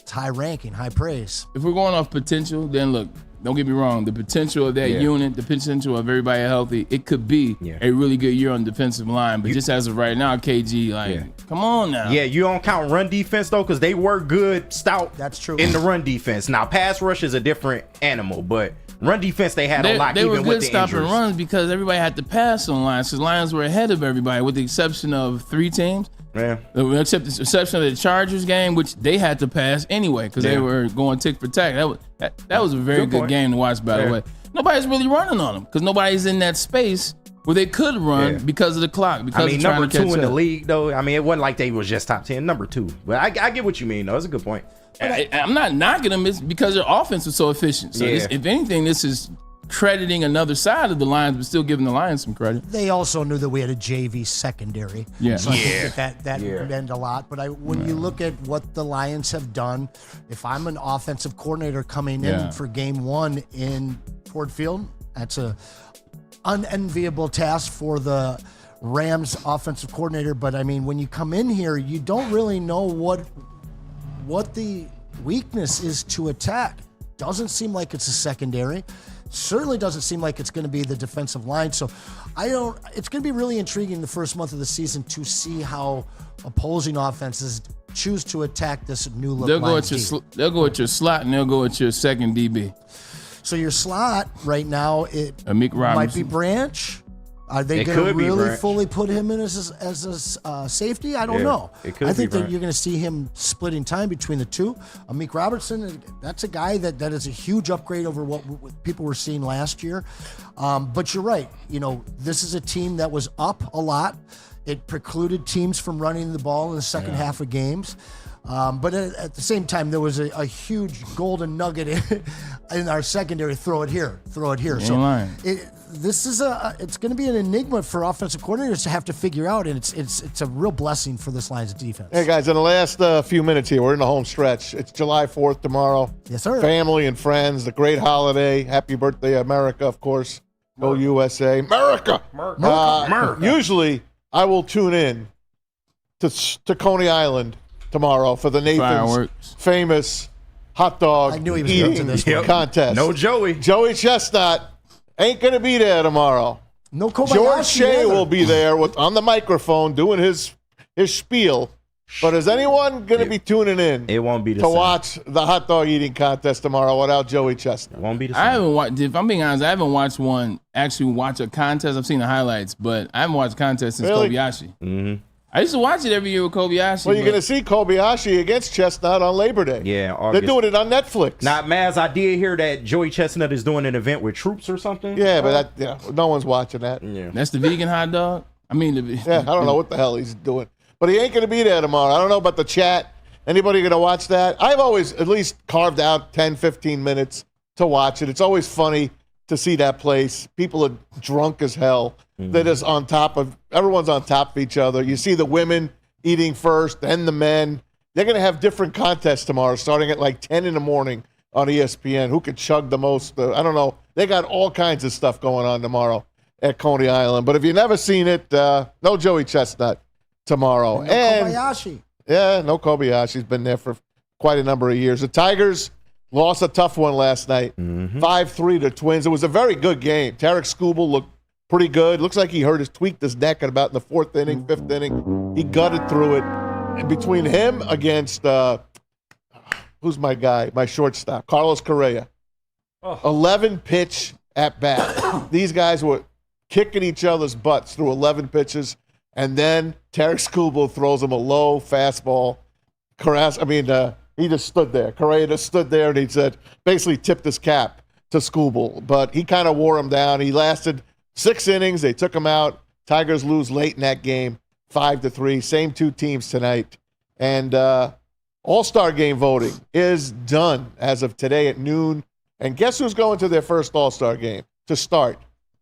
It's high ranking, high praise. If we're going off potential, then look, don't get me wrong. The potential of that unit, the potential of everybody healthy, it could be a really good year on the defensive line. But just as of right now, KG, come on now. Yeah, you don't count run defense though, because they were good, stout. That's true. In the run defense. Now, pass rush is a different animal, but run defense they had a lot. They even were good with the stopping injuries. runs because everybody had to pass on lines. Because Lions were ahead of everybody, with the exception of 3 teams. Yeah. Except the exception of the Chargers game, which they had to pass anyway because they were going tick for tack. That was a very good game to watch, by the way. Nobody's really running on them because nobody's in that space where they could run because of the clock. Because of number trying to 2 in the up. league, though. I mean, it wasn't like they was just top 10. Number 2. But I get what you mean, though. That's a good point. I'm not knocking them. It's because their offense was so efficient. So if anything, this is crediting another side of the Lions, but still giving the Lions some credit. They also knew that we had a JV secondary. Yeah. So I think that meant a lot. But when you look at what the Lions have done, if I'm an offensive coordinator coming in for game 1 in Ford Field, that's a unenviable task for the Rams offensive coordinator. But I mean, when you come in here, you don't really know what the weakness is to attack. Doesn't seem like it's a secondary. Certainly doesn't seem like it's going to be the defensive line. So it's going to be really intriguing the first month of the season to see how opposing offenses choose to attack this new look. They'll go at your slot and they'll go at your second DB. So your slot right now, it Amik might be Branch. Are they going to really fully put him in as a safety? I don't know. I think that you're going to see him splitting time between the two. Amik Robertson, that's a guy that is a huge upgrade over what people were seeing last year. But you're right. This is a team that was up a lot. It precluded teams from running the ball in the second half of games. But at the same time, there was a huge golden nugget in our secondary. Throw it here. So it's going to be an enigma for offensive coordinators to have to figure out, and it's a real blessing for this Lions defense. Hey guys, in the last few minutes here, we're in the home stretch. It's July 4th tomorrow. Yes, sir. Family and friends, the great holiday. Happy birthday, America, of course. Go USA, America. Usually, I will tune in to Coney Island tomorrow for the Nathan's famous hot dog eating contest. No Joey. Joey Chestnut ain't going to be there tomorrow. No Kobayashi George Shea either. will be there on the microphone doing his spiel. But is anyone going to be tuning in? It won't be the to same. watch the hot dog eating contest tomorrow without Joey Chestnut. It won't be the same. I haven't watched. If I'm being honest, I haven't watched a contest. I've seen the highlights, but I haven't watched a contest since Kobayashi. Mm-hmm. I used to watch it every year with Kobayashi. Well, you're going to see Kobayashi against Chestnut on Labor Day. Yeah, They're doing it on Netflix. Now, Maz, I did hear that Joey Chestnut is doing an event with troops or something. Yeah, but no one's watching that. Yeah. That's the vegan hot dog? I mean, I don't know what the hell he's doing. But he ain't going to be there tomorrow. I don't know about the chat. Anybody going to watch that? I've always at least carved out 10, 15 minutes to watch it. It's always funny to see that place. People are drunk as hell. They're just everyone's on top of each other. You see the women eating first, then the men. They're going to have different contests tomorrow, starting at like 10 in the morning on ESPN. Who could chug the most? I don't know. They got all kinds of stuff going on tomorrow at Coney Island. But if you've never seen it, no Joey Chestnut tomorrow. And Kobayashi. Yeah, no Kobayashi. He's been there for quite a number of years. The Tigers lost a tough one last night, 5-3 to Twins. It was a very good game. Tarek Skubal looked pretty good. Looks like he tweaked his neck at about in the fourth inning, fifth inning. He gutted through it. And between him against, who's my guy, my shortstop, Carlos Correa, 11 pitch at bat. These guys were kicking each other's butts through 11 pitches. And then Tarek Skubal throws him a low fastball. He just stood there. Correa just stood there and he said, basically tipped his cap to Skubal. But he kind of wore him down. He lasted 6 innings. They took him out. Tigers lose late in that game, 5-3. Same two teams tonight. And All-Star game voting is done as of today at noon. And guess who's going to their first All-Star game to start?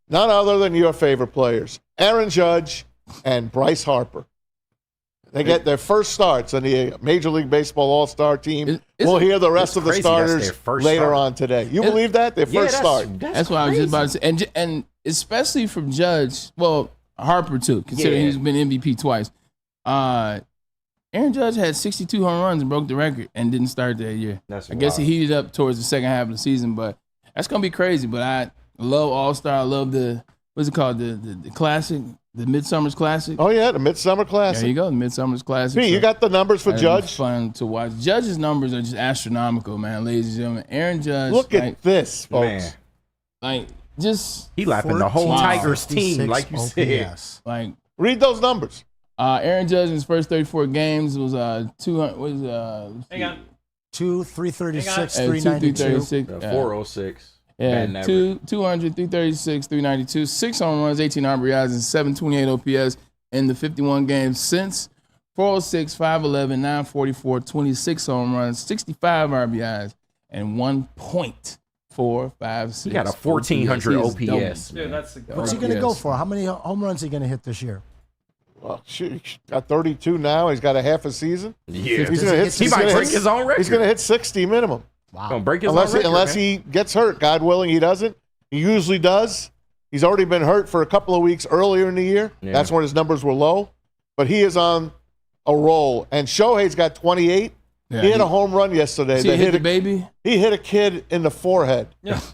None other than your favorite players, Aaron Judge and Bryce Harper. They get their first starts on the Major League Baseball All-Star team. We'll hear the rest of the starters later on today. You believe that? Their first start. That's what I was just about to say. And especially from Judge, well, Harper too, considering he's been MVP twice. Aaron Aaron Judge had 62 home runs and broke the record and didn't start that year. That's I guess he heated up towards the second half of the season, but that's gonna be crazy. But I love All-Star. I love what's it called? The classic, the Midsummer's Classic. Oh yeah, the Midsummer Classic. There you go, the Midsummer's Classic. Pete, you got the numbers for Judge? Fun to watch. Judge's numbers are just astronomical, man, ladies and gentlemen. Aaron Judge. Look at this, folks. Like just he lapping the whole Tigers team, like you said. Like read those numbers. Aaron Judge in his first 34 games was 200. Was hang on. 336, 392, 406. Yeah, 200, 336, 392, 6 home runs, 18 RBIs, and 728 OPS in the 51 games since. 406, 511, 944, 26 home runs, 65 RBIs, and 1.456. He got a 1400 OPS. Dude, that's What's he going to go for? How many home runs is he going to hit this year? Well, shoot, he's got 32 now. He's got a half a season. Yeah. He's gonna hit, he might break his own record. He's going to hit 60 minimum. Wow. Gonna break his own record, unless man. he gets hurt. God willing, he doesn't. He usually does. He's already been hurt for a couple of weeks earlier in the year. Yeah. That's when his numbers were low. But he is on a roll. And Shohei's got 28. Yeah, he had a home run yesterday. He hit the baby? He hit a kid in the forehead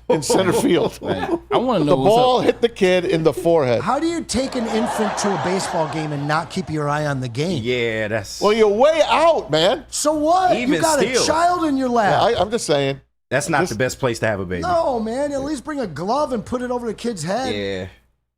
in center field. I want to know The ball hit the kid in the forehead. How do you take an infant to a baseball game and not keep your eye on the game? Yeah, that's. Well, you're way out, man. So what? Even You got still. a child in your lap. I'm just saying. That's not the best place to have a baby. No, man. At least bring a glove and put it over the kid's head. Yeah.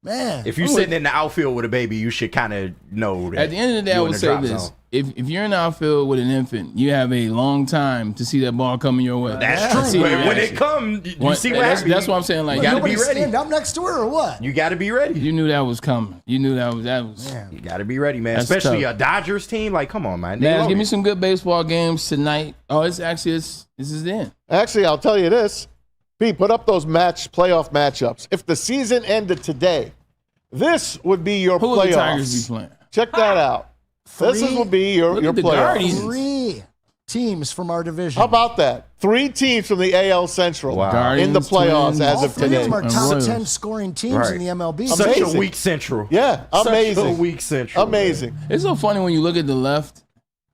Man. If you're sitting in the outfield with a baby, you should kind of know that. At the end of the day, I you're in would the say drop this. zone. If you're in the outfield with an infant, you have a long time to see that ball coming your way. That's true. See the When it reaction. comes, you see what happens. That's what I'm saying. Like, You gotta be Nobody ready. stand up next to her or what? You got to be ready. You knew that was coming. You knew that was. You got to be ready, man. That's Especially tough. a Dodgers team. Like, come on, man. They Man, love give me it. some good baseball games tonight. Oh, this is the end. Actually, I'll tell you this. Pete, put up those playoff matchups. If the season ended today, this would be your Who playoffs. would the Tigers be playing? Check that out. This would be your at the playoffs. Guardians. 3 teams from our division. How about that? 3 teams from the AL Central Wow. in the Guardians, playoffs Twins. as All of 3 of today. them are And top Royals. 10 scoring teams Right. in the MLB. Such a Amazing. weak Central. Yeah, amazing. Such a weak Central. Amazing. It's so funny when you look at the left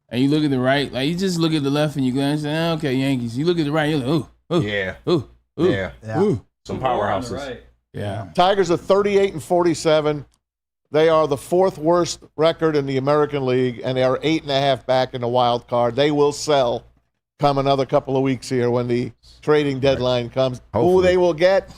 and you look at the right. Like, you just look at the left and you glance and say, okay, Yankees. You look at the right, you're like, ooh, Yeah. ooh, ooh, Yeah. ooh. Some powerhouses. Right. Yeah. Tigers are 38-47. They are the 4th worst record in the American League, and they are 8.5 back in the wild card. They will sell come another couple of weeks here when the trading deadline comes. Hopefully. Who they will get,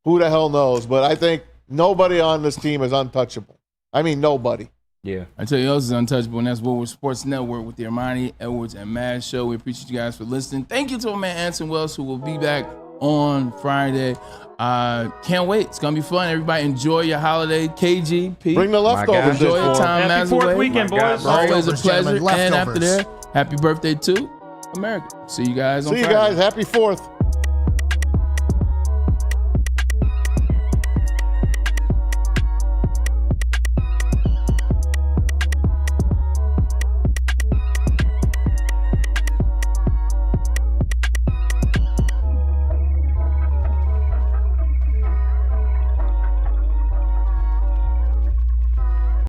who the hell knows? But I think nobody on this team is untouchable. I mean, nobody. Yeah. I tell you else is untouchable, and that's Woodward Sports Network with the Ermanni, Edwards, and Maz show. We appreciate you guys for listening. Thank you to my man Anson Wells, who will be back on Friday. Can't wait. It's gonna be fun. Everybody enjoy your holiday. KGP. Bring the leftovers. Enjoy your time, Happy Mazaway. 4th weekend, boys. Always a Leftovers, pleasure. gentlemen, And after leftovers. that, happy birthday to America. See you guys on See you Friday. guys. Happy 4th.